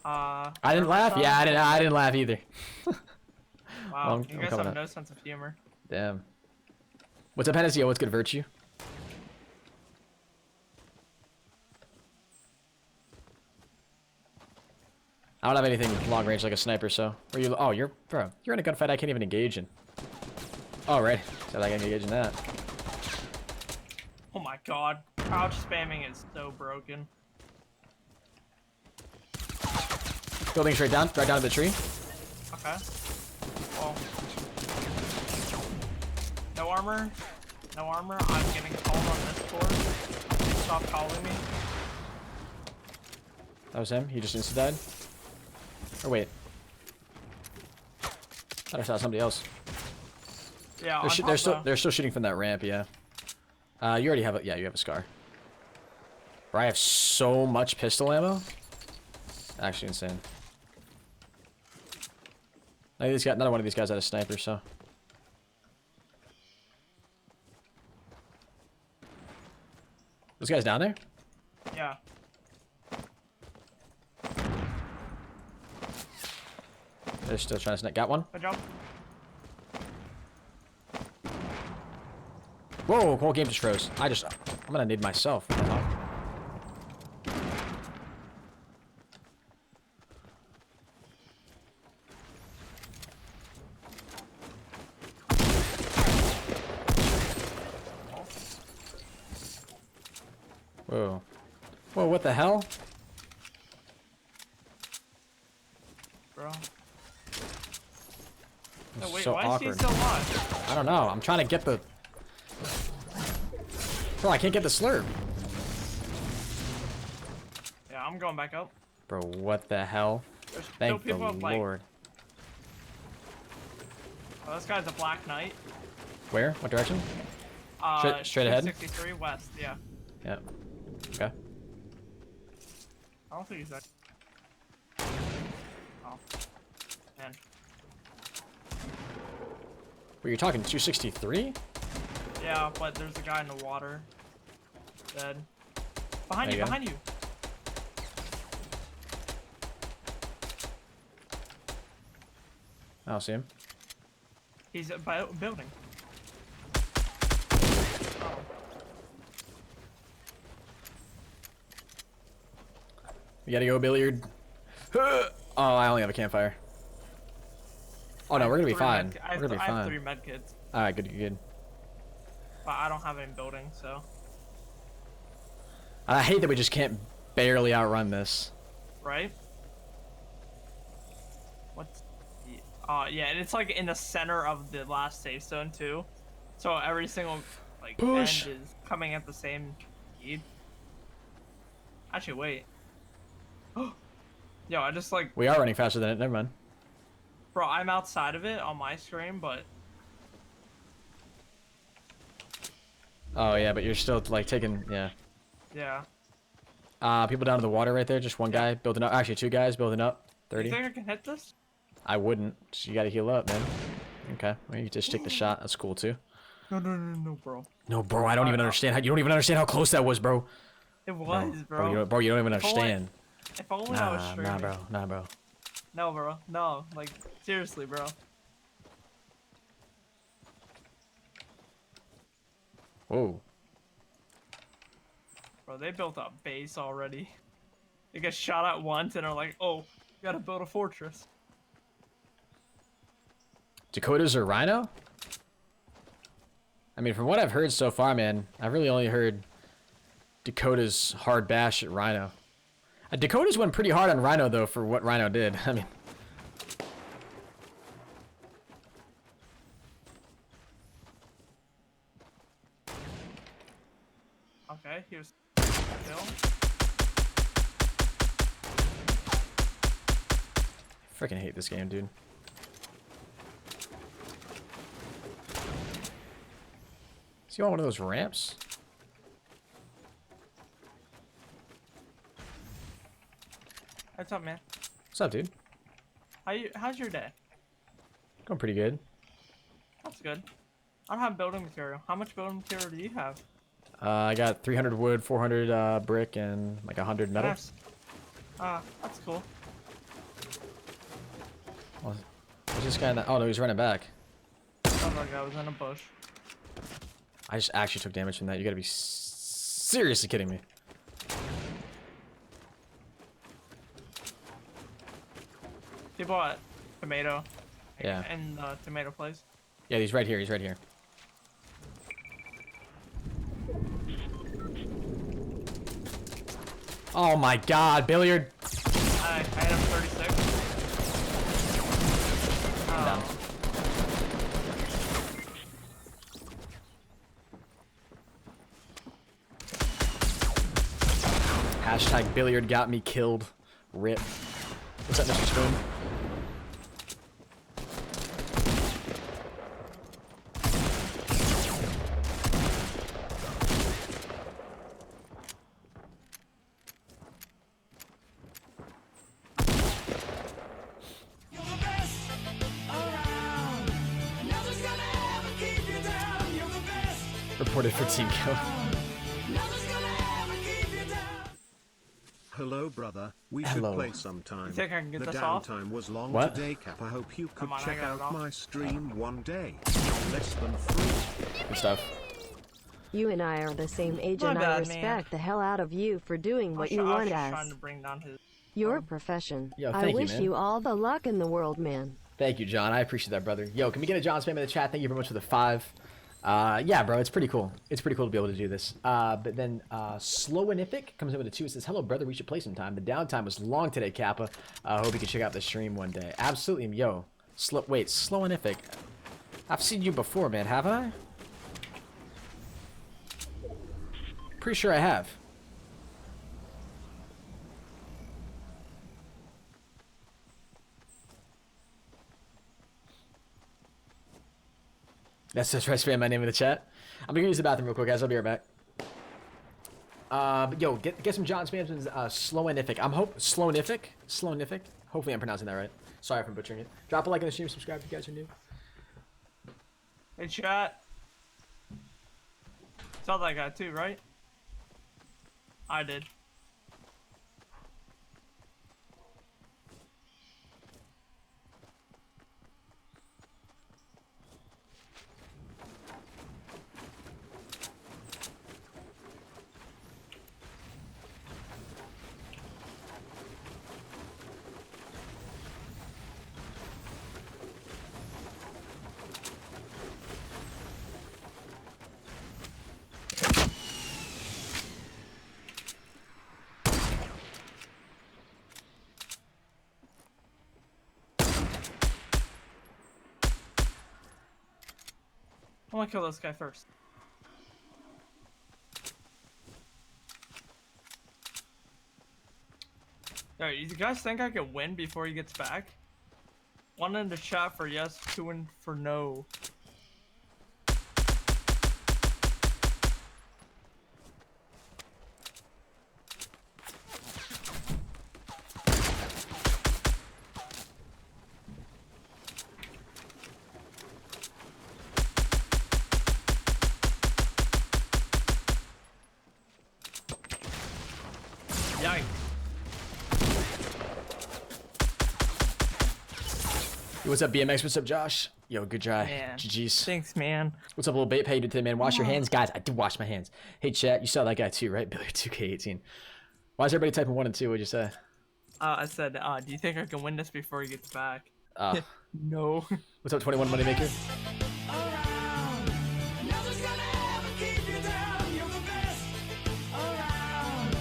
I didn't laugh? Yeah, I didn't laugh either. Wow, Well, you I'm guys coming have up. no sense of humor. Damn. What's up, Henis? Yo, what's good, Virtue? I don't have anything long range like a sniper, so... Where you... Oh, you're in a gunfight I can't even engage in. Oh, right. So I can engage in that. Oh my god. Crouch spamming is so broken. Building straight down, right down to the tree. Okay. Well. No armor. No armor. I'm getting called on this board. Stop calling me. That was him. He just insta died. Or wait. I thought I saw somebody else. Yeah, They're still shooting from that ramp. Yeah. You already have a, yeah, you have a scar. Bro, I have so much pistol ammo. Actually insane. None one of these guys had a sniper, so. Those guys down there? Yeah. They're still trying to snipe. Got one. Good job. Whoa, whole game just froze. I'm gonna need myself. What the hell? Whoa. Whoa, what the hell? Bro. No, wait, So why awkward. is he still alive? I don't know. I'm trying to get the... Bro, I can't get the slurp. Yeah, I'm going back up. Bro, what the hell? There's Thank still the people like, Lord. oh, this guy's a Black Knight. Where? What direction? Straight ahead? 63 west, yeah. Yeah. Okay. I don't think he's that. Oh. Man. Well, you're talking 263? Yeah, but there's a guy in the water. Dead. Behind There you, you go. behind you. I don't see him. He's by a building. Oh. You gotta go, Billiard. Oh, I only have a campfire. Oh no, we're gonna be fine. We're gonna be I have fine. 3 medkits, Alright, good, good, good. but I don't have any building, so. I hate that we just can't barely outrun this. Right? What's... yeah, and it's like in the center of the last safe zone, too. So every single, like, Push. end is coming at the same speed. Actually, wait. Yo, I just, like... We are running faster than it, never mind. Bro, I'm outside of it on my screen, but... Oh yeah, but you're still, like, taking, yeah. Yeah. People down to the water right there, just one guy building up. Actually, 2 guys building up. You 30. think I can hit this? I wouldn't. So you gotta heal up, man. Okay, well, you just take the shot. That's cool, too. No, bro. No, bro, I don't even understand how, you don't even understand how close that was, bro. It was, bro. Bro, you don't even If only- understand. If only I was Nah, streaming. nah, bro. No, bro. No, like, seriously, bro. Whoa. Bro, they built a base already. They get shot at once and are like, oh, you gotta build a fortress. Dakotas or Rhino? I mean, from what I've heard so far, man, I've really only heard Dakota's hard bash at Rhino. Dakota's went pretty hard on Rhino, though, for what Rhino did. I mean... Okay, here's Bill. Freaking hate this game, dude. Is he on one of those ramps? What's up, man? What's up, dude? How's your day? Going pretty good. That's good. I don't have building material. How much building material do you have? I got 300 wood, 400 brick, and like 100 metal. Nice. That's cool. Was this guy in the... Oh, no, he's running back. Sounds like I was in a bush. I just actually took damage from that. You gotta be seriously kidding me. People at tomato. Yeah. In the tomato place. Yeah, he's right here. He's right here. Oh my god, Billiard. I hit him 36. Hashtag billiard got me killed. Rip. What's up, Mr. Spoon? You're the best around. Nothing's gonna ever keep you down. You're the best. Reported for team kill. Nothing's gonna ever keep you down. Hello, brother. We Hello. should play sometime. You think I can get The this off? downtime was long What? today, Cap. I hope you could Come on, I check got it out off. my stream one day. Less than free. Good stuff. You and I are the same age, My and I bad, respect man. the hell out of you for doing what you I was want just as trying to bring down his. your profession. Yo, I thank you, wish man. you all the luck in the world, man. Thank you, John. I appreciate that, brother. Yo, can we get a John spam in the chat? Thank you very much for the 5. Yeah, bro, it's pretty cool. It's pretty cool to be able to do this. But then Slowanific comes in with a 2. It says, hello, brother. We should play sometime. The downtime was long today, Kappa. I hope you can check out the stream one day. Absolutely, yo. Wait, Slowanific. I've seen you before, man, haven't I? Pretty sure I have. That's just right, spam my name in the chat. I'm gonna use the bathroom real quick, guys. I'll be right back. But yo, get some John spams. Slowanific. Slowanific. Hopefully, I'm pronouncing that right. Sorry if I'm butchering it. Drop a like on the stream. Subscribe if you guys are new. Hey, chat. Saw that guy too, right? I did. I want to kill this guy first. Alright, you guys think I can win before he gets back? 1 in the chat for yes, 2 in for no. Yikes. Yo, what's up, BMX? What's up, Josh? Yo, good try. Man. GG's. Thanks, man. What's up, little bait? How you doing today, man? Wash your hands, guys. I did wash my hands. Hey, chat. You saw that guy too, right? Billy 2K18. Why is everybody typing 1 and 2? What'd you say? I said, do you think I can win this before he gets back? No. What's up, 21 Moneymaker? Around. Nothing's gonna ever keep you down. You're the best around.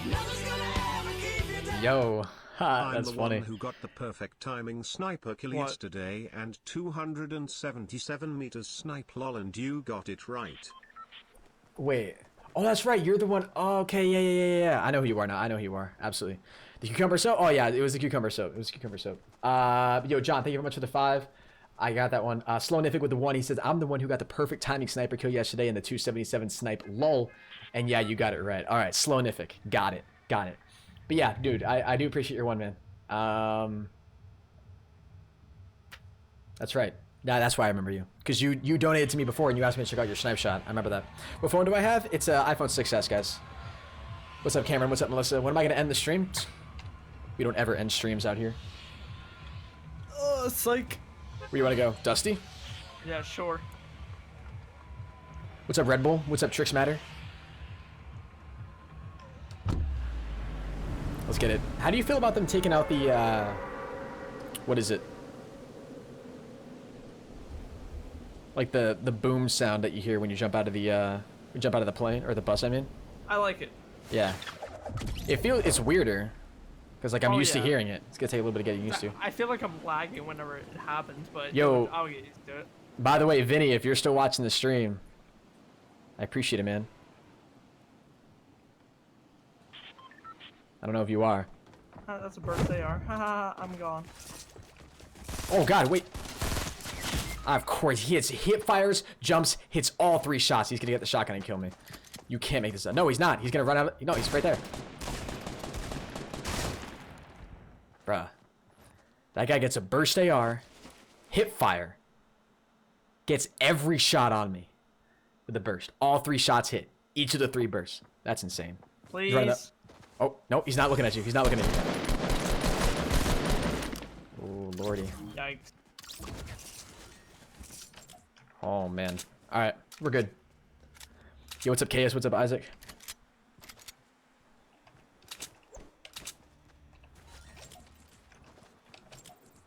Nothing's gonna ever keep you down. Yo, ha, I'm that's the funny. one who got the perfect timing sniper kill What? yesterday and 277 meters snipe lol, and you got it right. Wait. Oh, that's right. You're the one. Oh, okay, yeah. I know who you are now. I know who you are. Absolutely. The cucumber soap? Oh, yeah, it was the cucumber soap. Yo, John, thank you very much for the 5. I got that one. Slownific with the 1. He says, I'm the one who got the perfect timing sniper kill yesterday in the 277 snipe. Lol. And yeah, you got it right. All right, Slownific. Got it. But yeah, dude, I do appreciate your 1, man. That's right. Yeah, that's why I remember you. Because you donated to me before and you asked me to check out your snipe shot. I remember that. What phone do I have? It's an iPhone 6s, guys. What's up, Cameron? What's up, Melissa? When am I going to end the stream? We don't ever end streams out here. Oh, psych. Where do you want to go? Dusty? Yeah, sure. What's up, Red Bull? What's up, Tricks Matter? Let's get it. How do you feel about them taking out the, what is it? Like the boom sound that you hear when you jump out of the plane, or the bus, I mean? I like it. Yeah. It's weirder. Because, like, I'm used to yeah. hearing it. It's going to take a little bit of getting used to. I feel like I'm lagging whenever it happens, but Yo. I'll get used to it. By the way, Vinny, if you're still watching the stream, I appreciate it, man. I don't know if you are. That's a birthday AR. Haha, I'm gone. Oh god, wait. Of course, he hits hip fires, jumps, hits all 3 shots. He's gonna get the shotgun and kill me. You can't make this up. No, he's not. He's gonna run out of... No, he's right there. Bruh. That guy gets a burst AR, hip fire, gets every shot on me with a burst. All 3 shots hit. Each of the 3 bursts. That's insane. Please. Oh, no, he's not looking at you. He's not looking at you. Oh, lordy. Yikes. Oh, man. All right, we're good. Yo, what's up, KS? What's up, Isaac?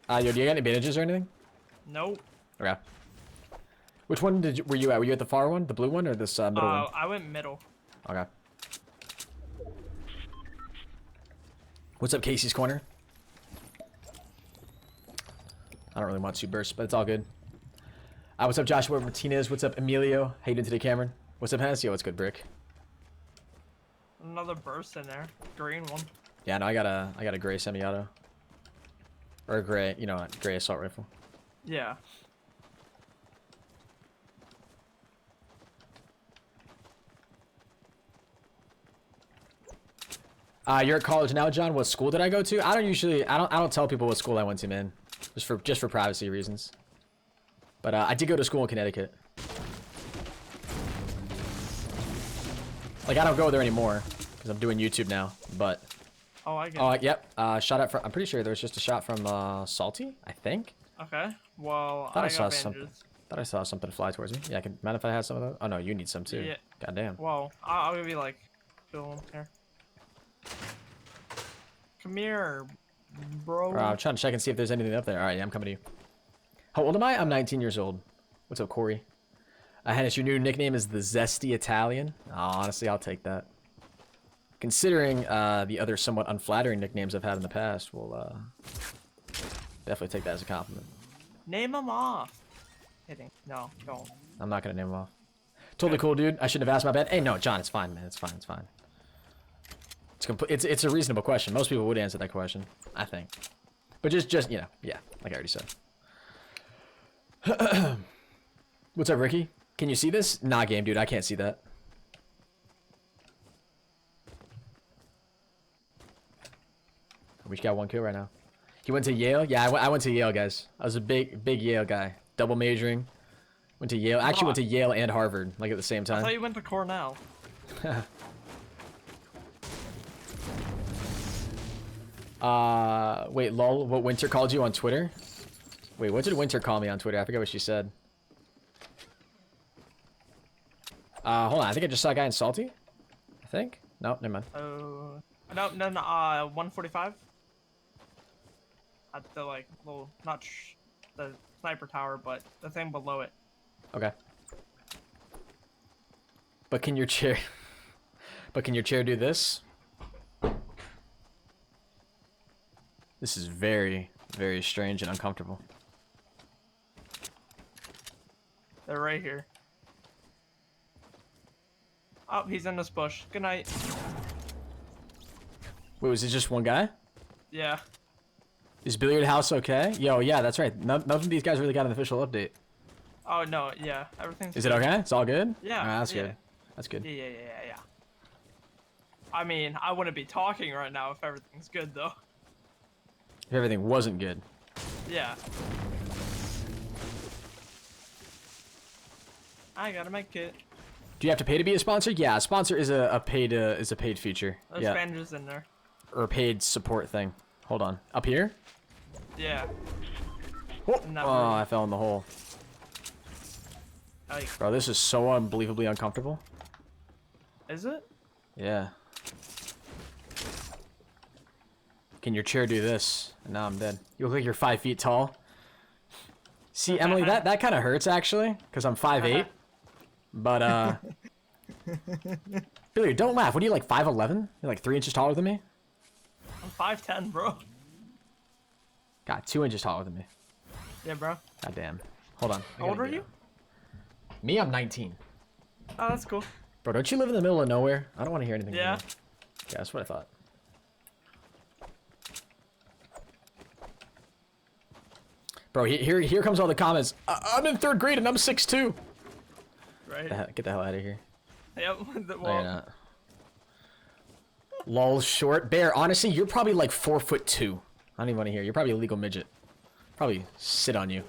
Yo, do you got any bandages or anything? Nope. Okay. Which one were you at? Were you at the far one, the blue one, or this middle one? I went middle. Okay. What's up, Casey's Corner? I don't really want to burst, but it's all good. What's up, Joshua Martinez? What's up, Emilio? How you doing today, Cameron? What's up, Henis? Yo, what's good, Brick? Another burst in there. Green one. Yeah, no, I got a gray semi-auto. Or a gray, you know, gray assault rifle. Yeah. You're at college now, John. What school did I go to? I don't tell people what school I went to, man. Just for privacy reasons. But I did go to school in Connecticut. Like, I don't go there anymore because I'm doing YouTube now. But Oh, I get it. yep. Shot at from. I'm pretty sure there was just a shot from Salty. I think. Okay. Well, Thought I I saw got something. bandages. Thought I saw something fly towards me. Yeah, I can. Mind if I have some of those? Oh no, you need some too. Yeah. God damn. Whoa. I'll give you like, fill them here. Come here, bro. I'm trying to check and see if there's anything up there. All right, yeah, I'm coming to you. How old am I? I'm 19 years old. What's up, Corey? Henis, your new nickname is the Zesty Italian. Oh, honestly, I'll take that. Considering the other somewhat unflattering nicknames I've had in the past, we'll definitely take that as a compliment. Name them off. Kidding. No, don't. I'm not gonna name them off. Totally cool, dude. I shouldn't have asked my bad. Hey, no, John, it's fine, man. It's fine. It's fine. It's a reasonable question. Most people would answer that question, I think. But just you know, yeah, like I already said. What's up, Ricky? Can you see this? Nah, game, dude. I can't see that. We got 1 kill right now. He went to Yale? Yeah, I went to Yale, guys. I was a big Yale guy. Double majoring. Went to Yale. Actually went to Yale and Harvard, like at the same I time. thought you went to Cornell. Wait, lol, what Winter called you on Twitter? Wait, what did Winter call me on Twitter? I forget what she said. Hold on, I think I just saw a guy in Salty. I think? No, never mind. Oh. No, 145. At the, like, little, not the sniper tower, but the thing below it. Okay. But can your chair... But can your chair do this? This is very, very strange and uncomfortable. They're right here. Oh, he's in this bush. Good night. Wait, was it just one guy? Yeah. Is Billiard House okay? Yo, yeah, that's right. None of these guys really got an official update. Oh, no, yeah. Everything's Is it okay? It's all good? Yeah. Alright, that's yeah. good. That's good. Yeah. I mean, I wouldn't be talking right now if everything's good, though. If everything wasn't good. Yeah. I gotta make it. Do you have to pay to be a sponsor? Yeah, a sponsor is a paid feature. There's yeah. bandages in there. Or a paid support thing. Hold on. Up here? Yeah. Oh, In that oh room. I fell in the hole. Like, Bro, this is so unbelievably uncomfortable. is it? Yeah. Can your chair do this? And now I'm dead. You look like you're 5 feet tall. See, Emily, that kind of hurts, actually. Because I'm 5'8". But, Billy, don't laugh. What are you, like 5'11"? You're like 3 inches taller than me? I'm 5'10", bro. God, 2 inches taller than me. Yeah, bro. God damn. Hold on. How old are you? Me, I'm 19. Oh, that's cool. Bro, don't you live in the middle of nowhere? I don't want to hear anything. Yeah. From you. Yeah, that's what I thought. Bro, here comes all the comments. I'm in 3rd grade and I'm 6'2". Right? Get the hell out of here. Yep. No, you're not. Lol, short. Bear, honestly, you're probably like 4'2". I don't even want to hear. You're probably a legal midget. Probably sit on you.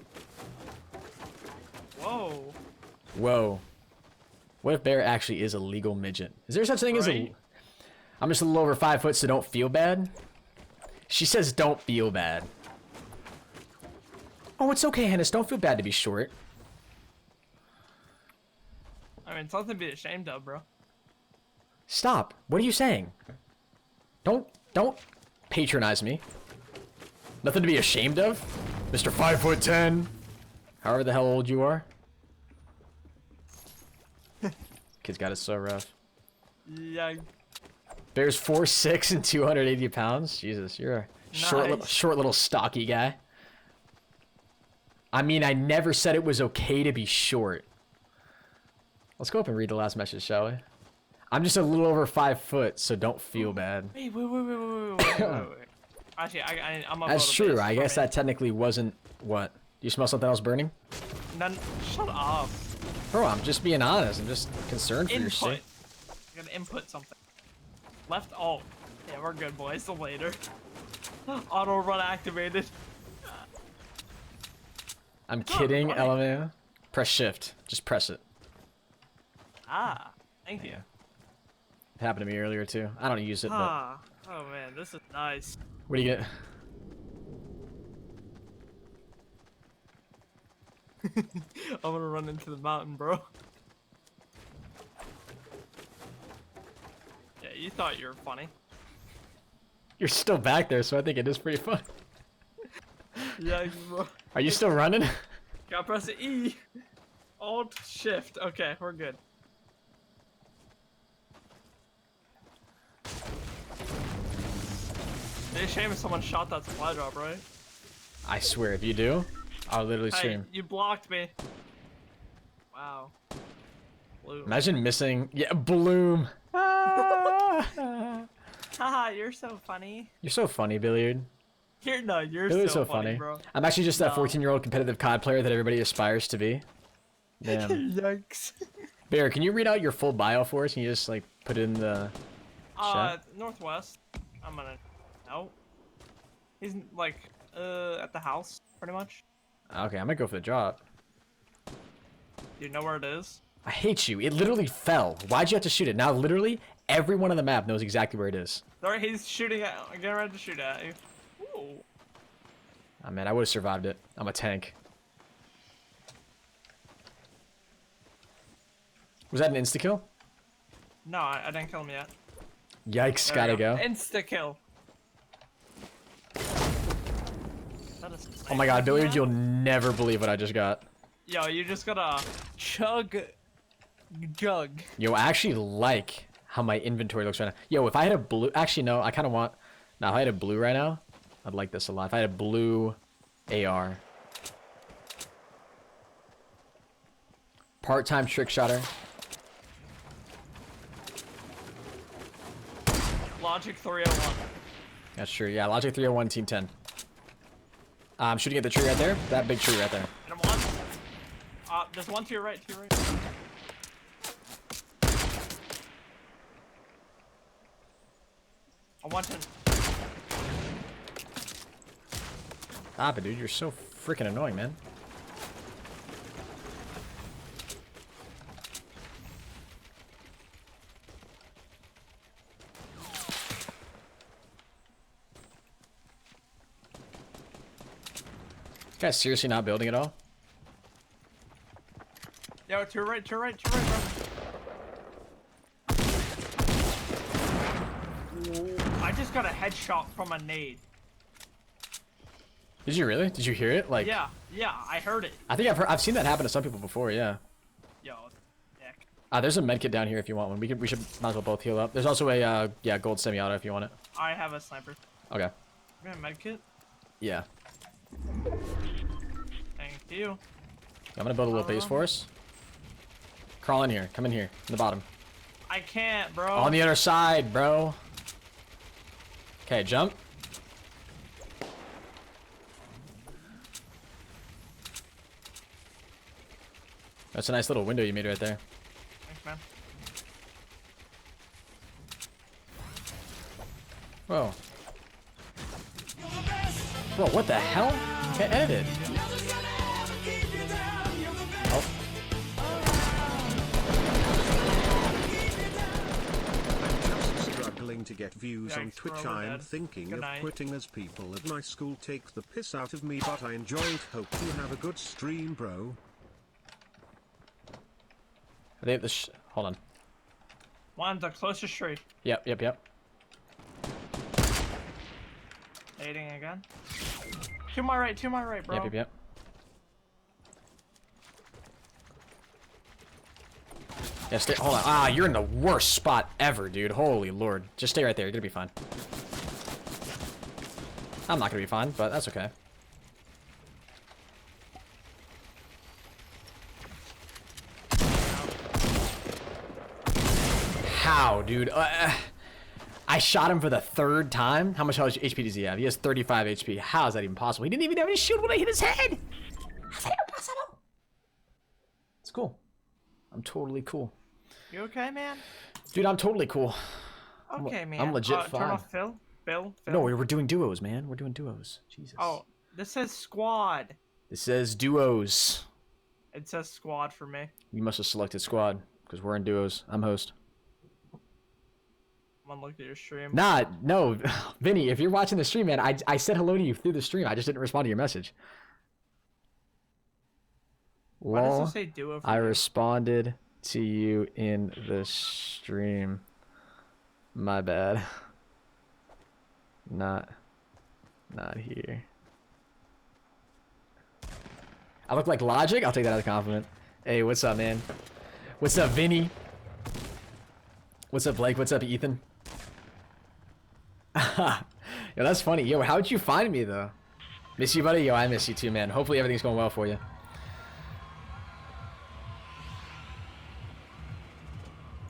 Whoa. Whoa. What if Bear actually is a legal midget? Is there such thing as a... I'm just a little over 5 foot, so don't feel bad? She says don't feel bad. Oh, it's okay, Henis. Don't feel bad to be short. I mean, something to be ashamed of, bro. Stop. What are you saying? Don't patronize me. Nothing to be ashamed of? Mr. 5'10". However the hell old you are. Kid's got it so rough. Yeah. Bear's 4'6" and 280 pounds. Jesus, you're a short little stocky guy. I mean, I never said it was okay to be short. Let's go up and read the last message, shall we? I'm just a little over 5 foot, so don't feel bad. Wait. Actually, I'm a That's true. I guess that technically wasn't what. You smell something else burning? None. Shut up. Bro, I'm just being honest. I'm just concerned for your sake. You gotta input something. Left alt. Yeah, we're good, boys. Till later. Auto run activated. I'm kidding, LMAO. Press shift. Just press it. Ah, thank you. It happened to me earlier too. I don't use it, but... Ah, oh man, this is nice. What do you get? I'm gonna run into the mountain, bro. Yeah, you thought you were funny. You're still back there, so I think it is pretty fun. Yeah, bro. Are you still running? Gotta press the E. Alt shift. Okay, we're good. It'd be a shame if someone shot that supply drop, right? I swear, if you do, I'll literally Hey, stream. you blocked me. Wow. Blue. Imagine missing... Yeah, Bloom. Haha, you're so funny. You're so funny, Billiard. You're Billiard's so so funny. bro. I'm actually just that No. 14-year-old competitive COD player that everybody aspires to be. Damn. Yikes. Bear, can you read out your full bio for us? Can you just, like, put it in the chat? Northwest. I'm gonna... No. He's, like, at the house, pretty much. Okay, I'm gonna go for the drop. You know where it is? I hate you. It literally fell. Why'd you have to shoot it? Now, literally, everyone on the map knows exactly where it is. Sorry, he's shooting at... Getting ready to shoot at you. Ooh. Oh, man, I would have survived it. I'm a tank. Was that an insta-kill? No, I didn't kill him yet. Yikes, There gotta we go. Insta-kill. Oh my god, Billiard, you'll never believe what I just got. Yo, you just got a chug jug. Yo, I actually like how my inventory looks right now. Yo, if I had a blue... Actually, no, I kind of want... No, if I had a blue right now, I'd like this a lot. If I had a blue AR. Part-time trick shotter. Logic 301. That's true. Yeah, Logic 301, Team 10. I'm shooting at the tree right there. That big tree right there. And I'm one. There's one to your right, I want to... Stop it, dude. You're so freaking annoying, man. You guys seriously not building at all? Yo, to your right, bro. Ooh, I just got a headshot from a nade. Did you really? Did you hear it? Like, Yeah, I heard it. I think I've seen that happen to some people before. Yeah. Yo, Nick. There's a medkit down here if you want one. We should might as well both heal up. There's also a yeah, gold semi-auto if you want it. I have a sniper. Okay. You got a medkit? Yeah. Thank you. I'm gonna build a little base for us. Crawl in here. Come in here. In the bottom. I can't, bro. On the other side, bro. Okay, jump. That's a nice little window you made right there. Thanks, man. Whoa. Bro, what the hell? Can't edit it. Oh. I'm just struggling to get views on Yikes, bro, Twitch. we're I am dead. thinking Good of night. quitting as people at my school take the piss out of me, but I enjoyed. Hope you have a good stream, bro. I think this. Hold on. One's the closest tree. Yep, yep, yep. Aiding again. To my right, bro. Yep, yep, yep. Yeah, stay. Hold on. Ah, you're in the worst spot ever, dude. Holy lord. Just stay right there. You're gonna be fine. I'm not gonna be fine, but that's okay. How, dude? I shot him for the 3rd time. How much HP does he have? He has 35 HP. How is that even possible? He didn't even have any shield when I hit his head. How's that even possible? It's cool. I'm totally cool. You okay, man? Dude, I'm totally cool. Okay, man. I'm legit Turn fine. off Phil. Phil. No, we're doing duos, man. We're doing duos. Jesus. Oh, this says squad. This says duos. It says squad for me. You must have selected squad because we're in duos. I'm host. I'm gonna look at your stream. Nah, no. Vinny, if you're watching the stream, man, I said hello to you through the stream. I just didn't respond to your message. Why does Lol, it say duo for I you? responded to you in the stream. My bad. Not here. I look like Logic? I'll take that as a compliment. Hey, what's up, man? What's up, Vinny? What's up, Blake? What's up, Ethan? Yo, that's funny. Yo, how'd you find me, though? Miss you, buddy? Yo, I miss you too, man. Hopefully everything's going well for you.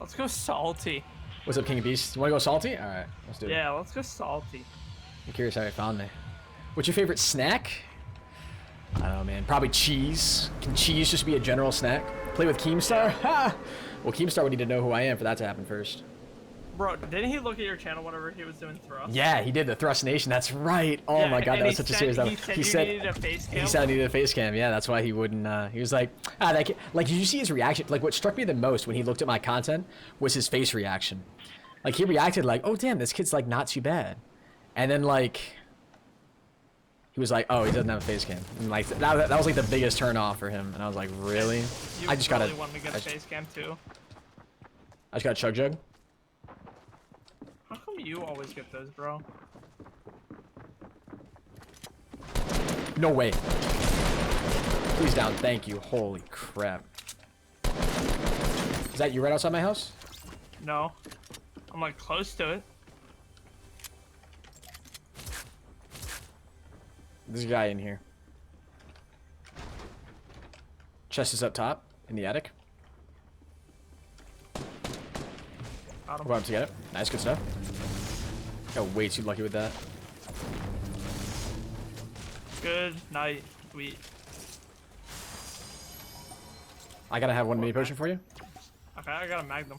Let's go salty. What's up, King of Beasts? You want to go salty? All right, let's do it. Yeah, let's go salty. I'm curious how you found me. What's your favorite snack? I don't know, man. Probably cheese. Can cheese just be a general snack? Play with Keemstar? Ha! Well, Keemstar would need to know who I am for that to happen first. Bro, didn't he look at your channel whenever he was doing thrust? Yeah, he did the Thrust Nation. That's right. Oh Yeah, my god, and that was he such a said- serious he level. said He you said needed a face cam? he said I needed a face cam. Yeah, that's why he wouldn't. He was like, like, did you see his reaction? Like, what struck me the most when he looked at my content was his face reaction. Like, he reacted like, oh damn, this kid's like not too bad, and then like, he was like, oh, he doesn't have a face cam. And like that was like the biggest turn off for him, and I was like, really? You I just really gotta. wanted to get a face cam too. I just got Chug Jug. How come you always get those, bro? No way. Please down. Thank you. Holy crap. Is that you right outside my house? No. I'm like close to it. There's a guy in here. Chest is up top in the attic. Got him. We're about to get it. Nice, good stuff. Got way too lucky with that. Good night, sweet. I gotta have one mini potion for you. Okay, I got a magnum.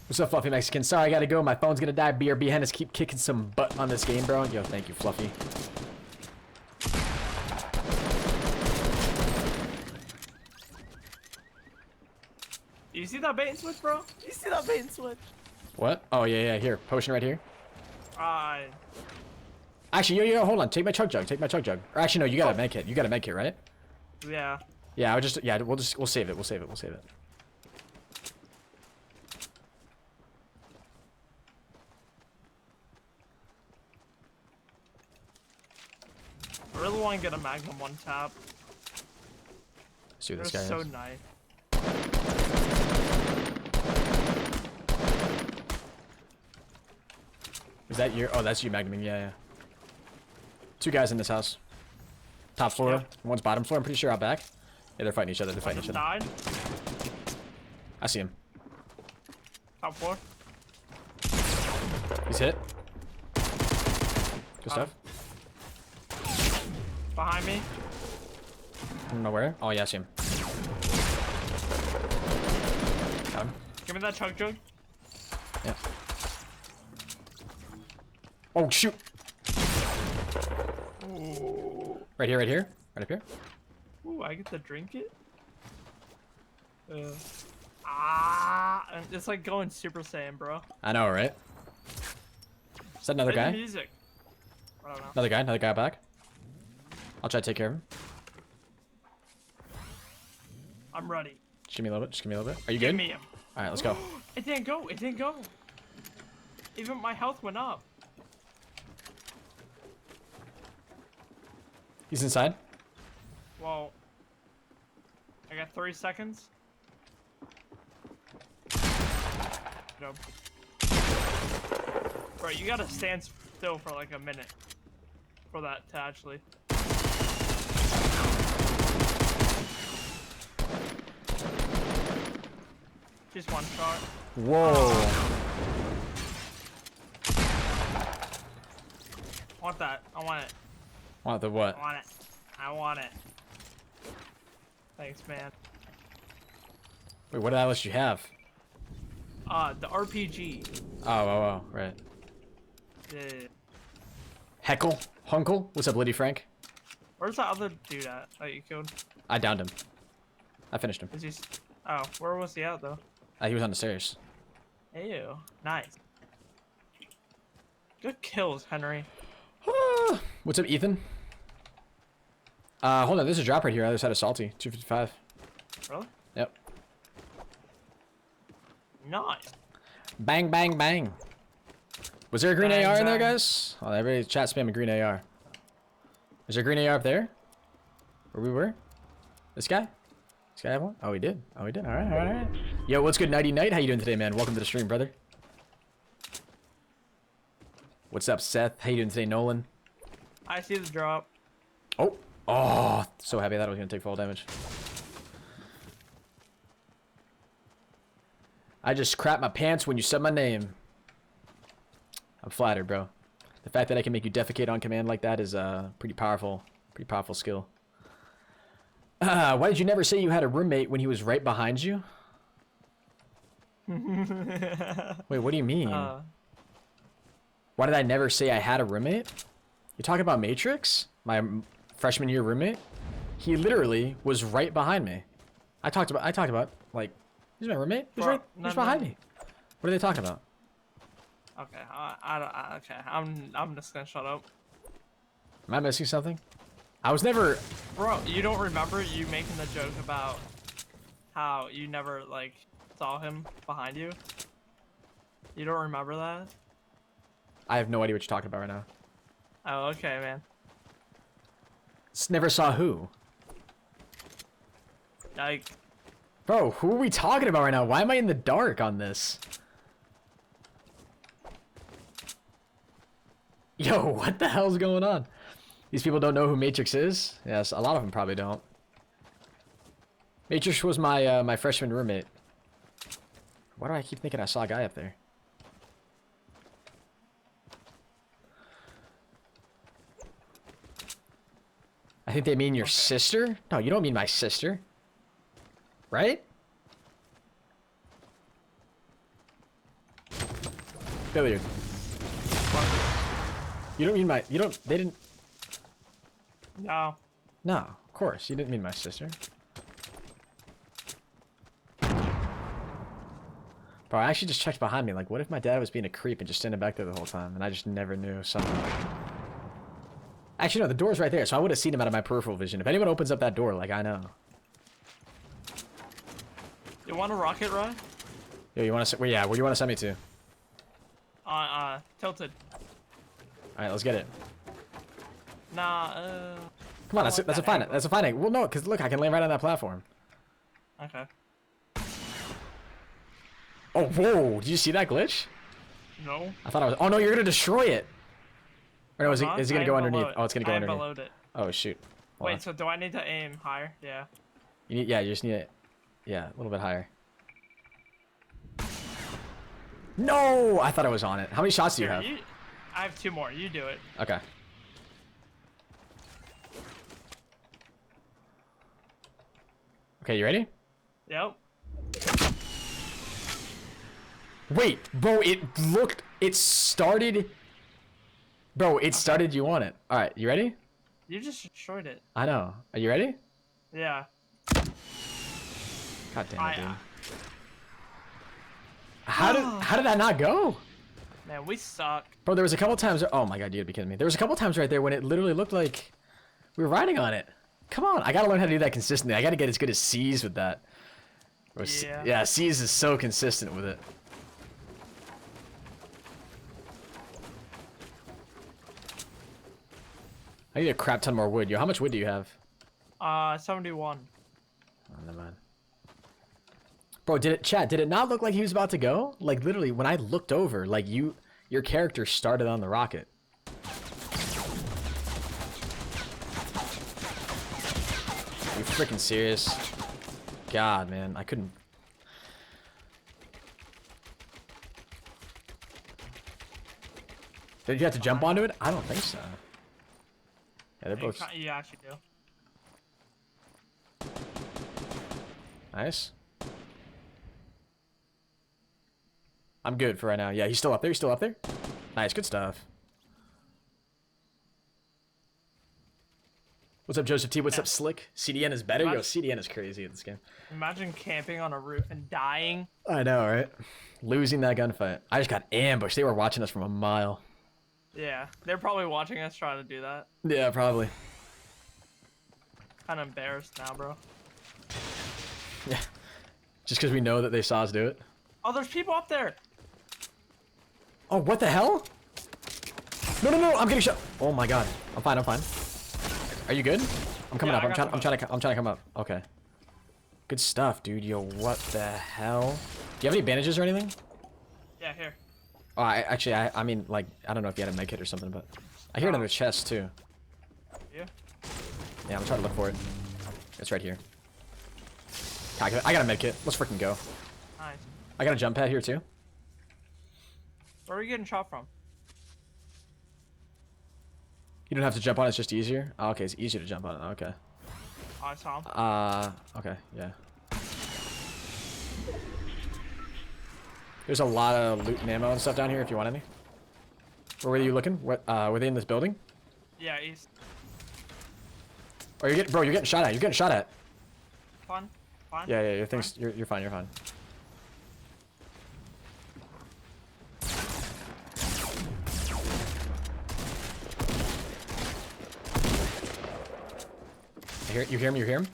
What's up, Fluffy Mexican? Sorry, I gotta go. My phone's gonna die. BRB Henis, keep kicking some butt on this game, bro. Yo, thank you, Fluffy. You see that bait and switch, bro? You see that bait and switch? What? Oh, yeah, yeah. Here, potion right here. Actually, yo, hold on. Take my Chug Jug. Take my Chug Jug. Or actually, no, you got a med kit. You got a med kit, right? Yeah. Yeah, we'll save it. We'll save it. We'll save it. I really want to get a magnum one tap. See what They're this guy so is. nice. Is that your? Oh, that's you, Magnuming. Yeah, yeah. Two guys in this house. Top floor. Yeah. One's bottom floor. I'm pretty sure out back. Yeah, they're fighting each other. They're One fighting of each other. them died. I see him. Top floor. He's hit. Good stuff. Behind me. I don't know where. Oh, yeah, I see him. Got him. Give me that chug jug. Yeah. Oh, shoot. Ooh. Right here, right here. Right up here. Ooh, I get to drink it? And it's like going Super Saiyan, bro. I know, right? Is that another Play the guy? music. I don't know. Another guy back. I'll try to take care of him. I'm ready. Just give me a little bit. Just give me a little bit. Are you Give good? me him. All right, let's go. It didn't go. It didn't go. Even my health went up. He's inside. Whoa. I got 3 seconds. Nope. Bro, you gotta stand still for like a minute for that to actually. Just one shot. Whoa. I want that. I want it. Want the what? I want it. I want it. Thanks, man. Wait, what else you have? The RPG. Oh, right. The... Heckle? Hunkle? What's up, Liddy Frank? Where's the other dude at that you killed? I downed him. I finished him. Is he... Oh, where was he at, though? He was on the stairs. Ew. Nice. Good kills, Henry. What's up, Ethan? Hold on, there's a drop right here. Other side of Salty. 255. Really? Yep. Nice. Bang, bang, bang. Was there a green Bang, AR in there, bang. guys? Oh, everybody chat spamming green AR. Is there a green AR up there? Where we were? This guy? This guy have one? Oh, he did. Oh, he did. All right, all right, all right. Yo, what's good, Nighty Night? How you doing today, man? Welcome to the stream, brother. What's up, Seth? How you doing today, Nolan? I see the drop. Oh. Oh, so happy that I was going to take fall damage. I just crap my pants when you said my name. I'm flattered, bro. The fact that I can make you defecate on command like that is pretty powerful skill. Why did you never say you had a roommate when he was right behind you? Wait, what do you mean? Why did I never say I had a roommate? You talking about Matrix? My freshman year roommate? He literally was right behind me. I talked about like, he's my roommate. He's Bro, right. He's behind me. What are they talking about? Okay, okay. I'm just gonna shut up. Am I missing something? I was never. Bro, you don't remember you making the joke about how you never like saw him behind you? You don't remember that? I have no idea what you're talking about right now. Oh, okay, man. Never saw who? Like, Bro, who are we talking about right now? Why am I in the dark on this? Yo, what the hell's going on? These people don't know who Matrix is? Yes, a lot of them probably don't. Matrix was my my freshman roommate. Why do I keep thinking I saw a guy up there? I think they mean your sister? No, you don't mean my sister. Right? Billiard. You don't mean my... You don't... They didn't... no. No, of course. You didn't mean my sister. Bro, I actually just checked behind me. Like, what if my dad was being a creep and just standing back there the whole time, and I just never knew somehow? Actually, no, the door's right there, so I would have seen him out of my peripheral vision. If anyone opens up that door, like, I know. You want a rocket ride? Yo, you want to... Well, yeah, where do you want to send me to? Tilted. Alright, let's get it. Nah, Come on, I that's want a that fine... angle. That's a fine... Well, no, because look, I can land right on that platform. Okay. Oh, whoa! Did you see that glitch? No. I thought I was... Oh, no, you're going to destroy it! Or no, is it I'm going to not. go I am underneath? below it. Oh, it's going to go I am underneath. below it. Oh, shoot. Hold on. Wait, so do I need to aim higher? Yeah. You need... Yeah, you just need it... Yeah, a little bit higher. No! I thought I was on it. How many shots do you Here, have? I have 2 more. You do it. Okay. Okay, you ready? Yep. Wait, bro, it started. Bro, it started, you want it. All right, you ready? You just destroyed it. I know. Are you ready? Yeah. God damn it, dude. How did that not go? Man, we suck. Bro, there was a couple times. Oh my god, you'd be kidding me. There was a couple times right there when it literally looked like we were riding on it. Come on, I gotta learn how to do that consistently. I gotta get as good as C's with that. Bro, Yeah. yeah, C's is so consistent with it. I need a crap ton more wood. Yo, how much wood do you have? 71. Oh, never mind. Bro, did it not look like he was about to go? Like, literally, when I looked over, like, your character started on the rocket. Are you freaking serious? God, man, I couldn't... Did you have to jump onto it? I don't think so. Yeah, they're both... You actually do. Nice. I'm good for right now. Yeah, he's still up there. He's still up there. Nice, good stuff. What's up, Joseph T? What's up, Slick? CDN is better? Yo, CDN is crazy in this game. Imagine camping on a roof and dying. I know, right? Losing that gunfight. I just got ambushed. They were watching us from a mile. Yeah, they're probably watching us try to do that. Yeah, probably. Kind of embarrassed now, bro. Yeah. Just because we know that they saw us do it. Oh, there's people up there. Oh, what the hell? No, no, no! I'm getting shot. Oh my god. I'm fine. I'm fine. Are you good? I'm coming up. I'm trying to come up. Okay. Good stuff, dude. Yo, what the hell? Do you have any bandages or anything? Yeah, here. Oh, I mean, like, I don't know if you had a med kit or something, but I hear it under the chest too. Yeah. Yeah, I'm trying to look for it. It's right here. I got a med kit. Let's freaking go. Nice. I got a jump pad here too. Where are you getting shot from? You don't have to jump on it, it's just easier. Oh, okay, it's easier to jump on it. Okay. Oh, I saw him. Okay, yeah. There's a lot of loot and ammo and stuff down here if you want any. Where were you looking? What, were they in this building? Yeah, east. Or you're getting shot at. You're getting shot at. Fun. Fine. Yeah, your things, you're fine, you're fine. You hear him? You hear him?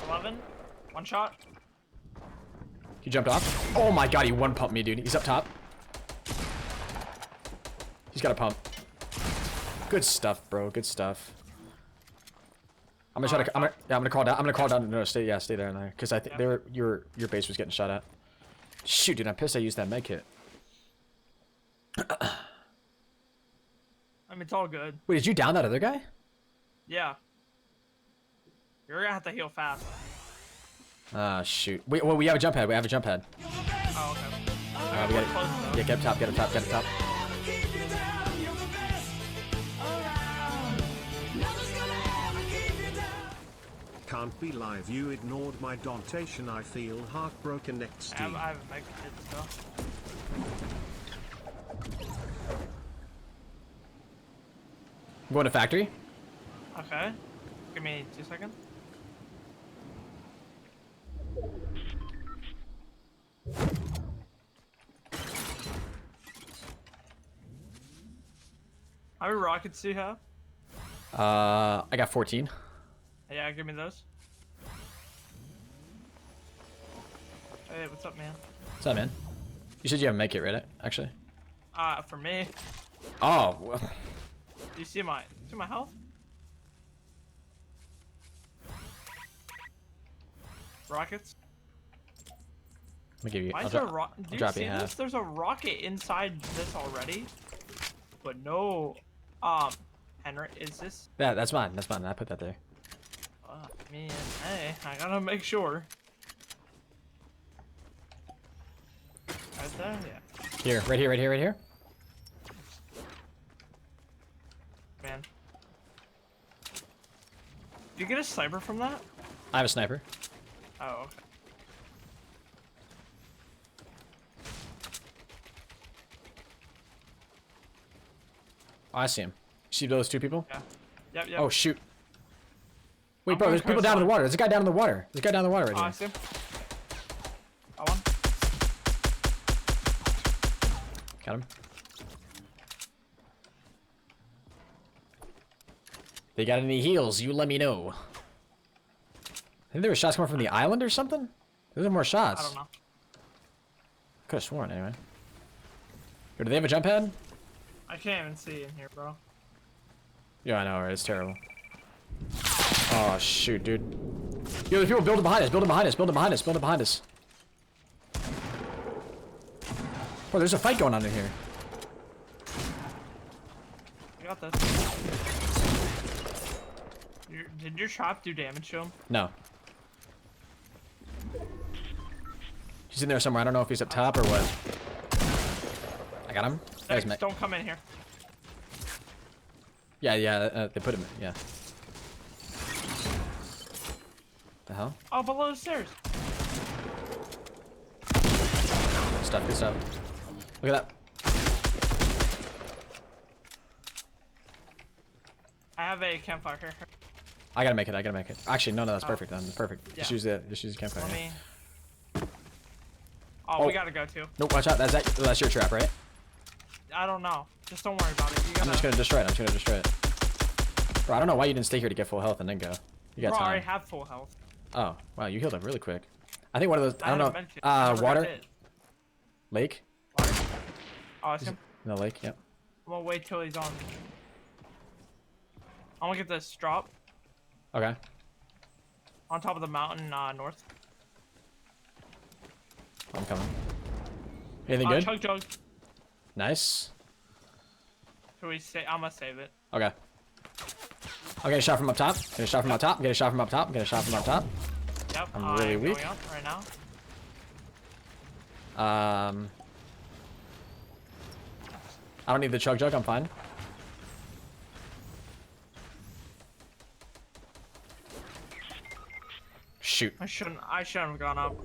11. One shot. He jumped off. Oh my god, he one pumped me, dude. He's up top. He's got a pump. Good stuff, bro. Good stuff. I'm gonna try to. I'm gonna call down. I'm gonna call down. No, stay there and there, because I think your base was getting shot at. Shoot, dude, I'm pissed I used that med kit. I mean, it's all good. Wait, did you down that other guy? Yeah. You're gonna have to heal fast. Ah, shoot. Wait, well, we have a jump pad. We have a jump pad. Oh, okay. We We're gotta, close, though. yeah, get up top. Get up top. Get up top. Keep you down, you're the best around. Nothing's gonna ever keep you down. Can't be live, you ignored my donation. I feel heartbroken. Next I have a mega kit still. I'm going to factory. Okay. Give me 2 seconds. How many rockets do you have? I got 14. Yeah, give me those. Hey, what's up, man? What's up, man? You said you have a med kit, right? Actually. For me. Oh. Well. Do you see my health? Rockets? Let me give you. Why I'll is there a drop, Do I'll you drop see you this? half. There's a rocket inside this already, but no. Henry, is this? Yeah, that's mine. That's mine. I put that there. Man, hey, I gotta make sure. Right there, yeah. Here, right here, right here, right here. you get a sniper from that? I have a sniper. Oh, okay. Oh, I see him. You see those two people? Yeah. Yep. Oh, shoot. Wait, I'm bro, going there's people down in the coastline. water. There's a guy down in the water. There's a guy down in the water right Oh, I here. see him. Got one. Got him. They got any heals? You let me know. I think there were shots coming from the island or something? Those are more shots. I don't know. Could have sworn anyway. Or do they have a jump pad? I can't even see in here, bro. Yeah, I know, right? It's terrible. Oh, shoot, dude. Yo, there's people building behind us, building behind us, building behind us, building behind us. Bro, there's a fight going on in here. I got this. Did your trap do damage to him? No. He's in there somewhere. I don't know if he's up top or what. I got him. There's Thanks, don't come in here. Yeah, they put him in, yeah. The hell? Oh, below the stairs. Good stuff, good stuff. Look at that. I have a campfire here. I gotta make it, I gotta make it. Actually, no, that's perfect then. Perfect. Yeah. Just use the campfire. Let yeah. me. Oh, we Oh. gotta go too. Nope, watch out. That's your trap, right? I don't know. Just don't worry about it. You I'm gotta. just gonna destroy it. I'm just gonna destroy it. Bro, I don't know why you didn't stay here to get full health and then go. You got Bro, I already time. have full health. Oh, wow, you healed up really quick. I think one of those. I don't had a know. med kit. I never got Water, hit. lake. Water. Oh, I see him. No lake. Yep. I'm gonna wait till he's on. I'm gonna get this drop Okay. on top of the mountain north. I'm coming. Anything good? Chug jug. Nice. Should we say? I'm gonna save it. Okay. I'll get a shot from up top. Get a shot from up top. Get a shot from up top. Get a shot from up top. Yep. I'm really I'm weak. Going up right now. I don't need the chug jug. I'm fine. Shoot. I shouldn't have gone up.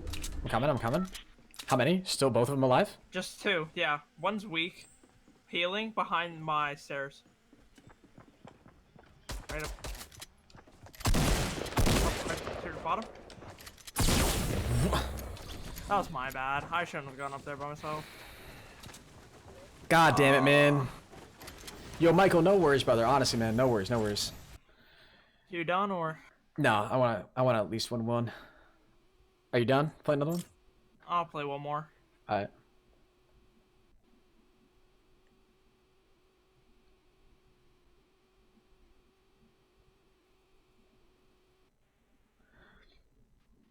I'm coming. I'm coming. How many? Still both of them alive? Just two. Yeah. One's weak. Healing behind my stairs. Right up. Right to the bottom. That was my bad. I shouldn't have gone up there by myself. God damn it, man. Yo, Michael, no worries, brother. Honestly, man, no worries, no worries. You done or? No, I want at least one. Are you done? Play another one? I'll play one more. Alright.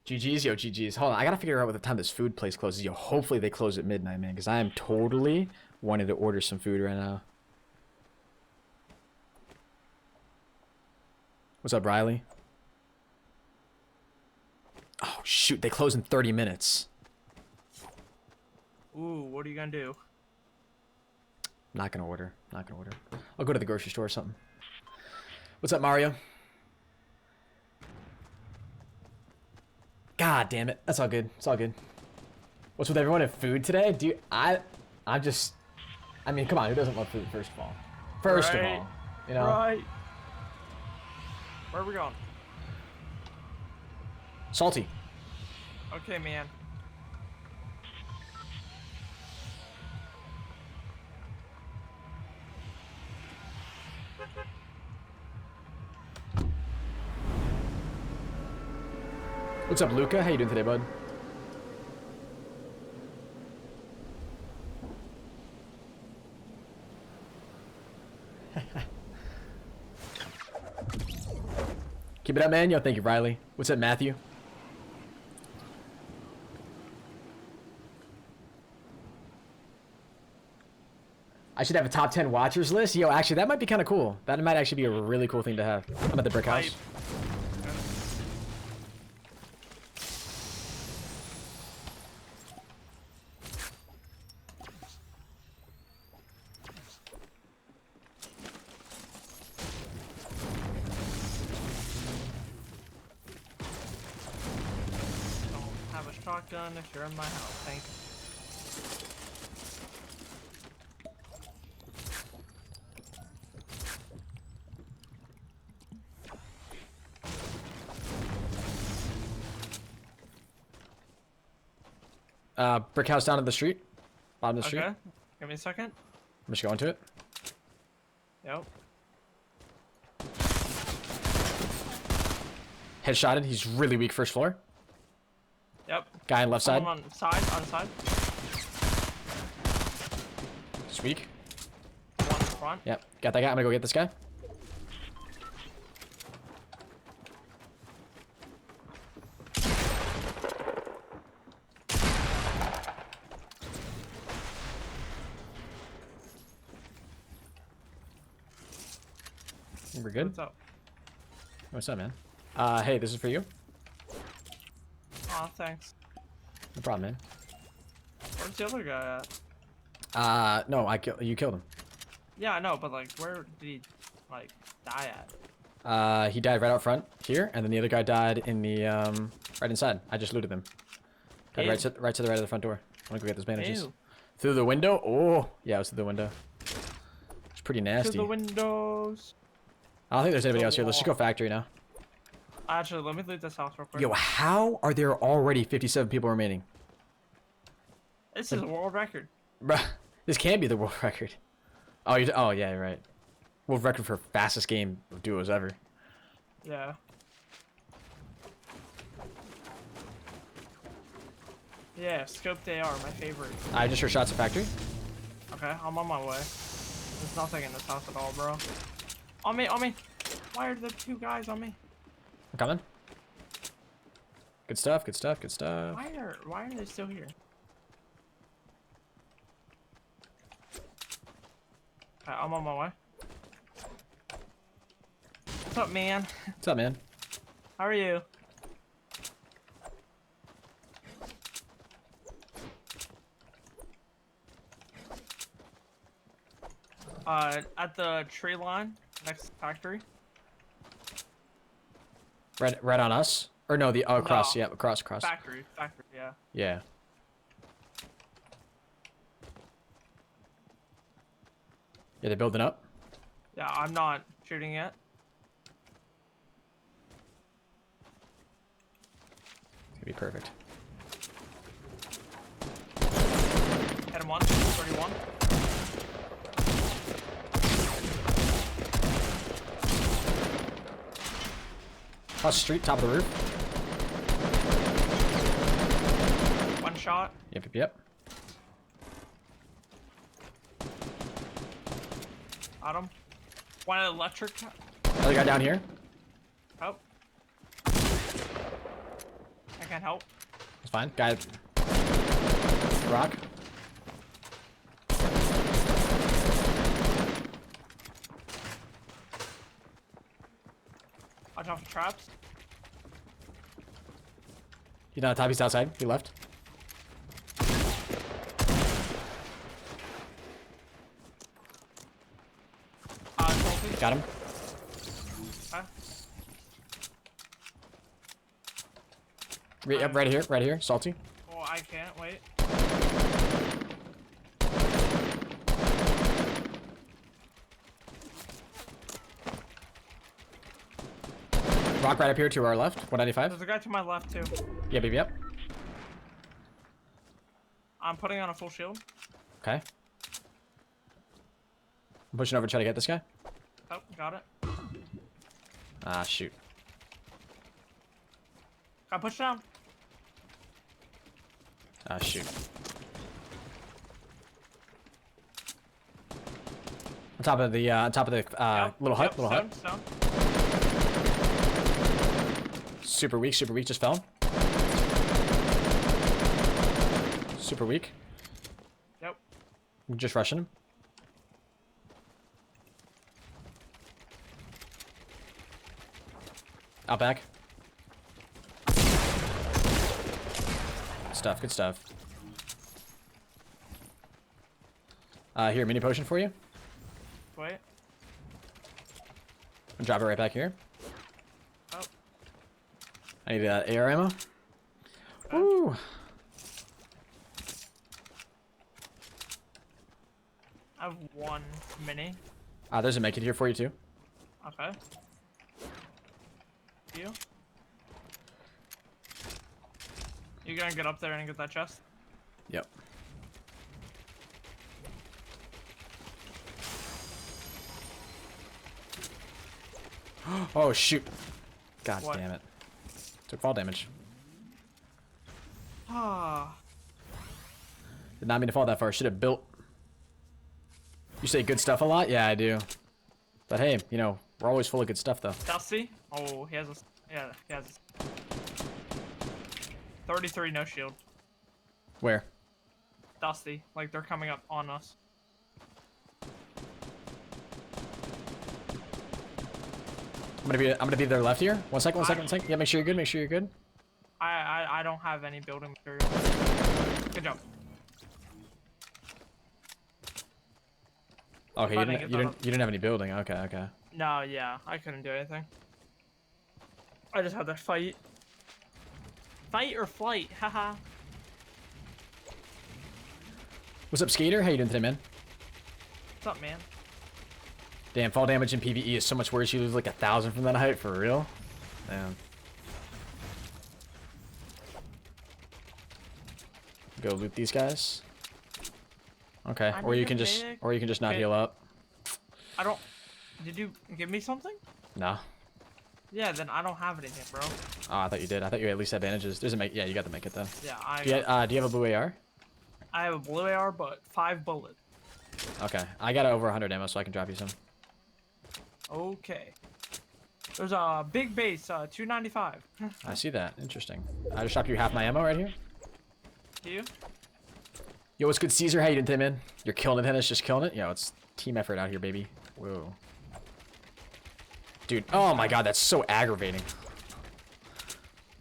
GG's, yo, GG's. Hold on, I gotta figure out what the time this food place closes. Yo, hopefully they close at midnight, man, because I am totally wanting to order some food right now. What's up, Riley? Oh, shoot, they close in 30 minutes. Ooh, what are you gonna do? Not gonna order. Not gonna order. I'll go to the grocery store or something. What's up, Mario? God damn it. That's all good. It's all good. What's with everyone at food today? Dude, I mean, come on, who doesn't love food, first of all? First of Right. all. You know? Right. Where are we going? Salty. Okay, man. What's up, Luca? How you doing today, bud? Keep it up, man. Yo, thank you, Riley. What's up, Matthew? I should have a top 10 watchers list. Yo, actually, that might be kind of cool. That might actually be a really cool thing to have. I'm at the brick house. shotgun if you're in my house. Thank you. Brick house down at the street. Bottom of the street. Okay. Give me a second. I'm just going to it. Yep. Headshotted. He's really weak first floor. Yep. Guy on left side. Someone on side. He's weak. One in front. Yep. Got that guy. I'm gonna go get this guy. We're good. What's up? What's up, man? Hey, this is for you. Aw, thanks. No problem, man. Where's the other guy at? No, you killed him. Yeah, I know, but like, where did he, like, die at? He died right out front here, and then the other guy died in the right inside. I just looted them. Died right to the right of the front door. I'm gonna go get those bandages. Ew. Through the window? Oh, yeah, it was through the window. It's pretty nasty. To the windows. I don't think there's anybody else here. Let's just go factory now. Actually, let me leave this house real quick. Yo, how are there already 57 people remaining? This is a world record. Bruh, this can't be the world record. Oh, oh yeah, you're right. World record for fastest game of duos ever. Yeah. Yeah, scoped AR, my favorite. I just heard shots at factory. Okay, I'm on my way. There's nothing in this house at all, bro. On me, on me! Why are there two guys on me? I'm coming. Good stuff, good stuff, good stuff. Why are they still here? Okay, I'm on my way. What's up, man? What's up, man? How are you? At the tree line next to the factory. Right on us? Or no, the across, No. yeah, across. Factory, yeah. Yeah. Yeah, they're building up. Yeah, I'm not shooting yet. It's gonna be perfect. Hit him one, 31. Across the street, top of the roof. One shot. Yep. Got him. One electric. Other guy down here. Oh. I can't help. It's fine. Guy. Rock. Watch out for traps. He's not on top, he's outside. He left. Trophy. Got him. Okay. Yep, right here. Salty. Oh, I can't wait. Rock right up here to our left. 195. There's a guy to my left too. Yeah, baby, yep. I'm putting on a full shield. Okay. I'm pushing over to try to get this guy. Oh, got it. Ah, shoot. Got pushed down. Ah, shoot. On top of the Yep, little hut, yep, little hut. stone. Super weak, just fell. Super weak. Yep. I'm just rushing him. Out back. Good stuff. Here, mini potion for you. Wait. I'll drop it right back here. Oh. I need AR ammo. Woo. I have one mini. There's a make it here for you too. Okay. You? You gonna get up there and get that chest? Yep. Oh shoot. God What? damn it. Took fall damage. Ah. Did not mean to fall that far. Should have built. You say good stuff a lot? Yeah, I do. But hey, you know, we're always full of good stuff though. Dusty? Oh, he has a. Yeah, he has a. 33 no shield. Where? Dusty. Like they're coming up on us. I'm gonna be there left here. One second. Yeah, make sure you're good. Make sure you're good. I don't have any building material. Good job. Okay, I you didn't get that you didn't have any building. Okay. No, yeah, I couldn't do anything. I just had to fight. Fight or flight, haha. What's up, Skater? How you doing today, man? What's up, man? Damn, fall damage in PvE is so much worse. You lose like 1,000 from that height, for real? Damn. Go loot these guys. Okay, I or you need can a just, medic. or you can just not Okay. heal up. I don't. Did you give me something? No. Yeah, then I don't have anything, bro. Oh, I thought you did. I thought you at least had bandages. There's a make. Yeah, you got to make it though. Yeah, Do you have a blue AR? I have a blue AR, but 5 bullets. Okay, I got over 100 ammo, so I can drop you some. Okay. There's a big base, 295. I see that. Interesting. I just dropped you half my ammo right here. You? Yo, what's good, Caesar? How you doing today, man? You're killing it, Henis. Just killing it. Yo, it's team effort out here, baby. Whoa. Dude, oh my god, that's so aggravating.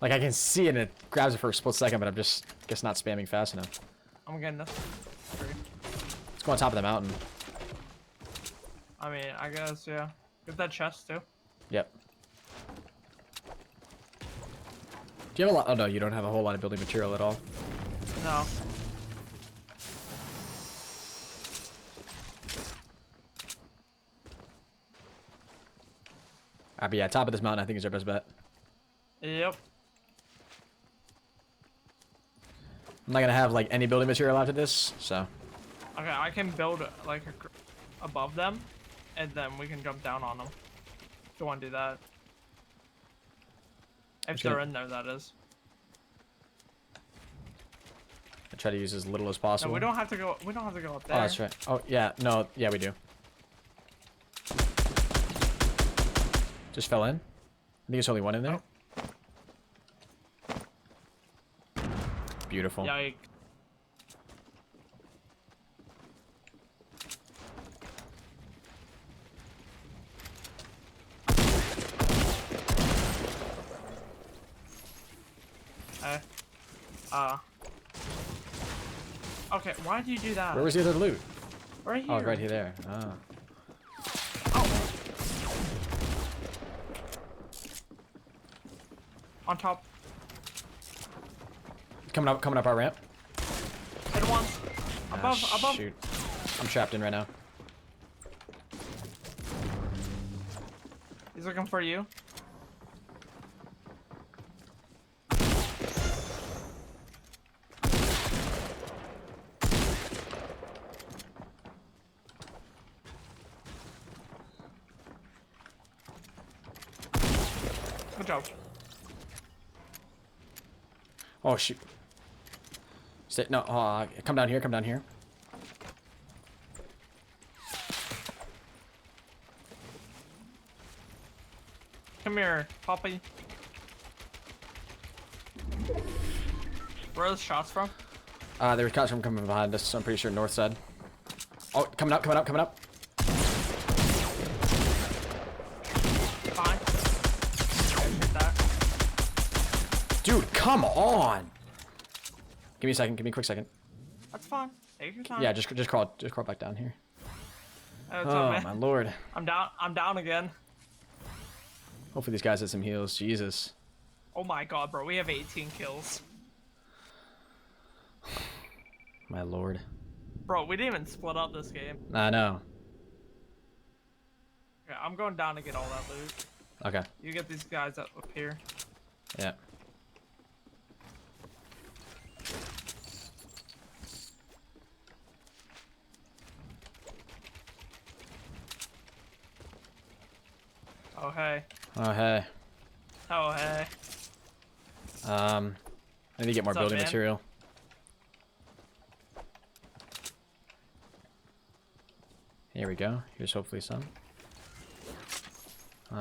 Like, I can see it and it grabs it for a split second, but I'm just, guess not spamming fast enough. I'm getting this. Let's go on top of the mountain. I mean, I guess, yeah. Get that chest, too. Yep. Do you have a lot? Oh, no, you don't have a whole lot of building material at all. No. But yeah, top of this mountain, I think is our best bet. Yep. I'm not gonna have like any building material after this, so. Okay, I can build like above them, and then we can jump down on them. If you want to do that. If Just they're gonna- in there, that is. I try to use as little as No, possible. we don't have to go. We don't have to go up there. Oh, that's right. Oh, yeah. No, yeah, we do. Just fell in. I think there's only one in there. Beautiful. Yike. Okay, why do you do that? Where was the other loot? Right here. Oh, right here there. Ah. On top. Coming up our ramp. Hit once. Above, Ah, above. shoot. I'm trapped in right now. He's looking for you. Good job. Oh, shoot. Stay, no, come down here, come down here. Come here, Poppy. Where are the shots from? There was shots from coming behind us, so I'm pretty sure north side. Oh, coming up. Fine. Hit that. Dude, come on! Give me a second, give me a quick second. That's fine. Take your time. Yeah, just crawl back down here. What's Oh, up, man? my lord. I'm down again. Hopefully these guys have some heals. Jesus. Oh my god, bro. We have 18 kills. My lord. Bro, we didn't even split up this game. I know. Okay, I'm going down to get all that loot. Okay. You get these guys up here. Yeah. Oh, hey. Oh, hey. Oh, hey. I need to get more What's up, building man? material. Here we go. Here's hopefully some.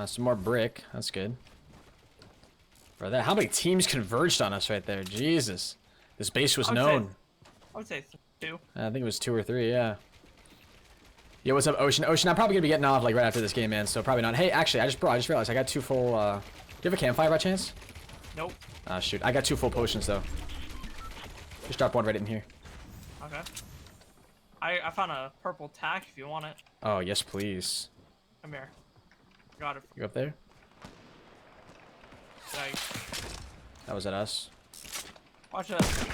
Some more brick. That's good. Bro, how many teams converged on us right there? Jesus. This base was known. I would say 2. I think it was 2 or 3, yeah. Yo, what's up, Ocean? Ocean, I'm probably gonna be getting off like right after this game, man, so probably not. Hey, actually, I just realized I got 2 full, do you have a campfire by chance? Nope. Ah, shoot. I got 2 full potions, though. Just drop one right in here. Okay. I found a purple tack if you want it. Oh, yes, please. Come here. Got it. You up there? Like, That was at us. watch this.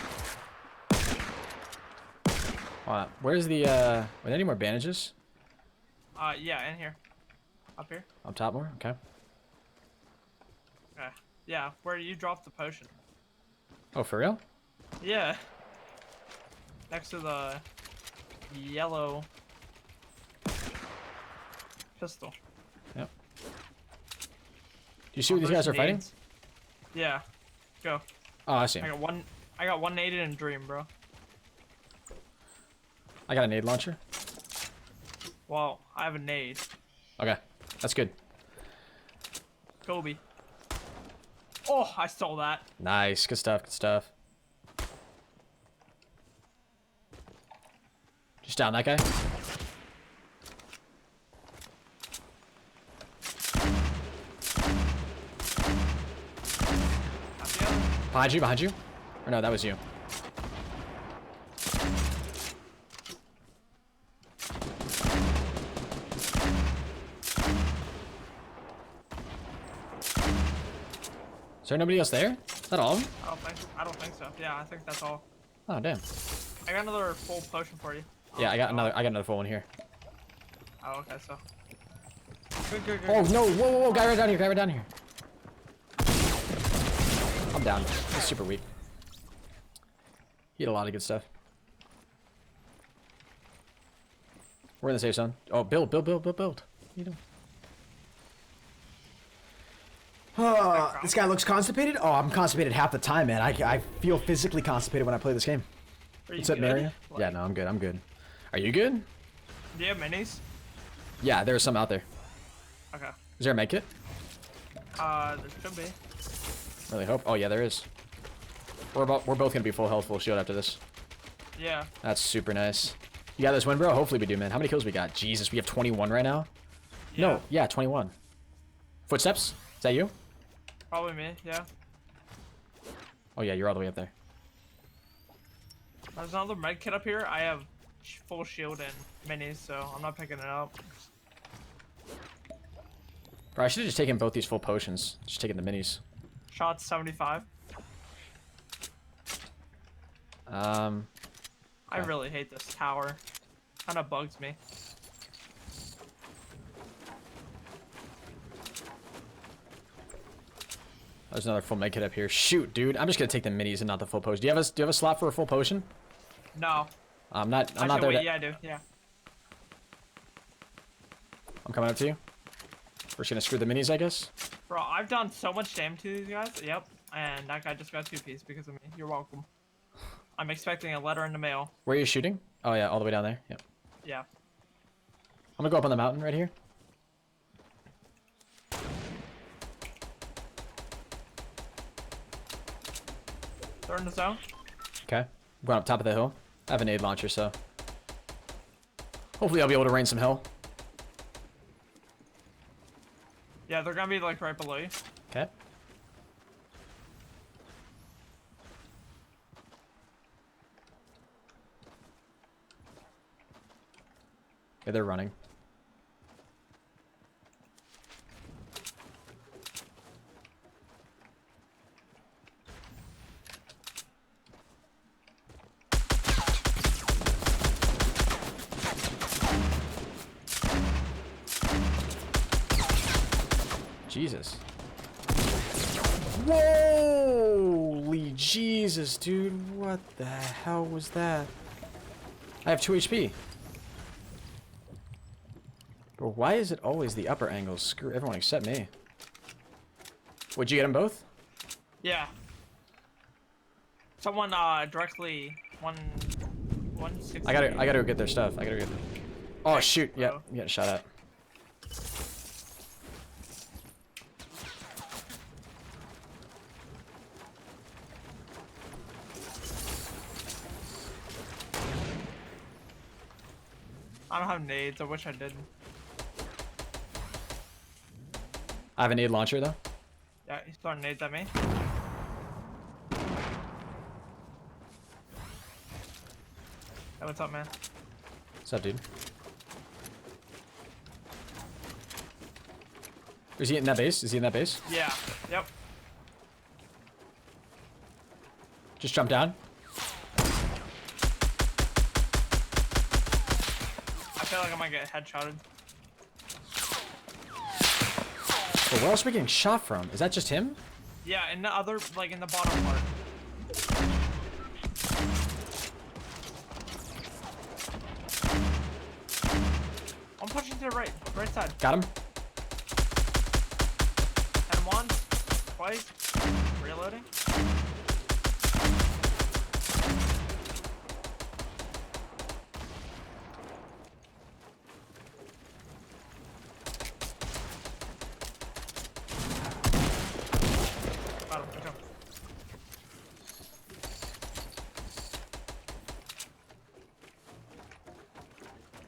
Where's the, were there any more bandages? Yeah, in here. Up here. Up top more? Okay. Okay. Yeah, where you dropped the potion. Oh, for real? Yeah. Next to the yellow pistol. Yep. Do you see what these guys are fighting? Nades. Yeah. Go. Oh, I see. I got one nade in a dream, bro. I got a nade launcher. Well, I have a nade. Okay. That's good. Kobe. Oh, I stole that. Nice. Good stuff. Good stuff. Just down that guy. Got the other. Behind you, behind you. Or no, that was you. Is there nobody else there? Is that all of them? I don't think so. Yeah, I think that's all. Oh, damn. I got another full potion for you. Yeah, I got no. another full one here. Oh, okay, so. Good. Oh, no. Whoa, whoa, whoa. Guy right down here. Guy right down here. I'm down. He's super weak. He had a lot of good stuff. We're in the safe zone. Oh, build. What are you doing? This guy looks constipated? Oh, I'm constipated half the time, man. I feel physically constipated when I play this game. Are you What's up, good? Maria? Like, Yeah, no, I'm good. Are you good? Do you have minis? Yeah, there's some out there. Okay. Is there a med kit? There should be. Really hope. Oh, yeah, there is. We're both gonna be full health, full shield after this. Yeah. That's super nice. You got this win, bro? Hopefully we do, man. How many kills we got? Jesus, we have 21 right now? Yeah. No, yeah, 21. Footsteps? Is that you? Probably me, yeah. Oh, yeah, you're all the way up there. There's another med kit up here. I have full shield and minis, so I'm not picking it up. Bro, I should have just taken both these full potions. Just taking the minis. Shots 75. I really hate this tower. Kinda bugs me. There's another full med kit up here. Shoot, dude. I'm just gonna take the minis and not the full potion. Do you have a slot for a full potion? No. I'm not Actually, there. wait, yeah, I do. Yeah. I'm coming up to you. We're just gonna screw the minis, I guess. Bro, I've done so much damage to these guys. Yep. And that guy just got 2-piece because of me. You're welcome. I'm expecting a letter in the mail. Where are you shooting? Oh, yeah, all the way down there. Yep. Yeah. I'm gonna go up on the mountain right here. They're in the zone. Okay. I'm going up top of the hill. I have an aid launcher, so hopefully I'll be able to rain some hell. Yeah, they're gonna be like right below you. Okay. Yeah, they're running. Jesus. Holy Jesus, dude. What the hell was that? I have 2 HP. But why is it always the upper angles? Screw everyone except me. Would you get them both? Yeah. Someone directly 160. I gotta go get their stuff. I gotta go get them. Oh shoot! Yeah, you got shot at. I don't have nades. I wish I did. I have a nade launcher though. Yeah, he's throwing nades at me. Hey, what's up, man? What's up, dude? Is he in that base? Is he in that base? Yeah. Yep. Just jump down. I feel like I might get headshotted. But where else are we getting shot from? Is that just him? Yeah, in the other, like in the bottom part. I'm pushing to the right side. Got him. Hit him once, twice, reloading. Got him, good job.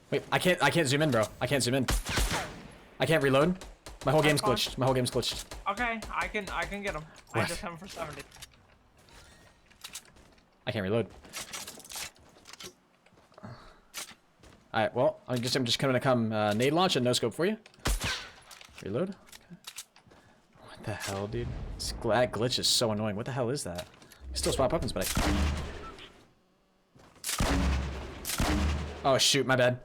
Wait, I can't zoom in, bro. I can't zoom in. I can't reload. My whole game's fine. glitched. My whole game's glitched. Okay, I can get him. I What? just hit him for 70. I can't reload. Alright, well, I'm just gonna come nade launch and no scope for you. Reload. Okay. What the hell, dude? That glitch is so annoying. What the hell is that? I still swap weapons, but I... Oh shoot, my bad.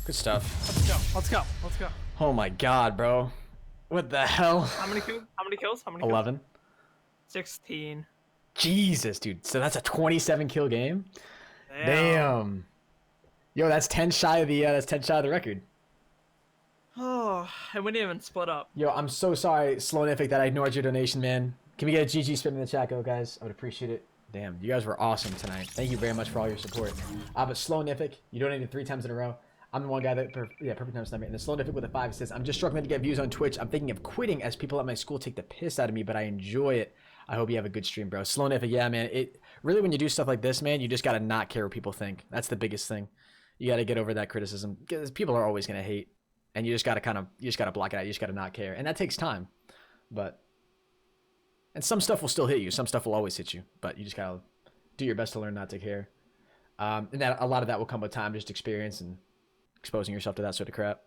Good stuff. Let's go. Let's go. Let's go. Oh my god, bro. What the hell? How many kills? How many kills? How many kills? 11. 16. Jesus, dude. So that's a 27 kill game? Damn. Yo, that's 10 shy of the record. Oh, and we didn't even split up. Yo, I'm so sorry, Slownific, that I ignored your donation, man. Can we get a GG spin in the chat, go, guys? I would appreciate it. Damn, you guys were awesome tonight. Thank you very much for all your support. But Slownific, you donated 3 times in a row. I'm the one guy that, perfect time sniper. And the Slownific with a 5 says, I'm just struggling to get views on Twitch. I'm thinking of quitting as people at my school take the piss out of me, but I enjoy it. I hope you have a good stream, bro. Slownific, yeah, man. It really, when you do stuff like this, man, you just gotta not care what people think. That's the biggest thing. You gotta get over that criticism, because people are always gonna hate, and you just gotta block it out. You just gotta not care, and that takes time. And some stuff will still hit you. Some stuff will always hit you, but you just gotta do your best to learn not to care. And that a lot of that will come with time, just experience and exposing yourself to that sort of crap.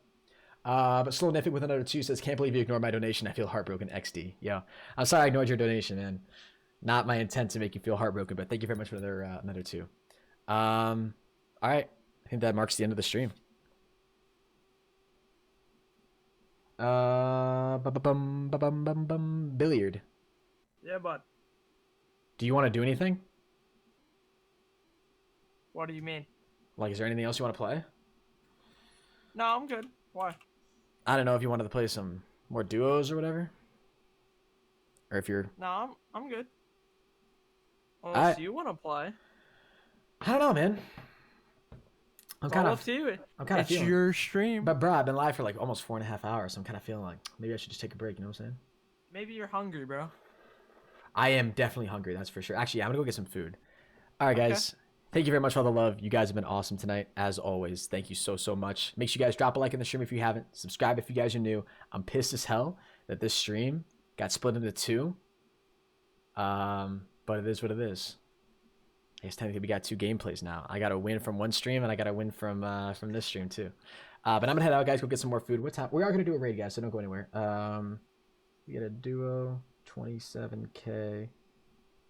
But Slownific with another 2 says, can't believe you ignored my donation. I feel heartbroken. XD. Yo, I'm sorry I ignored your donation, man. Not my intent to make you feel heartbroken, but thank you very much for another 2. All right. I think that marks the end of the stream. Billiard. Yeah, bud. Do you want to do anything? What do you mean? Like, is there anything else you want to play? No, I'm good. Why? I don't know if you wanted to play some more duos or whatever. Or if you're... No, I'm good. Unless you want to play. I don't know, man. I'm kind All of... up to you. I'm kind of It's feeling... your stream. But bro, I've been live for like almost 4.5 hours, so I'm kind of feeling like maybe I should just take a break, you know what I'm saying? Maybe you're hungry, bro. I am definitely hungry, that's for sure. Actually, yeah, I'm gonna go get some food. All right, guys. Thank you very much for all the love. You guys have been awesome tonight, as always. Thank you so, so much. Make sure you guys drop a like in the stream if you haven't. Subscribe if you guys are new. I'm pissed as hell that this stream got split into 2. But it is what it is. I guess technically we got 2 gameplays now. I got to win from one stream, and I got to win from this stream too. But I'm gonna head out, guys. Go get some more food. What time? We are gonna do a raid, guys, so don't go anywhere. We get a duo, 27K.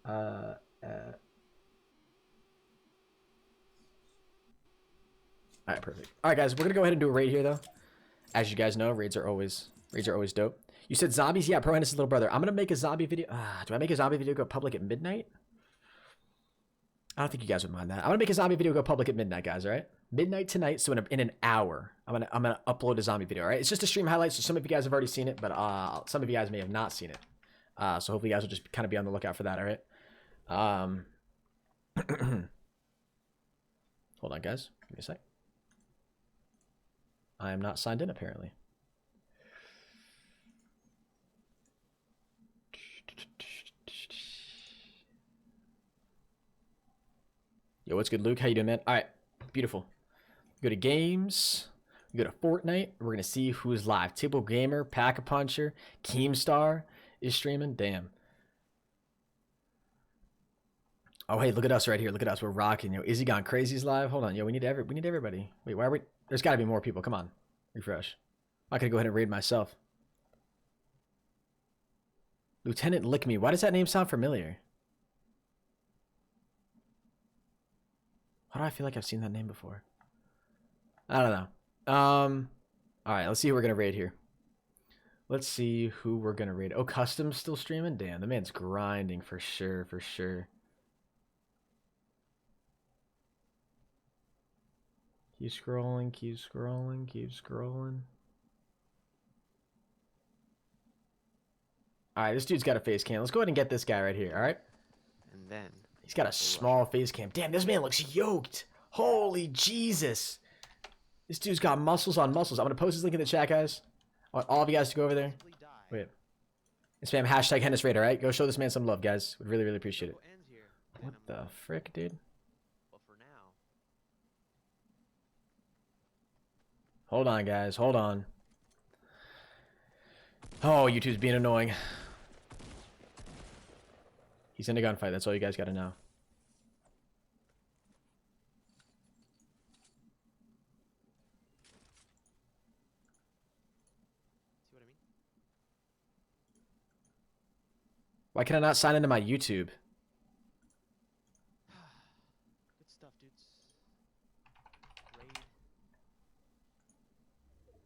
All right, perfect. All right, guys, we're gonna go ahead and do a raid here, though. As you guys know, raids are always dope. You said zombies, yeah. ProHenis' little brother. I'm gonna make a zombie video. Do I make a zombie video go public at midnight? I don't think you guys would mind that. I'm gonna make a zombie video go public at midnight, guys. All right, midnight tonight. So in an hour, I'm gonna upload a zombie video. All right, it's just a stream highlight. So some of you guys have already seen it, but some of you guys may have not seen it. So hopefully you guys will just kind of be on the lookout for that. All right. Hold on, guys. Give me a sec. I am not signed in apparently. Yo, what's good, Luke? How you doing, man? All right, beautiful. Go to games. We go to Fortnite. We're gonna see who's live. Table Gamer, Pack-a-Puncher, Keemstar is streaming. Damn. Oh, hey, look at us right here. Look at us. We're rocking. Yo, Izzy Gone Crazy's live. Hold on. Yo, we need everybody. Wait, why are we? There's got to be more people. Come on, refresh. I could go ahead and raid myself. Lieutenant Lick Me. Why does that name sound familiar? Why do I feel like I've seen that name before? I don't know. All right, let's see who we're gonna raid here. Let's see who we're gonna raid. Oh, Custom's still streaming. Damn, the man's grinding for sure, for sure. Keep scrolling, keep scrolling, keep scrolling. All right, this dude's got a face cam. Let's go ahead and get this guy right here. All right. And then He's got a small face cam. Damn, this man looks yoked. Holy Jesus. This dude's got muscles on muscles. I'm going to post his link in the chat, guys. I want all of you guys to go over there. Wait. And spam hashtag Henis Raid, all right? Go show this man some love, guys. Would really, really appreciate it. What the frick, dude? Well, for now. Hold on, guys. Hold on. Oh, YouTube's being annoying. He's in a gunfight. That's all you guys got to know. See what I mean? Why can I not sign into my YouTube? Good stuff, dudes. Raid.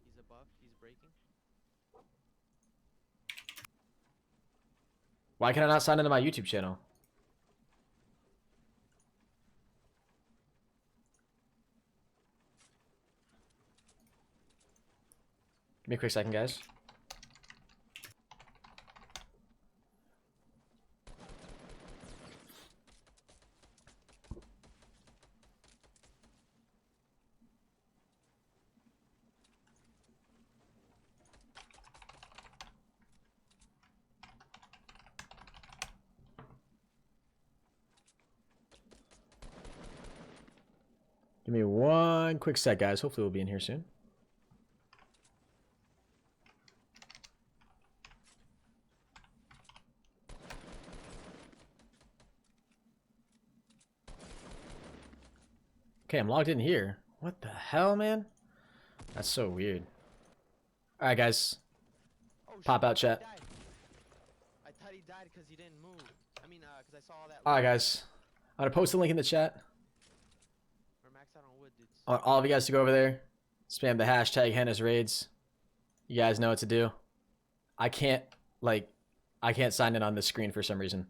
He's a buff. He's breaking. Why can I not sign into my YouTube channel? Give me a quick second, guys. Give me one quick sec, guys. Hopefully we'll be in here soon. Okay, I'm logged in here. What the hell, man? That's so weird. Alright, guys. Oh, Pop shit, out chat. he died. I thought he died because he didn't move. I mean, because I saw all that. Alright, guys. I'm going to post a link in the chat. We're maxed out on wood, dudes. I want all of you guys to go over there. Spam the hashtag Henis Raids. You guys know what to do. I can't sign in on this screen for some reason.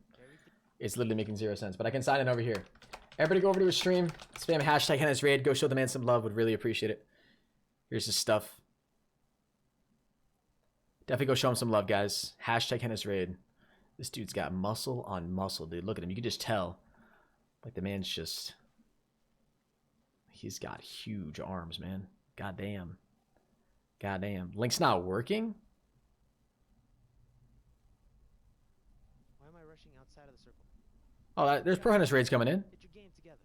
It's literally making 0 sense. But I can sign in over here. Everybody go over to his stream. Spam hashtag Henis Raid. Go show the man some love. Would really appreciate it. Here's his stuff. Definitely go show him some love, guys. Hashtag Henis Raid. This dude's got muscle on muscle, dude. Look at him. You can just tell. Like, the man's just... He's got huge arms, man. Goddamn. Goddamn. Link's not working? Why am I rushing outside of the circle? Oh, there's ProHenis raids coming in. Get your game together.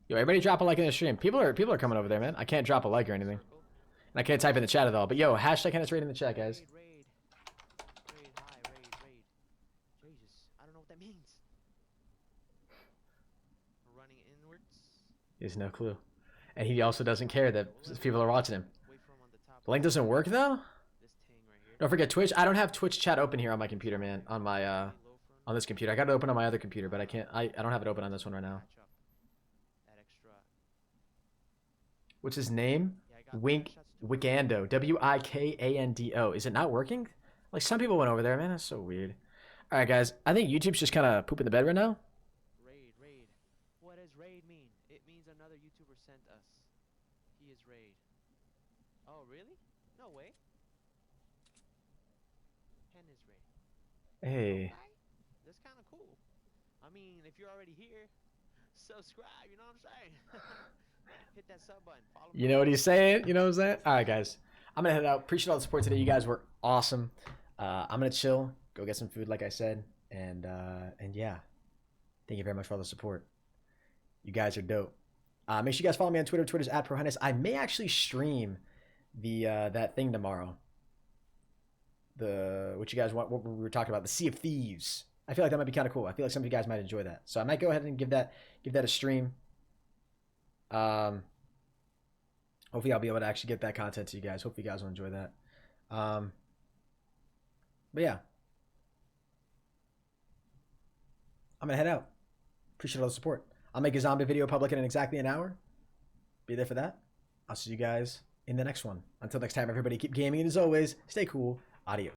Yo, everybody drop a like in the stream. People are coming over there, man. I can't drop a like or anything. And I can't type in the chat at all. But yo, hashtag Henis Raid in the chat, guys. Raid. Raid, hi, raid. Jesus, I don't know what that means. We're running inwards. He has no clue. And he also doesn't care that people are watching him. Wait for him on the The link doesn't work though. This thing right here. Don't forget Twitch. I don't have Twitch chat open here on my computer, man. On my Low front. on this computer. I got it open on my other computer, but I can't. I don't have it open on this one right now. Match up. That extra. What's his name? Yeah, I got Wink shots too. Wikando. Wikando. Is it not working? Like some people went over there, man. That's so weird. All right, guys. I think YouTube's just kind of pooping the bed right now. Raid, raid. What does raid mean? It means another YouTuber sent us. He is raid. Oh, really? No way. Henis raid. Hey. Okay. That's kind of cool. I mean, if you're already here, subscribe, you know what I'm saying? Hit that sub button. Follow me. You know what he's saying? You know what I'm saying? All right, guys. I'm gonna head out. Appreciate all the support today. You guys were awesome. I'm gonna chill, go get some food, like I said, and yeah. Thank you very much for all the support. You guys are dope. Make sure you guys follow me on Twitter. Twitter's at ProHenis. I may actually stream the that thing tomorrow. What you guys want? What we were talking about, the Sea of Thieves. I feel like that might be kind of cool. I feel like some of you guys might enjoy that. So I might go ahead and give that a stream. Hopefully I'll be able to actually get that content to you guys. Hopefully you guys will enjoy that. But yeah, I'm gonna head out. Appreciate all the support. I'll make a zombie video public in exactly an hour. Be there for that. I'll see you guys in the next one. Until next time, everybody, keep gaming, and as always, stay cool. Adios.